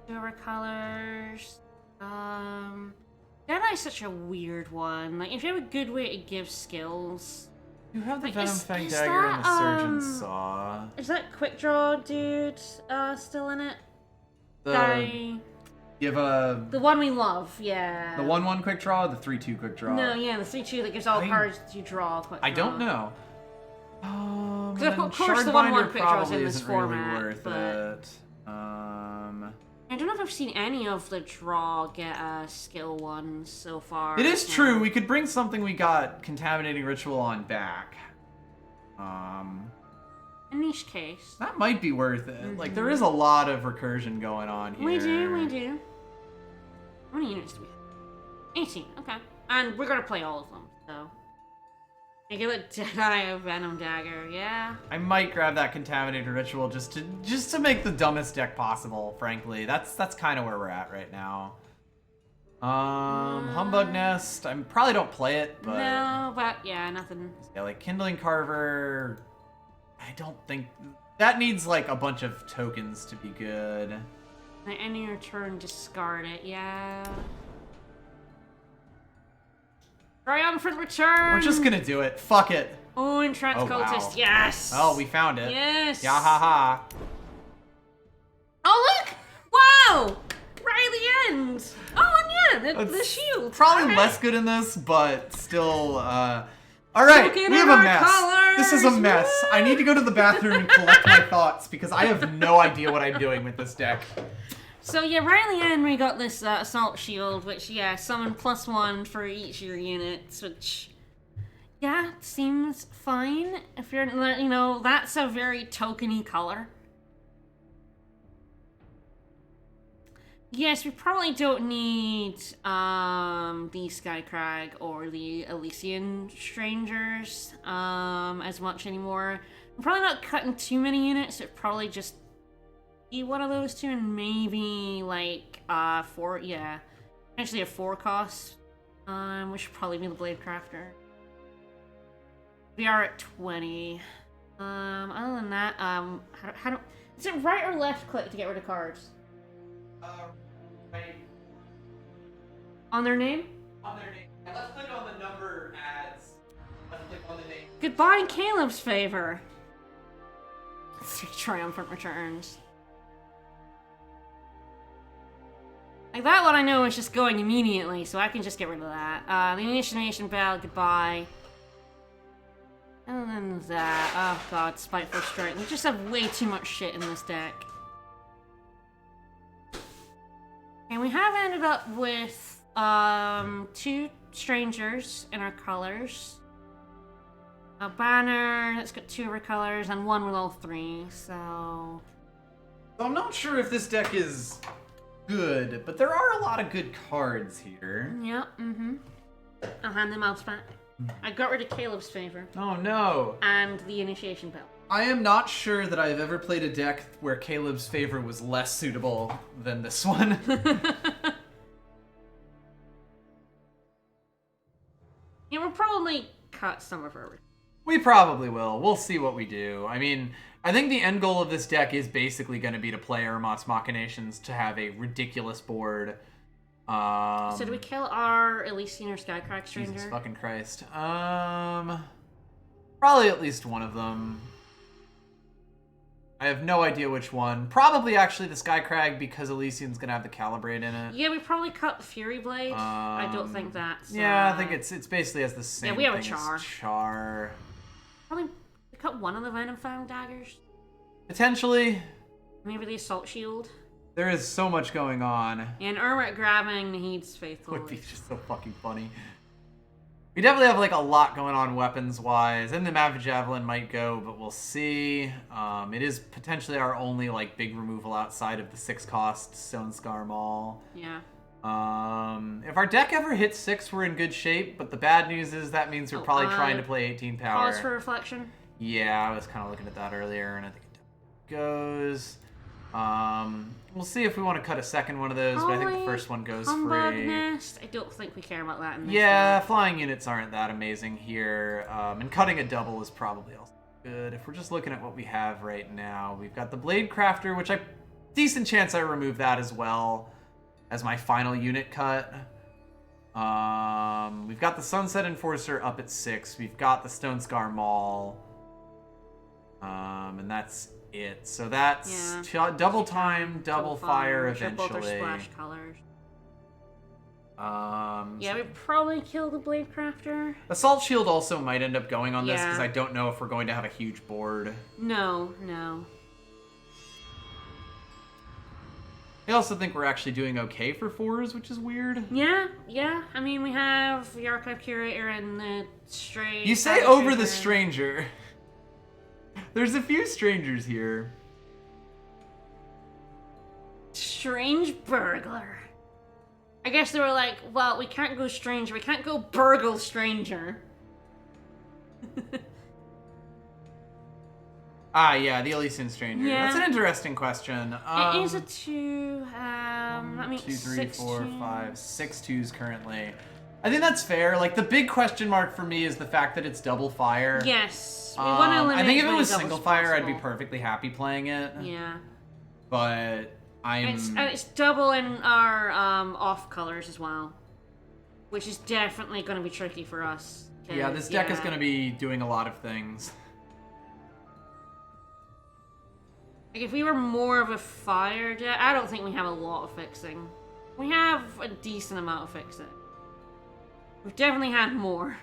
Silver colors. Jedi's such a weird one. Like, if you have a good way to give skills. You have the Like, Venom is Fang that, Dagger and the Surgeon's Saw. Is that Quick Draw dude still in it? The, Guy. you have The one we love, yeah. the 1/1 quick draw, or the 3/2 quick draw. No, yeah, the 3/2 that gives all cards you draw quick draw. I don't know. Of Then course the 1/1 Shardbinder quick draw is probably in this isn't format, really worth but it. I don't know if I've seen any of the draw get skill ones so far. It is so- true. We could bring something we got Contaminating Ritual on back. In each case. That might be worth it. Like, there is a lot of recursion going on here. We do. How many units do we have? 18, okay. And we're gonna play all of them, so. I give it Jedi a Venom Dagger, yeah. I might grab that Contaminated Ritual just to make the dumbest deck possible, frankly. That's kind of where we're at right now. Humbug Nest. I probably don't play it, but... No, but yeah, nothing. Yeah, like Kindling Carver... I don't think... That needs, like, a bunch of tokens to be good. At any your turn, discard it, yeah. Triumphant Return! We're just gonna do it. Fuck it. Oh, Entranced Oh, wow. Cultist, yes! Oh, we found it. Yes! Yeah, ha ha. Oh, look! Wow! Right at the end! Oh, and yeah, the It's shield. Probably Alright. less good in this, but still, Alright, Token we have of a our mess. colors! This is a mess. I need to go to the bathroom and collect my thoughts, because I have no idea what I'm doing with this deck. So yeah, right at the end we got this Assault Shield, which, yeah, summon +1 for each of your units, which, yeah, seems fine. If you're, you know, that's a very tokeny color. Yes, we probably don't need the Skycrag or the Elysian Strangers as much anymore. I'm probably not cutting too many units. It probably just be one of those two, and maybe like 4. Yeah, actually a 4 cost. Which should probably be the Blade Crafter. We are at 20. Other than that, how do is it right or left click to get rid of cards? Right On their name? on their name. Let's click on the number ads. Let's click on the name. Goodbye in Caleb's favor. 3 triumphant returns. Like that one I know is just going immediately, so I can just get rid of that. The Initiation Bell, goodbye. And then that. Oh god, Spiteful Strike. We just have way too much shit in this deck. And we have ended up with 2 strangers in our colors. A banner that's got 2 of our colors, and 1 with all 3, so... So I'm not sure if this deck is good, but there are a lot of good cards here. Yep, I'll hand the mouse back. I got rid of Caleb's favor. Oh no. And the Initiation Bell. I am not sure that I've ever played a deck where Caleb's favor was less suitable than this one. Yeah, we'll probably cut some of her. We probably will. We'll see what we do. I mean, I think the end goal of this deck is basically going to be to play Ermot's Machinations to have a ridiculous board. So do we kill our Elysian or Skycrack Stranger? Jesus fucking Christ. Probably at least one of them. I have no idea which one. Probably actually the Skycrag because Elysian's gonna have the Calibrate in it. Yeah, we probably cut the Fury Blade. I don't think that's... Yeah, I think it's basically has the same we have a thing Char. as Char. Probably cut one of the Venom Fang daggers. Potentially. Maybe the Assault Shield. There is so much going on. And Ermot grabbing Nahid's Faithful. Would be just so fucking funny. We definitely have like a lot going on weapons-wise, and the Mavage Javelin might go, but we'll see. It is potentially our only like big removal outside of the 6-cost Stone Scar Maul. Yeah. If our deck ever hits 6, we're in good shape, but the bad news is that means we're probably trying to play 18 power. Pause for reflection. Yeah, I was kind of looking at that earlier, and I think it goes. We'll see if we want to cut a second one of those, but I think the first one goes Humbug free. Nest. I don't think we care about that in this Yeah, one. flying units aren't that amazing here, and cutting a double is probably also good. If we're just looking at what we have right now, we've got the Blade Crafter, which decent chance I remove that as well as my final unit cut. We've got the Sunset Enforcer up at 6. We've got the Stone Scar Maul, and that's it. So that's double time, double fire eventually. Splash colors. Yeah, we probably kill the Blade Crafter. Assault Shield also might end up going on this Yeah. because I don't know if we're going to have a huge board. No. I also think we're actually doing okay for 4s, which is weird. Yeah. I mean, we have the Archive Curator and the Stray. You say over the Stranger. There's a few strangers here. Strange Burglar. I guess they were like, well, we can't go Stranger. We can't go Burgle Stranger. Yeah, the Elysian Stranger. Yeah. That's an interesting question. It is a 2. I mean, 2, 3, 6 4, 2. 5, 6 2s currently. I think that's fair. Like, the big question mark for me is the fact that it's double fire. Yes. We want to eliminate I think if as it many was doubles single as fire, I'd be possible. perfectly happy playing it. Yeah. But It's double in our off colors as well, which is definitely going to be tricky for us. Yeah, this deck is going to be doing a lot of things. Like, if we were more of a fire deck, I don't think we have a lot of fixing. We have a decent amount of fixing. We've definitely had more.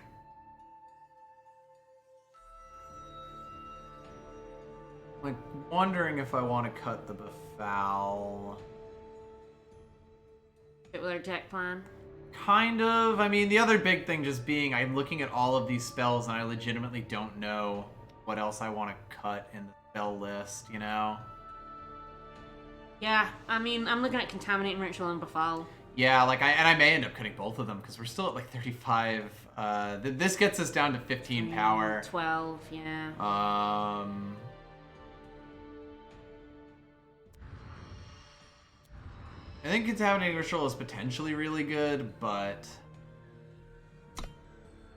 Like, wondering if I want to cut the Befoul. Fit with our deck plan. Kind of. I mean, the other big thing just being I'm looking at all of these spells and I legitimately don't know what else I want to cut in the spell list, you know? Yeah, I mean, I'm looking at Contaminating Ritual and Befoul. Yeah, like I may end up cutting both of them because we're still at like 35. This gets us down to 15 power. 12, yeah. I think Contaminating Ritual is potentially really good, but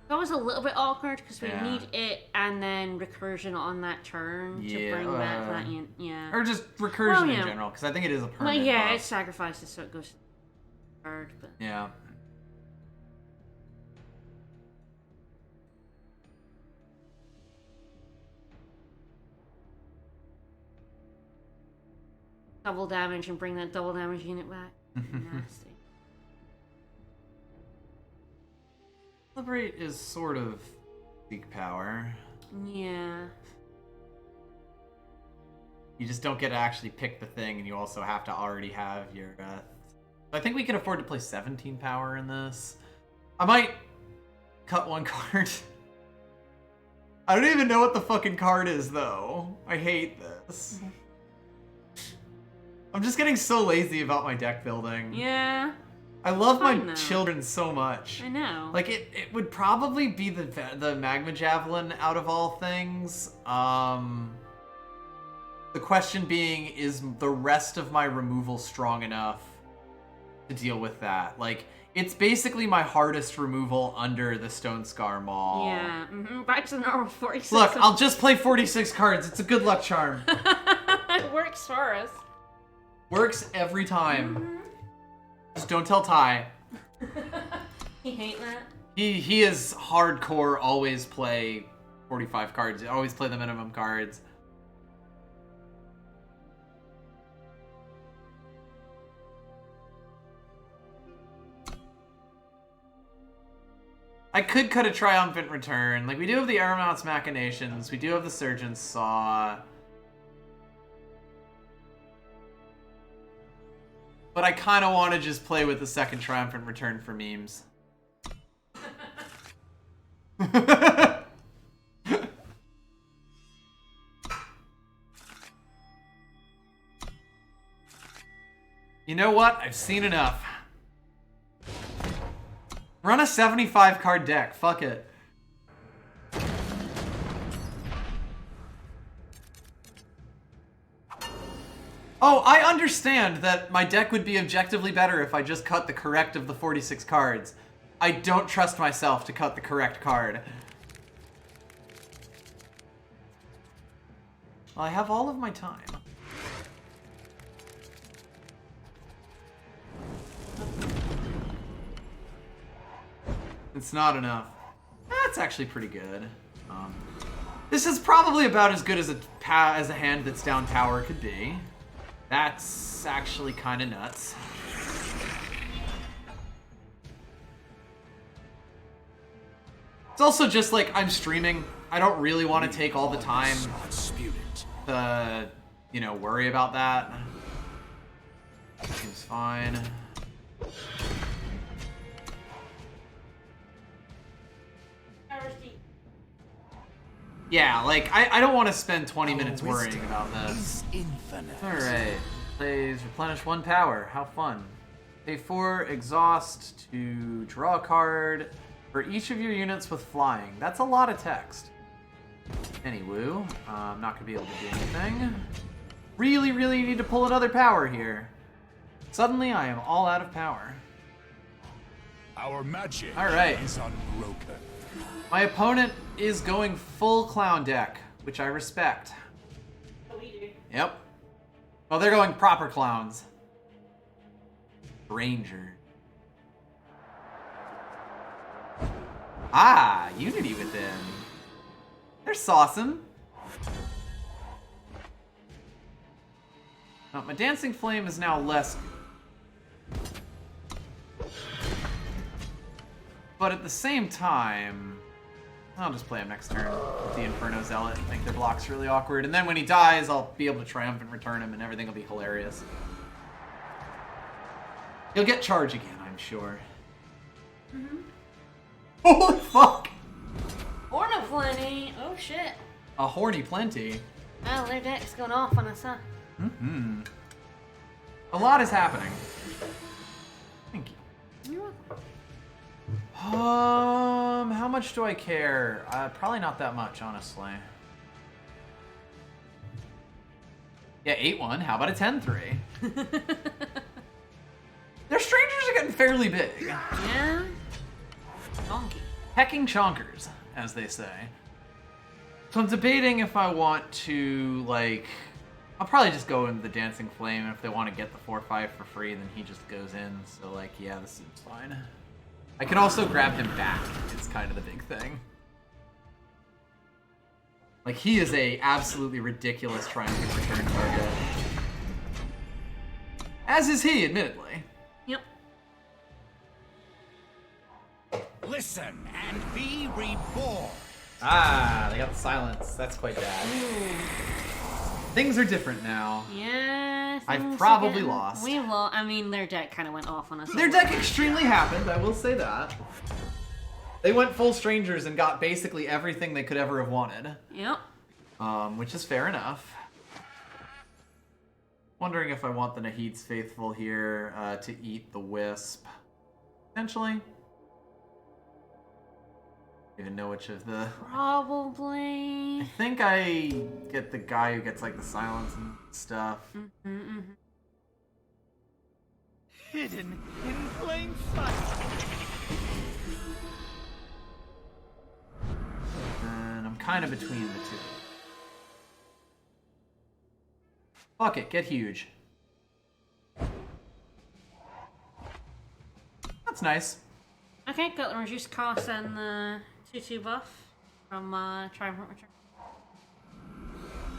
That was a little bit awkward because we Yeah. need it and then recursion on that turn to Yeah, bring back that in. Yeah. or just recursion Well, in yeah. general because I think it is a Well, permanent yeah, buff. it sacrifices so it goes to the card, but Yeah. double damage and bring that double damage unit back. Nasty. Celebrate is sort of weak power. Yeah. You just don't get to actually pick the thing, and you also have to already have your. I think we can afford to play 17 power in this. I might cut one card. I don't even know what the fucking card is, though. I hate this. I'm just getting so lazy about my deck building. Yeah. I love my Fine, though. children so much. I know. Like, it would probably be the Magma Javelin out of all things. The question being, is the rest of my removal strong enough to deal with that? Like, It's basically my hardest removal under the Stone Scar Maul. Yeah, back to the normal 46. Look, I'll just play 46 cards. It's a good luck charm. It works for us. Works every time. Just don't tell Ty. He hate that. He is hardcore, always play 45 cards. Always play the minimum cards. I could cut a Triumphant Return. Like, we do have the Aramount's Machinations. We do have the Surgeon's Saw. But I kind of want to just play with the second Triumphant Return for memes. You know what? I've seen enough. Run a 75 card deck. Fuck it. Oh, I understand that my deck would be objectively better if I just cut the correct of the 46 cards. I don't trust myself to cut the correct card. Well, I have all of my time. It's not enough. That's actually pretty good. This is probably about as good as a hand that's down power could be. That's actually kind of nuts. It's also just like I'm streaming. I don't really want to take all the time to, you know, worry about that. Seems fine. Yeah, like, I don't want to spend 20 minutes worrying about this. Alright. Plays replenish 1 power. How fun. Pay 4 exhaust to draw a card for each of your units with flying. That's a lot of text. Anywho, I'm not going to be able to do anything. Really, really need to pull another power here. Suddenly, I am all out of power. Our magic is unbroken. My opponent is going full clown deck, which I respect. Yep. Well, they're going proper clowns. Ranger. Ah, Unity Within. They're saucing. Oh, my Dancing Flame is now less. But at the same time, I'll just play him next turn with the Inferno Zealot and make their blocks really awkward. And then when he dies, I'll be able to Triumphant Return him and everything will be hilarious. He'll get charge again, I'm sure. Holy fuck! Horno plenty. Oh shit. A horny plenty. Oh, their deck's going off on us, huh? A lot is happening. Thank you. You're welcome. How much do I care? Probably not that much, honestly. Yeah, 8-1. How about a 10-3? Their strangers are getting fairly big. Yeah. Donkey. Hecking chonkers, as they say. So I'm debating if I want to, like... I'll probably just go in the Dancing Flame, and if they want to get the 4-5 for free, then he just goes in. So, like, yeah, this seems fine. I can also grab him back. It's kind of the big thing. Like, he is a absolutely ridiculous Triumphant Return target. As is he, admittedly. Yep. Listen and be reborn. Ah, they got the silence. That's quite bad. Things are different now. Yeah. I've probably lost. We lost. I mean, their deck kind of went off on us. Their deck extremely happened, I will say that. They went full strangers and got basically everything they could ever have wanted. Yep. Which is fair enough. Wondering if I want the Nahid's Faithful here to eat the Wisp. Potentially. Even know which of the... Probably. I think I get the guy who gets like the silence and stuff. hidden in plain sight. And I'm kind of between the two. Fuck it, get huge. That's nice. Okay, got the reduced cost and the 2-2 buff from Triumphant Return.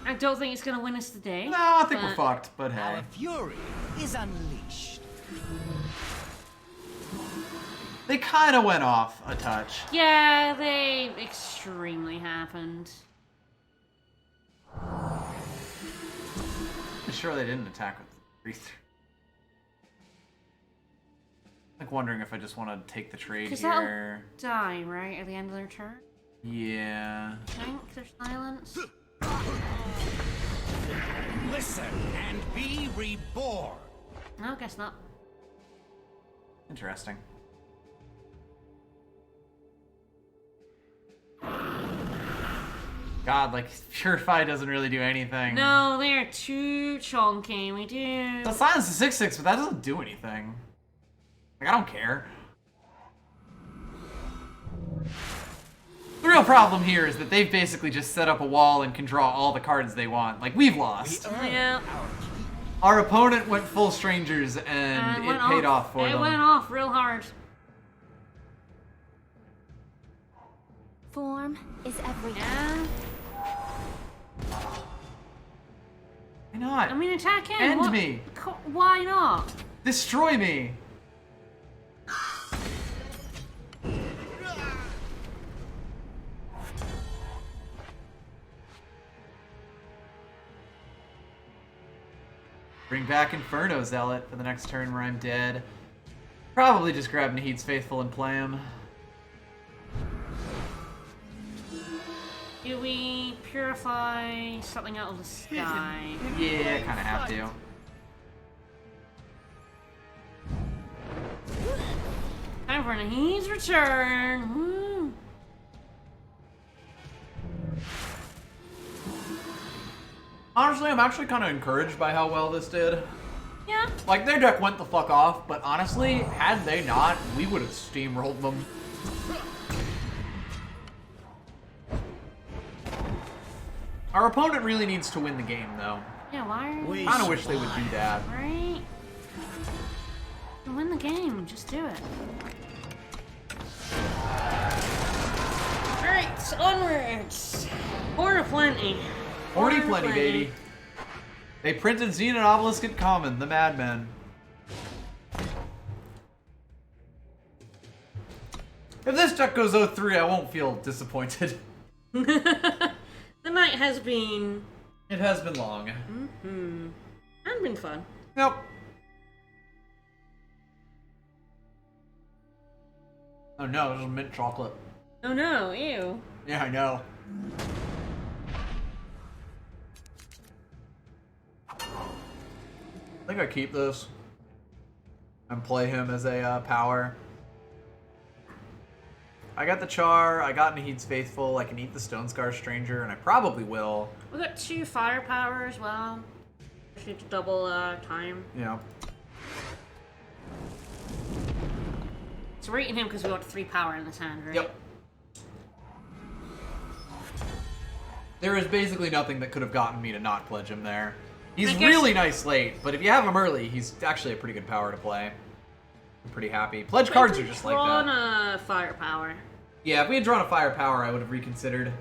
I don't think it's gonna win us today. No, I think we're fucked, but hey. Our fury is unleashed. They kind of went off a touch. Yeah, they extremely happened. I'm sure they didn't attack with 3-3. Like wondering if I just want to take the trade Because here. that'll die, right, at the end of their turn? Yeah. I think there's silence. Listen and be reborn. No, guess not. Interesting. God, like, Purify doesn't really do anything. No, they're too chonky. We do. The silence is 6-6, but that doesn't do anything. Like, I don't care. The real problem here is that they've basically just set up a wall and can draw all the cards they want. Like, we've lost. Yeah. Our opponent went full strangers, and it paid off for them. It went off real hard. Form is everything. Yeah. Why not? I mean, attack him. End me. Why not? Destroy me. Bring back Inferno Zealot for the next turn where I'm dead. Probably just grab Nahid's Faithful and play him. Do we purify something out of the sky? Yeah, kind of have to. Time for Nahid's return. Woo. Honestly, I'm actually kind of encouraged by how well this did. Yeah. Like, their deck went the fuck off, but honestly, had they not, we would have steamrolled them. Our opponent really needs to win the game, though. Yeah, why are you... Kind of wish they would do that. Right? To win the game, just do it. Alright, onwards. Horror plenty. Horny plenty, baby. They printed Zenith Obelisk at Common, the Madmen. If this deck goes 0-3, I won't feel disappointed. The night has been... It has been long. and been fun. Yep. Oh no, this is mint chocolate. Oh no, ew. Yeah, I know. I think I keep this and play him as a power. I got the Char, I got Nahid's Faithful, I can eat the Stone Scar Stranger, and I probably will. We got 2 firepower as well. Just need to double time. Yeah. So we're eating him because we got 3 power in this hand, right? Yep. There is basically nothing that could have gotten me to not pledge him there. He's really nice late, but if you have him early, he's actually a pretty good power to play. I'm pretty happy. Pledge cards are just like that. Drawn firepower. Yeah, if we had drawn a firepower, I would have reconsidered.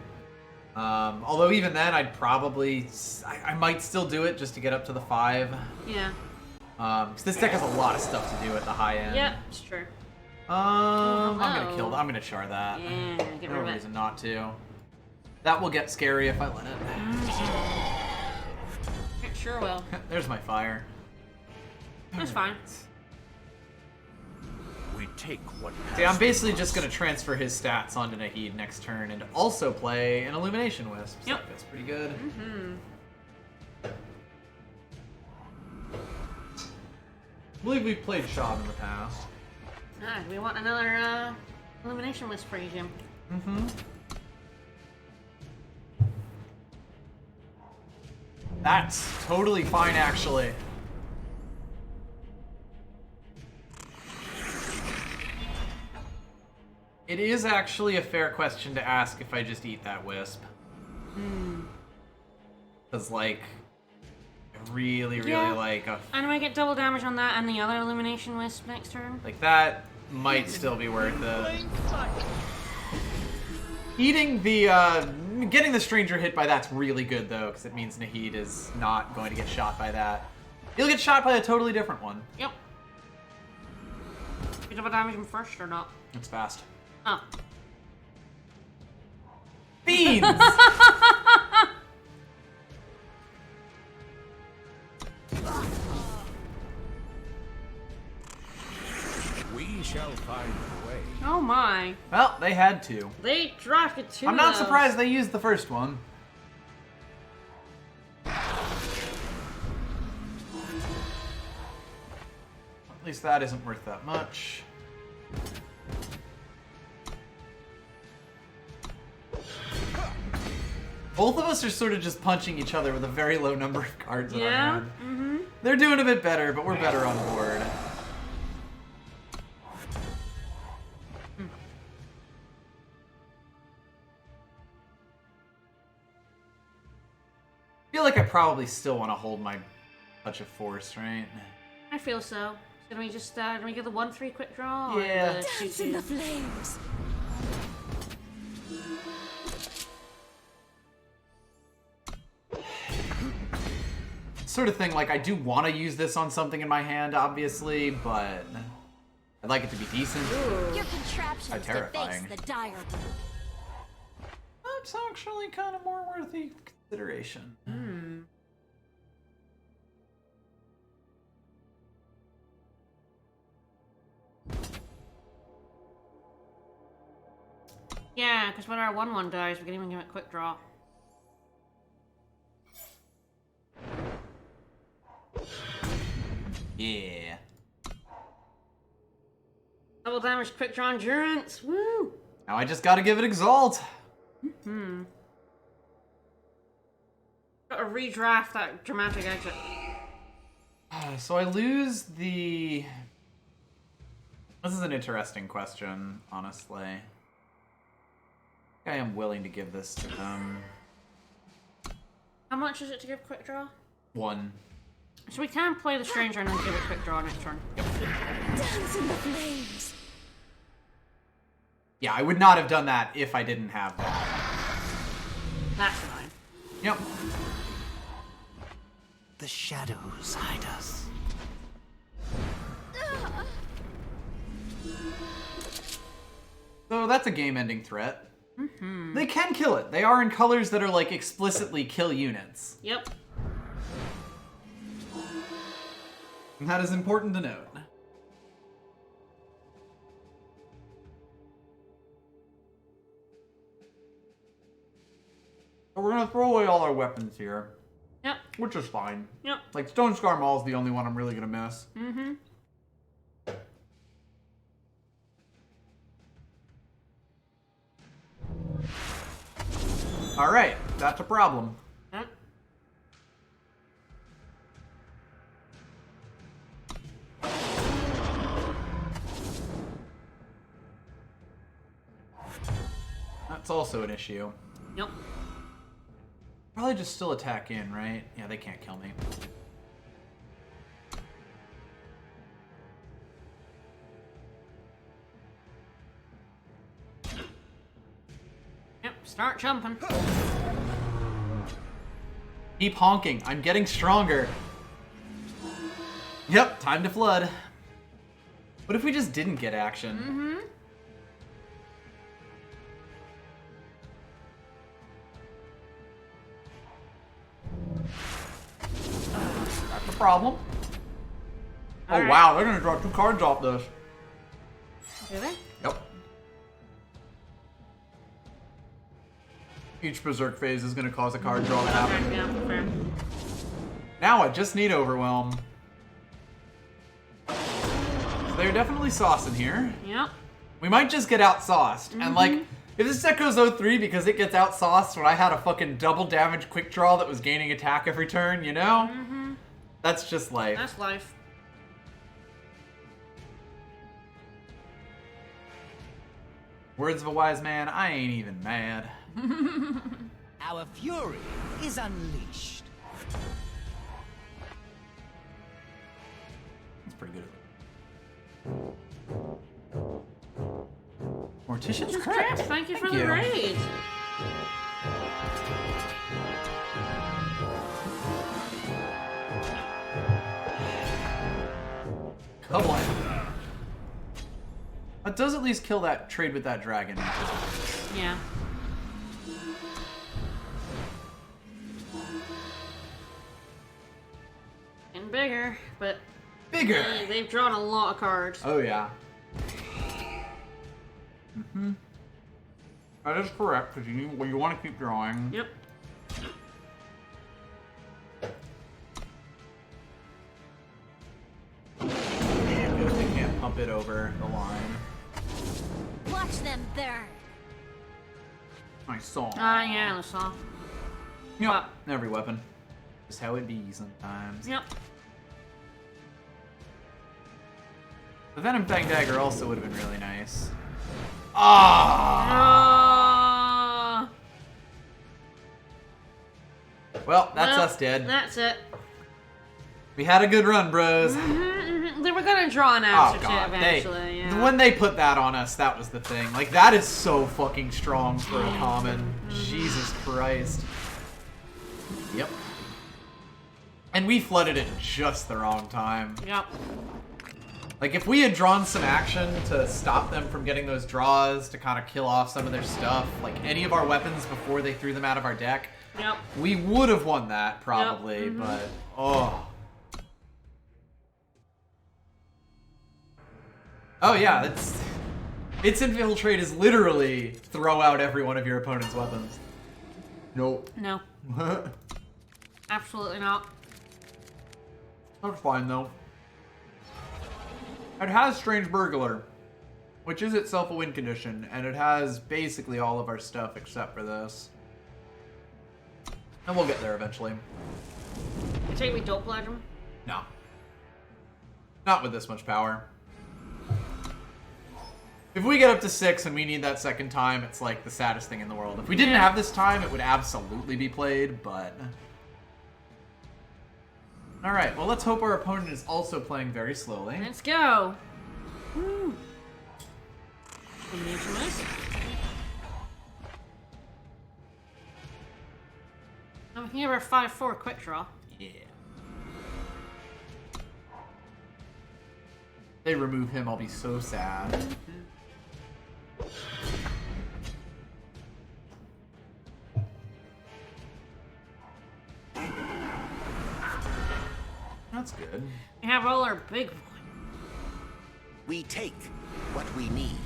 Although even then, I'd probably... I might still do it just to get up to the 5. Yeah. Because this deck has a lot of stuff to do at the high end. Yep, it's true. I'm gonna kill that. I'm gonna char that. Yeah, get No rid of it. reason not to. That will get scary if I let it. It sure will. There's my fire. That's fine. We take what See, I'm basically just gonna transfer his stats onto Nahid next turn and also play an Illumination Wisp. So Yep. that's pretty good. I believe we've played Shab in the past. Ah, do we want another Illumination Wisp for you, Jim? That's totally fine, actually. It is actually a fair question to ask if I just eat that wisp. Because, like, I really Yeah. like And I get double damage on that and the other Illumination Wisp next turn. like that might still be worth it. Plain sight. Eating the, getting the stranger hit by that's really good, though, because it means Nahid is not going to get shot by that. He'll get shot by a totally different one. Yep. You double damage him first or not? It's fast. Oh. Beans! We shall find a way. Oh my. Well, they had to. They drafted two I'm of not those. surprised they used the first one. At least that isn't worth that much. Both of us are sort of just punching each other with a very low number of cards in our Yeah? hand. Mm-hmm. They're doing a bit better, but we're better on board. I feel like I probably still want to hold my touch of force, right? I feel so. So do we just, do we get the 1-3 quick draw? or Yeah. the Dance in 2-2? the flames. Sort of thing, like, I do want to use this on something in my hand, obviously, but I'd like it to be decent. Your contraptions to face terrifying. the dire. That's actually kind of more worthy consideration. Yeah, because when our 1-1 dies, we can even give it quick draw. Yeah. Double damage, quick draw endurance. Woo! Now I just gotta give it Exalt. Gotta redraft that dramatic exit. So I lose the... This is an interesting question, honestly. I am willing to give this to them. How much is it to give quick draw? 1. So we can play the stranger and then give it quick draw next turn. Dance in the flames. Yeah, I would not have done that if I didn't have that. That's fine. Yep. The shadows hide us. So that's a game-ending threat. They can kill it. They are in colors that are, like, explicitly kill units. Yep. And that is important to note. So we're gonna throw away all our weapons here, Yep. which is fine. Yep. Like, Stone Scar Maul is the only one I'm really gonna miss. Mm-hmm. Alright, that's a problem. Yep. That's also an issue. Yep. Probably just still attack in, right? Yeah, they can't kill me. Yep. Start jumping. Keep honking. I'm getting stronger. Yep, time to flood. What if we just didn't get action? Mm-hmm. That's the problem. Oh, Alright. wow, they're gonna draw 2 cards off this. Do they? Yep. Each Berserk phase is gonna cause a card draw to happen. Okay, yeah, fair. Now I just need Overwhelm. So they're definitely saucing here. Yep. We might just get out-sauced. And like, if this deck goes 0-3 because it gets out-sauced when I had a fucking double damage quick draw that was gaining attack every turn, you know? That's just life. That's life. Words of a wise man, I ain't even mad. Our fury is unleashed. That's pretty good. Mortician's Crypt. Thank you for the raid. Come on. That does at least kill that trade with that dragon. Yeah. And bigger, but Bigger! they've drawn a lot of cards. Oh, yeah. Mm-hmm. That is correct, because you want to keep drawing. Yep. They can't pump it over the line. Watch them burn. I saw. Yeah, I saw. Yep. Every weapon. Just how it be sometimes. Yep. The Venom Fang Dagger also would have been really nice. Ah! Well, that's us dead. That's it. We had a good run, bros. They were gonna draw an answer to it eventually. Yeah. When they put that on us, that was the thing. Like, that is so fucking strong for a common. Jesus Christ. Yep. And we flooded it just the wrong time. Yep. Like, if we had drawn some action to stop them from getting those draws, to kind of kill off some of their stuff, like any of our weapons before they threw them out of our deck, Yep. we would have won that, probably, Yep. but, oh. Oh yeah, its infiltrate is literally throw out every one of your opponent's weapons. Nope. No. Absolutely not. That's fine though. It has Strange Burglar, which is itself a win condition, and it has basically all of our stuff except for this. And we'll get there eventually. You take we don't pledge them? No. Not with this much power. If we get up to 6 and we need that second time, it's like the saddest thing in the world. If we didn't have this time, it would absolutely be played, but... Alright, well let's hope our opponent is also playing very slowly. Let's go. Woo. Infamous. And we can give her a 5-4 quick draw. Yeah. They remove him, I'll be so sad. That's good. We have all our big... We take what we need.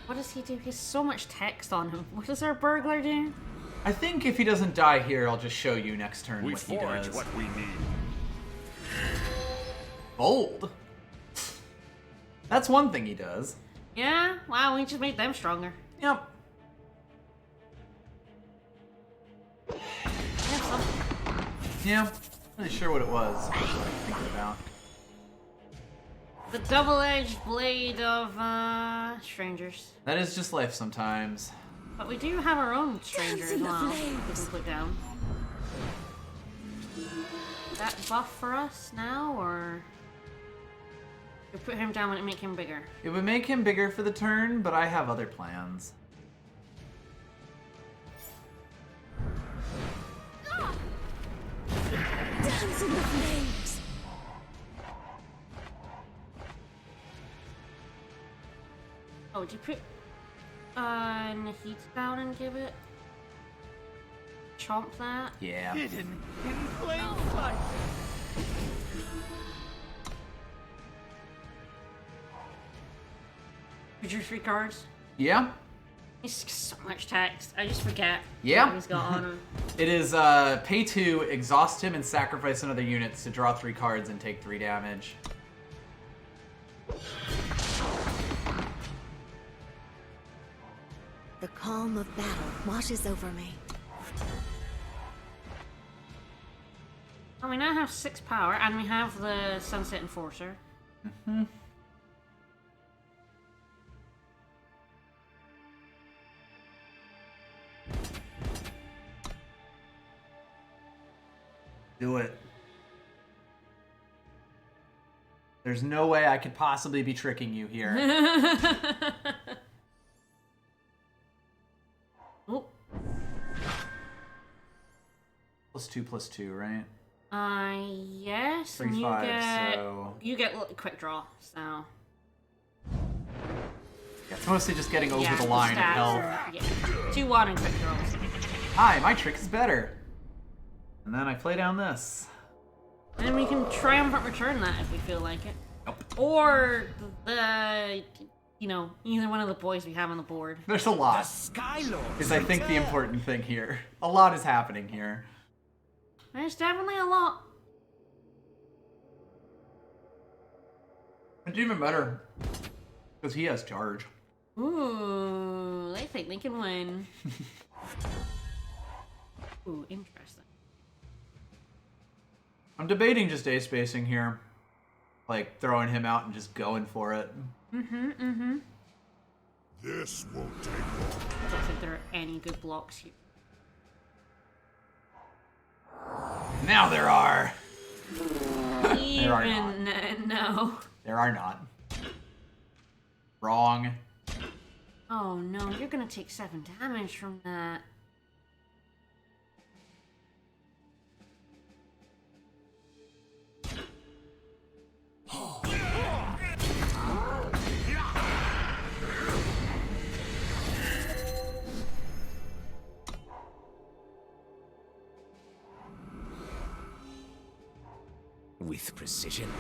What does he do? He has so much text on him. What does our burglar do? I think if he doesn't die here, I'll just show you next turn We what he forge does. what we need. Bold. That's one thing he does. Yeah? Wow, we just made them stronger. Yep. Yeah. Not really sure what it was. What was I thinking about? The double-edged blade of, strangers. That is just life sometimes. But we do have our own stranger as Dancing the well. We flames. can put down. That buff for us now, or... We put him down when it make him bigger. It would make him bigger for the turn, but I have other plans. Dancing the flames. Oh, would you put Nahid down and give it? Chomp that? Yeah. Hidden in plain sight. You drew 3 cards? Yeah? He's so much text. I just forget. Yeah. What he's got on him. It is pay 2, exhaust him, and sacrifice another unit to draw 3 cards and take 3 damage. The calm of battle washes over me. And we now have 6 power, and we have the Sunset Enforcer. Do it. There's no way I could possibly be tricking you here. Oh. +2/+2, right? Yes. 3, And 5, so... you get quick draw, so. Yeah, it's mostly just getting over Yeah, the line of stats health. are- yeah. 2-1 and quick draws. Hi, my trick is better. And then I play down this. And we can triumphant return that if we feel like it. Nope. Or the, you know, either one of the boys we have on the board. There's a The lot. Skylord. Is I think the important thing here. A lot is happening here. There's definitely a lot. It's even better. Because he has charge. Ooh, they think they can win. Ooh, interesting. I'm debating just ace spacing here. Like, throwing him out and just going for it. This won't take long. I don't think there are any good blocks here. Now there are! Even no. There are not. Wrong. Oh no, you're gonna take 7 damage from that. With precision.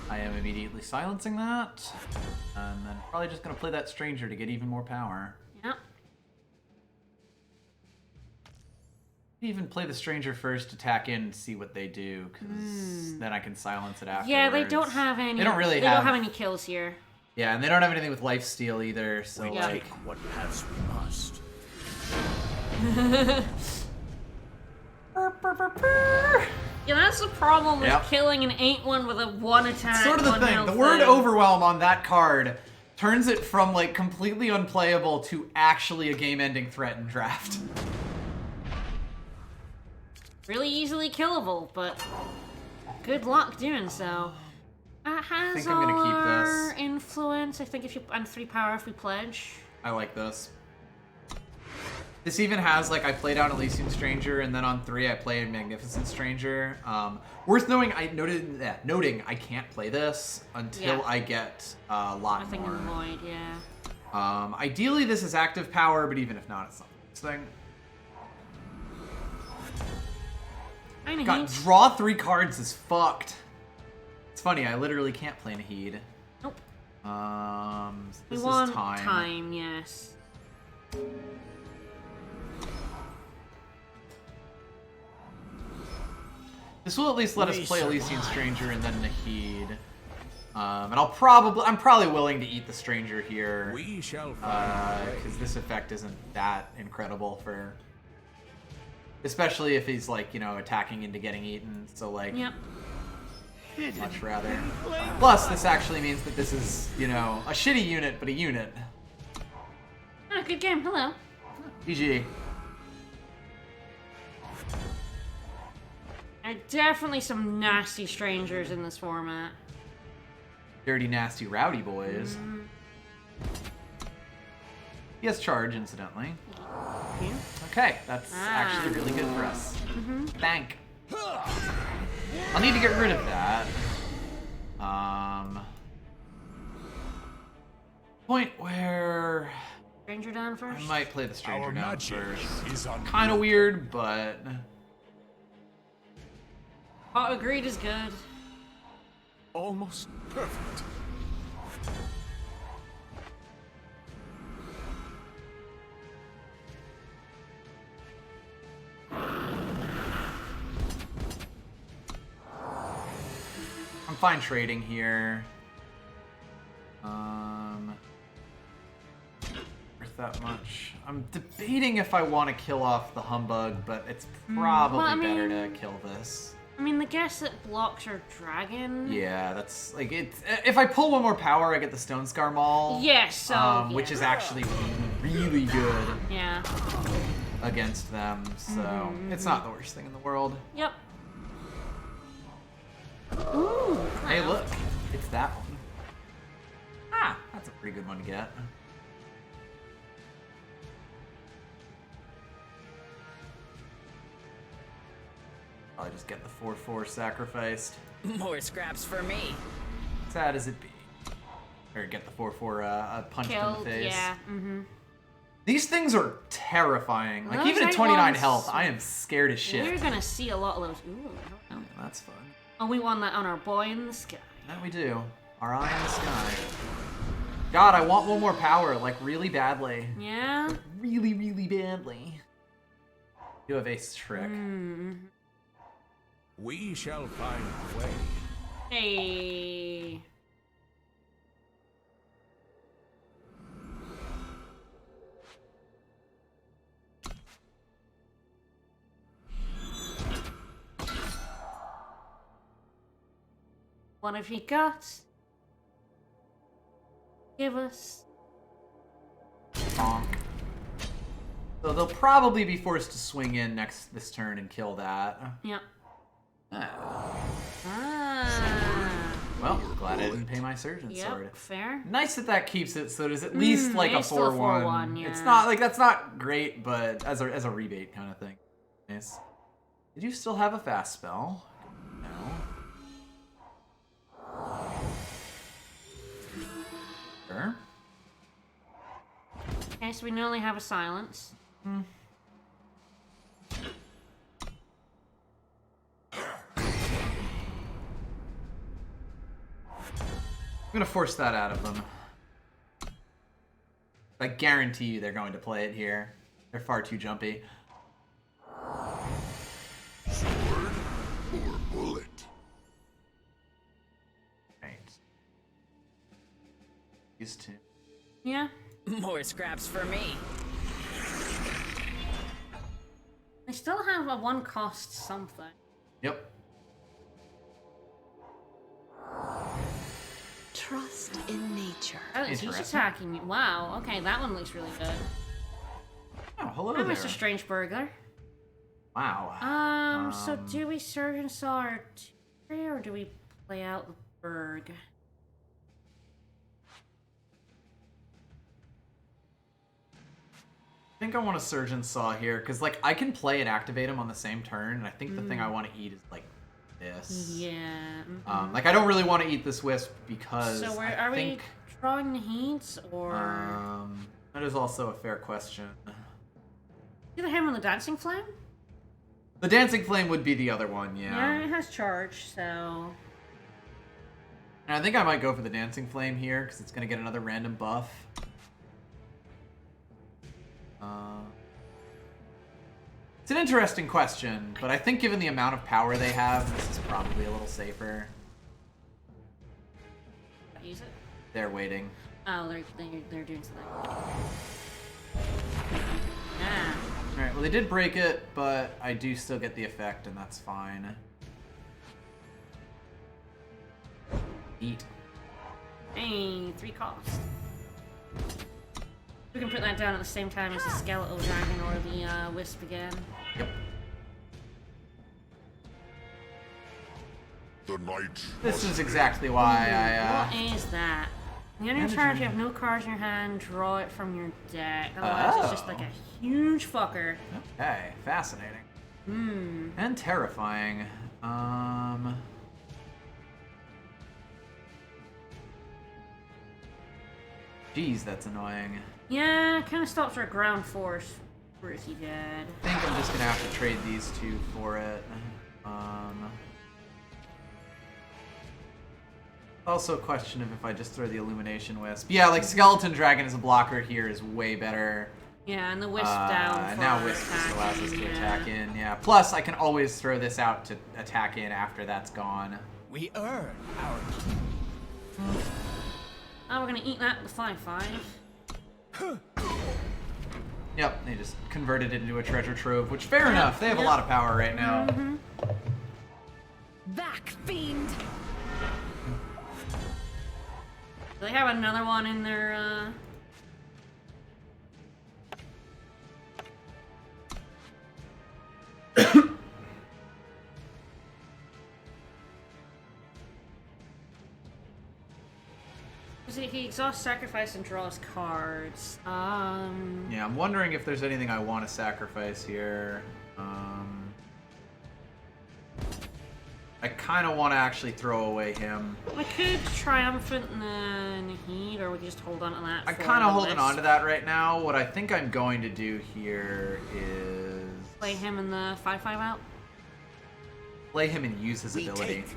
I am immediately silencing that. And then probably just gonna play that stranger to get even more power. Yep. Even play the stranger first, attack in, and see what they do, because then I can silence it afterwards. Yeah, they don't have any. They don't really They have. don't have any kills here. Yeah, and they don't have anything with lifesteal either, so We Yeah. take what paths we must. Yeah, that's the problem with Yep. killing an 8-1 with a 1 attack. Sort of the 1 thing. health The word thing. overwhelm on that card turns it from like completely unplayable to actually a game-ending threat in draft. Really easily killable, but good luck doing so. Has think I'm gonna keep our this. influence. I think if you and 3 power if we pledge. I like this. This even has, like, I play down Elysian Stranger, and then on 3 I play a Magnificent Stranger. Worth noting, noting I can't play this until Yeah. I get a lot Nothing more. in void, yeah. Ideally, this is active power, but even if not, it's not this thing. I know. God, draw 3 cards is fucked. It's funny, I literally can't play Nahid. Nope. This We want is time. yes. This will at least let us We play survive. Elysian Stranger and then Nahid. And I'm probably willing to eat the Stranger here. We shall find. Because this effect isn't that incredible for... Especially if he's, like, you know, attacking into getting eaten. So, like, Yep. much rather. Plus, this actually means that this is, you know, a shitty unit, but a unit. Ah, good game. Hello. GG. There are definitely some nasty strangers in this format. Dirty, nasty, rowdy boys. Mm-hmm. He has charge, incidentally. Yeah. Okay, that's actually really good for us. Thank. I'll need to get rid of that. Point where Stranger down I first. might play the stranger Our down magic first. is on. Kind of weird, but Oh, agreed is good. Almost perfect. I'm fine trading here. Worth that much. I'm debating if I want to kill off the humbug, but it's probably Well, I better mean- to kill this. I mean, the guess that blocks are dragon. Yeah, that's like it's. If I pull one more power, I get the Stone Scar Maul. Yes, so Which yeah. is actually really good Yeah. against them. So it's not the worst thing in the world. Yep. that one. Ah, that's a pretty good one to get. Probably just get the 4/4 sacrificed. More scraps for me. Sad as it be. Or get the 4/4 punched in Killed, the face. yeah. Mm-hmm. These things are terrifying. Like, Those even at night 29 ones- health, I am scared as shit. We're gonna see a lot of those. Ooh, I don't know. Yeah, that's fun. Oh, we won that on our boy in the sky. That we do. Our eye in the sky. God, I want one more power, like, really badly. Yeah? Really, really badly. You have Ace Trick. We shall find a way. Hey. What have you got? Give us. Bonk. So they'll probably be forced to swing in this turn and kill that. Yep. Ah. Ah. Well, glad I didn't pay my Surgeon Sword. Yep, fair. Nice that that keeps it so there's at least like a it's still a 4/1. 4/1, It's yeah. not like that's not great, but as a rebate kind of thing. Nice. Did you still have a fast spell? No. Sure. Okay, so we only have a silence. I'm gonna force that out of them. I guarantee you they're going to play it here. They're far too jumpy. Sword or bullet? Right. These two. Yeah. More scraps for me. They still have a one cost something. Yep. Trust in nature. Oh, he's Interesting. attacking me. Wow, okay, that one looks really good. Oh, hello Hi, there. Mr. Strange Burglar. Wow. So do we Surgeon Saw our tree, or do we play out the Berg? I think I want a Surgeon Saw here, because, like, I can play and activate him on the same turn, and I think the thing I want to eat is, like, this. Yeah. Like, I don't really want to eat this Wisp because So I are think... we drawing the heats, or that is also a fair question. either him or the Dancing Flame? The Dancing Flame would be the other one, Yeah, it has charge, so And I think I might go for the Dancing Flame here, because it's going to get another random buff. It's an interesting question, but I think given the amount of power they have, this is probably a little safer. use it. They're waiting. Oh, they're doing something. Yeah. Alright, well they did break it, but I do still get the effect, and that's fine. Eat. Hey, 3 costs. We can put that down at the same time as the Skeletal Dragon or the Wisp again. Yep. The night. This is exactly why I, What is that? The enemy Energy. charge, you have no cards in your hand, draw it from your deck. Otherwise, it's just like a huge fucker. Okay, fascinating. And terrifying. Geez, that's annoying. Yeah, kind of stops our ground force. Where is he dead? I think I'm just gonna have to trade these two for it. Also a question of if I just throw the Illumination Wisp. Yeah, like Skeleton Dragon as a blocker here is way better. Yeah, and the Wisp down for Now Wisp just allows us attacking, to yeah. attack in. Yeah. Plus, I can always throw this out to attack in after that's gone. We earn our Oh, we're gonna eat that with 5/5. Yep, they just converted it into a treasure trove, which fair enough. They have a lot of power right now. Back, fiend! Do they have another one in their, he exhausts sacrifice and draws cards. Yeah, I'm wondering if there's anything I want to sacrifice here. I kind of want to actually throw away him. We could triumphant Nahid, or we could just hold on to that. I'm for kind of the holding list. on to that right now. What I think I'm going to do here is Play him in the 5/5 out. play him and use his We ability. take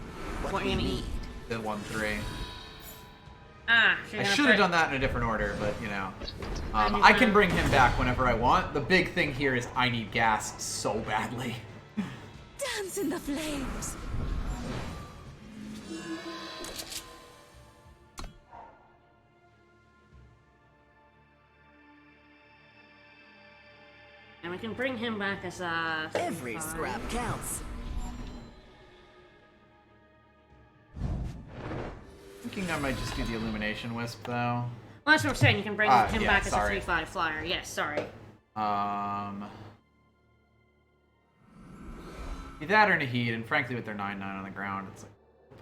What are you gonna eat? The 1/3. Ah, I should have done that in a different order, but you know. And you're I can gonna- bring him back whenever I want. The big thing here is I need gas so badly. Dance in the flames. And we can bring him back as a. Every 5/5. scrap counts. Thinking I might just do the Illumination Wisp though. Well, that's what I'm saying. You can bring him yeah, back as sorry. a 3/5 flyer. Yes, sorry. That or Nahid, and frankly with their 9/9 on the ground, it's like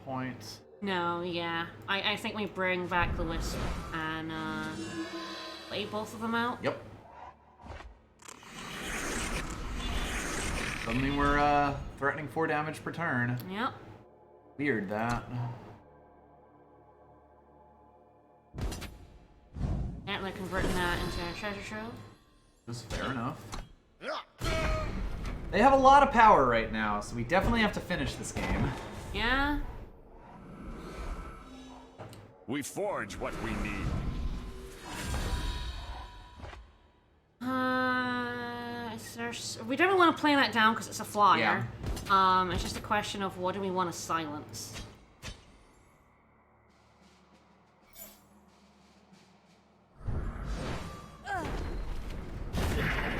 point. No, yeah. I think we bring back the Wisp and play both of them out. Yep. Suddenly we're threatening 4 damage per turn. Yep. Weird that. Yeah, they're converting that into a treasure trove. Is fair enough. They have a lot of power right now, so we definitely have to finish this game. Yeah. We forge what we need. We don't want to play that down because it's a flyer. It's just a question of what do we want to silence.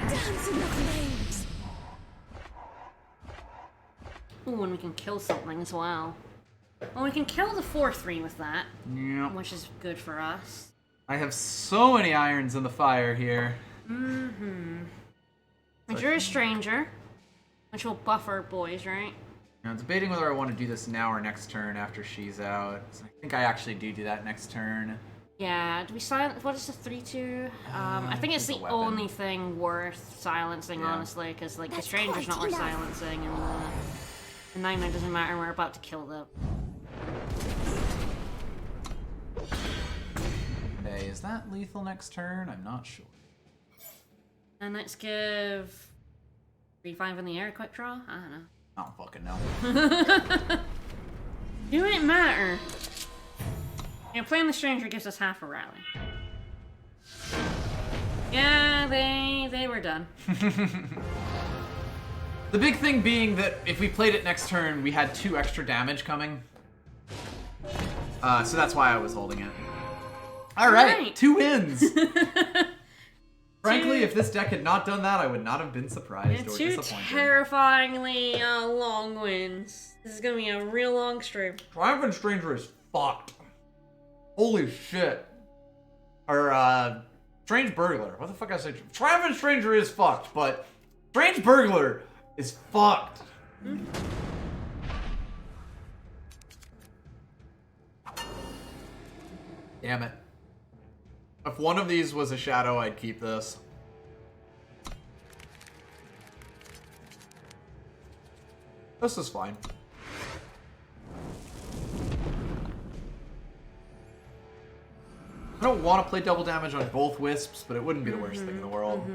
Dance in the flames. Ooh, and we can kill something as well. Well, we can kill the 4/3 with that, Yep. which is good for us. I have so many irons in the fire here. We drew a stranger, which will buff our boys, right? Now, I'm debating whether I want to do this now or next turn after she's out. So I think I actually do that next turn. Yeah, do we silence? What is the 3/2? I think it's it's a the weapon. only thing worth silencing, Yeah. honestly, because like the That's stranger's not quite worth enough. silencing, and the 9/9 doesn't matter. We're about to kill them. Hey, is that lethal next turn? I'm not sure. And let's give 3/5 in the air a quick draw. I don't know. I don't fucking know. Do it matter? Yeah, playing the stranger gives us half a rally. Yeah, they were done. The big thing being that if we played it next turn, we had 2 extra damage coming. So that's why I was holding it. Alright, Alright. 2 wins! Frankly, Two- if this deck had not done that, I would not have been surprised or Two disappointed. terrifyingly long wins. This is gonna be a real long stream. Triumphant Stranger is fucked. Holy shit. Or, Strange Burglar. What the fuck I said? Triumphant Stranger is fucked, but Strange Burglar is fucked. Damn it. If one of these was a shadow, I'd keep this. This is fine. I don't want to play double damage on both wisps, but it wouldn't be the worst thing in the world.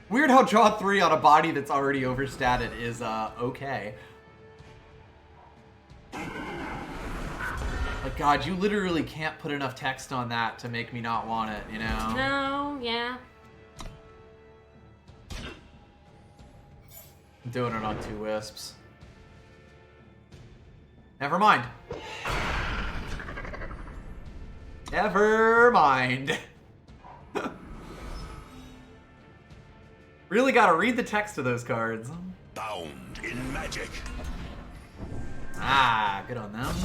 Weird how draw 3 on a body that's already overstatted is, okay. Like, God, you literally can't put enough text on that to make me not want it, you know? No, yeah. I'm doing it on 2 wisps. Never mind. Never mind. Really gotta read the text of those cards. Bound in magic. Ah, good on them.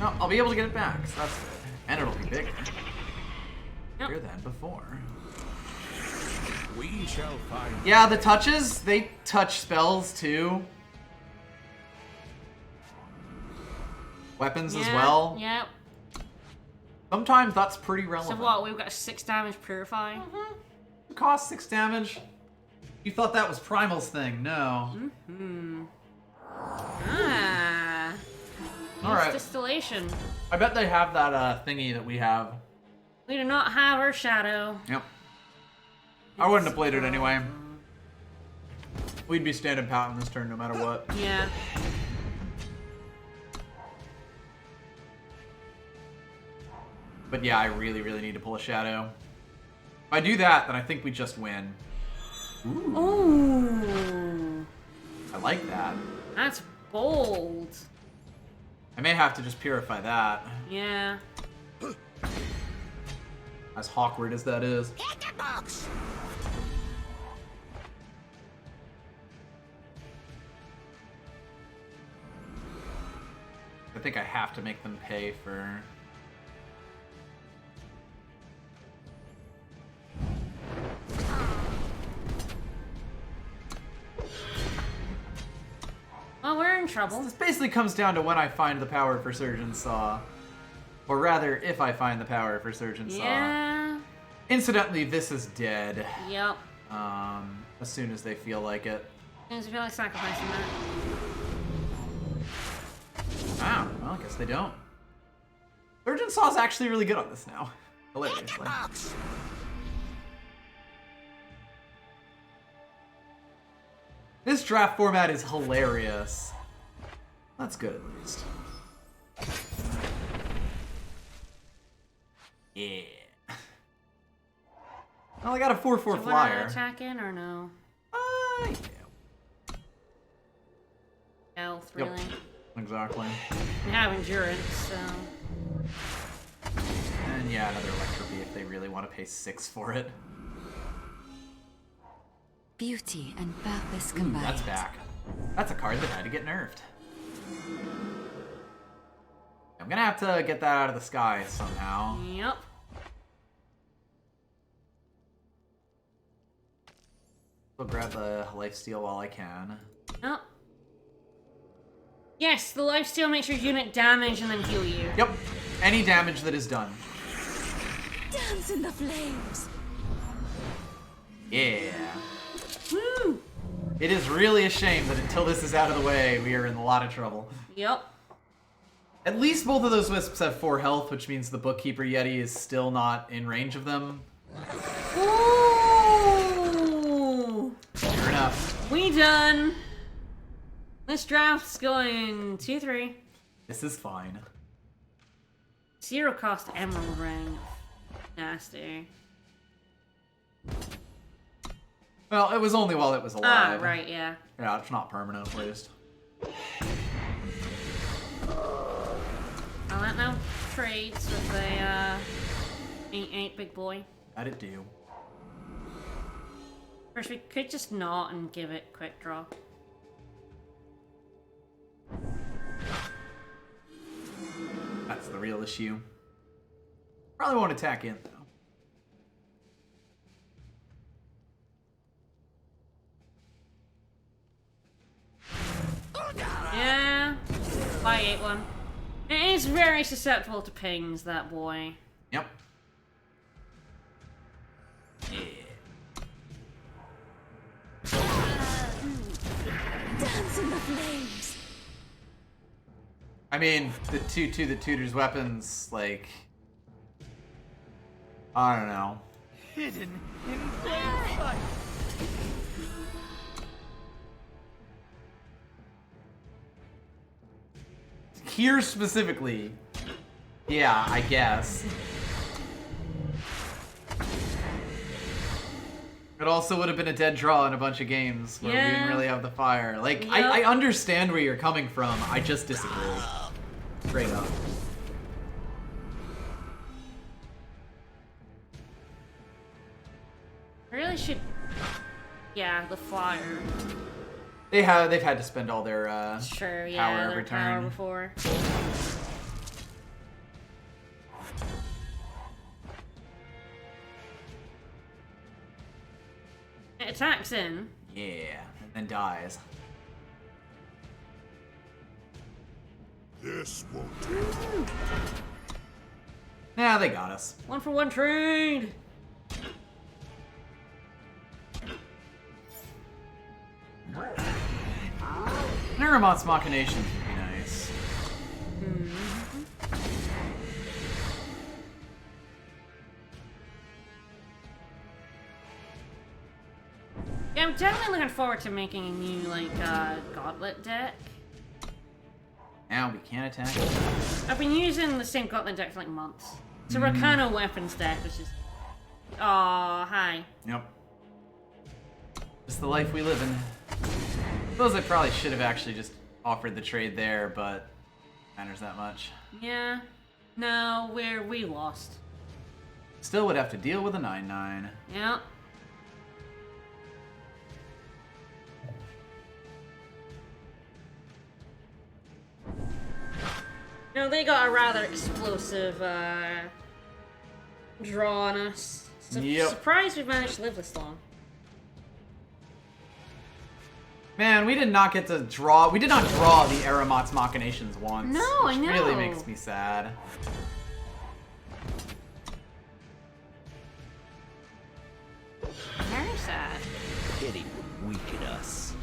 No, I'll be able to get it back, so that's good. And it'll be bigger. Yep. Bigger than before. We shall find. Yeah, the touches, they touch spells too. Weapons as well. Yep. Sometimes that's pretty So relevant. what? We've got a 6 damage purify. It costs 6 damage. You thought that was Primal's thing. No. Ah. Alright. Distillation. I bet they have that thingy that we have. We do not have our shadow. Yep. I wouldn't have played it anyway. We'd be standing pat on this turn no matter what. Yeah. But yeah, I really, really need to pull a shadow. If I do that, then I think we just win. Ooh. I like that. That's bold. I may have to just purify that. Yeah. As awkward as that is. Hit the box! I think I have to make them pay for... Well, we're in trouble. This basically comes down to when I find the power for Surgeon Saw. Or rather, if I find the power for Surgeon Saw. Yeah. Incidentally, this is dead. Yep. As soon as they feel like it. I feel like sacrificing that. Wow, well, I guess they don't. Surgeon Saw's actually really good on this now. Hilariously. Box! This draft format is hilarious. That's good at least. Yeah. Well, I got a 4/4 Do you want flyer. to attack in or no? Yeah. Health, Yep. really. Exactly. We have endurance, so. And yeah, another Electropy if they really want to pay 6 for it. Beauty and purpose Ooh, combined. that's back. That's a card that had to get nerfed. I'm gonna have to get that out of the sky somehow. Yep. I'll grab the lifesteal while I can. Yep. Yes, the lifesteal makes your unit damage and then heal you. Yep. Any damage that is done. Dance in the flames. Yeah. Woo! It is really a shame that until this is out of the way, we are in a lot of trouble. Yep. At least both of those wisps have 4 health, which means the Bookkeeper Yeti is still not in range of them. Ooh! Fair enough. We done. This draft's going 2-3. This is fine. 0 cost emerald ring. Nasty. Well, it was only while it was alive. Ah, right, yeah. Yeah, it's not permanent at least. I'll let now trades with the 8-8 big boy. How'd it do? First, we could just not and give it quick draw. That's the real issue. Probably won't attack in, though. Yeah, by 8-1. It is very susceptible to pings, that boy. Yep. Yeah. Dance in the flames. I mean, the 2/2 that tutors weapons, like... I don't know. Hidden in plain sight. Here specifically, yeah, I guess. It also would have been a dead draw in a bunch of games where we didn't Yeah. really have the fire. Like, Yep. I understand where you're coming from, I just disagree. Straight up. I really should... Yeah, the flyer. They've had to spend all their Sure, power yeah, their every power turn. before. It attacks in. Yeah, and then dies. This won't take. Nah, they got us. 1-for-1 trade. Neuromot's Machinations would be nice. Yeah, I'm definitely looking forward to making a new, like, gauntlet deck. Now we can't attack. I've been using the same gauntlet deck for, like, months. It's a Rakano weapons deck, which is... Aw, hi. Yep. Just the life we live in. Suppose I probably should have actually just offered the trade there, but matters that much. Yeah. No, we lost. Still would have to deal with a 9/9. Yeah. No, they got a rather explosive draw on us. Yep. Surprised we've managed to live this long. Man, we did not get to draw. We did not draw the Eramat's Machinations once. No, I which know. really makes me sad. Very sad. Pity would weaken us.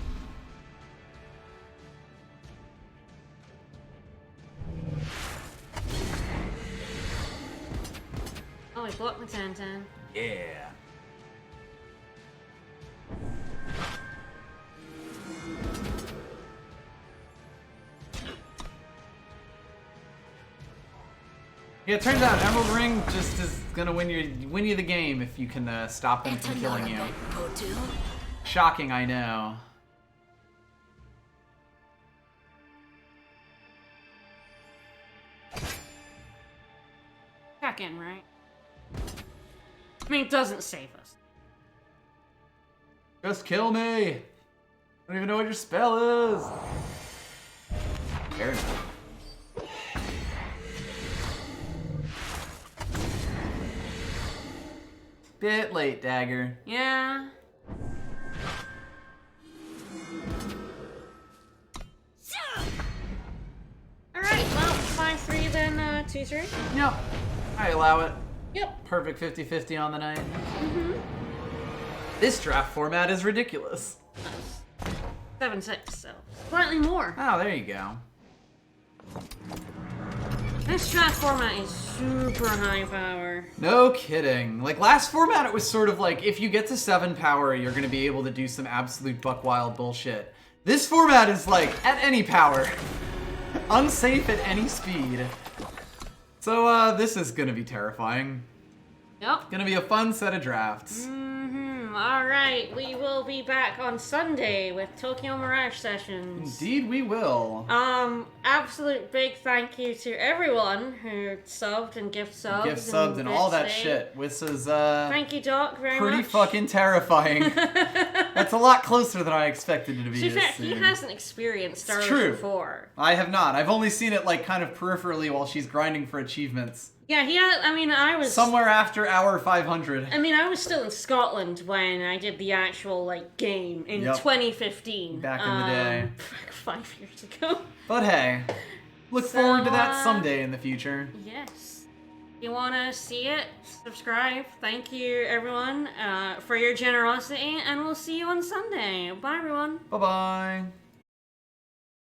Oh, he blocked my 10-10. Yeah. Yeah, it turns out Emerald Ring just is gonna win you the game if you can stop them from killing you. Shocking, I know. Back in, right? I mean, it doesn't save us. Just kill me! I don't even know what your spell is! Fair enough. Bit late, Dagger. Yeah. Alright, well, 5-3 then 2-3. Yep. I allow it. Yep. Perfect 50-50 on the night. This draft format is ridiculous. 7-6, so slightly more. Oh, there you go. This draft format is super high power. No kidding. Like, last format, it was sort of like, if you get to 7 power, you're gonna be able to do some absolute buck wild bullshit. This format is like, at any power. Unsafe at any speed. So, this is gonna be terrifying. Yep. Gonna be a fun set of drafts. Alright, we will be back on Sunday with Tokyo Mirage sessions. Indeed we will. Absolute big thank you to everyone who subbed and gift subbed. Gift subs and all that today. shit. This is, Thank you, Doc, very pretty much. fucking terrifying. That's a lot closer than I expected it to be. To be fair, this he soon. hasn't experienced Star Wars true. before. I have not. I've only seen it, like, kind of peripherally while she's grinding for achievements. Yeah, he had, I mean, I was... Somewhere after hour 500. I mean, I was still in Scotland when I did the actual, like, game in Yep. 2015. Back in the day. 5 years ago. But hey, look So, forward to that someday in the future. Yes. If you want to see it, subscribe. Thank you, everyone, for your generosity, and we'll see you on Sunday. Bye, everyone. Bye-bye.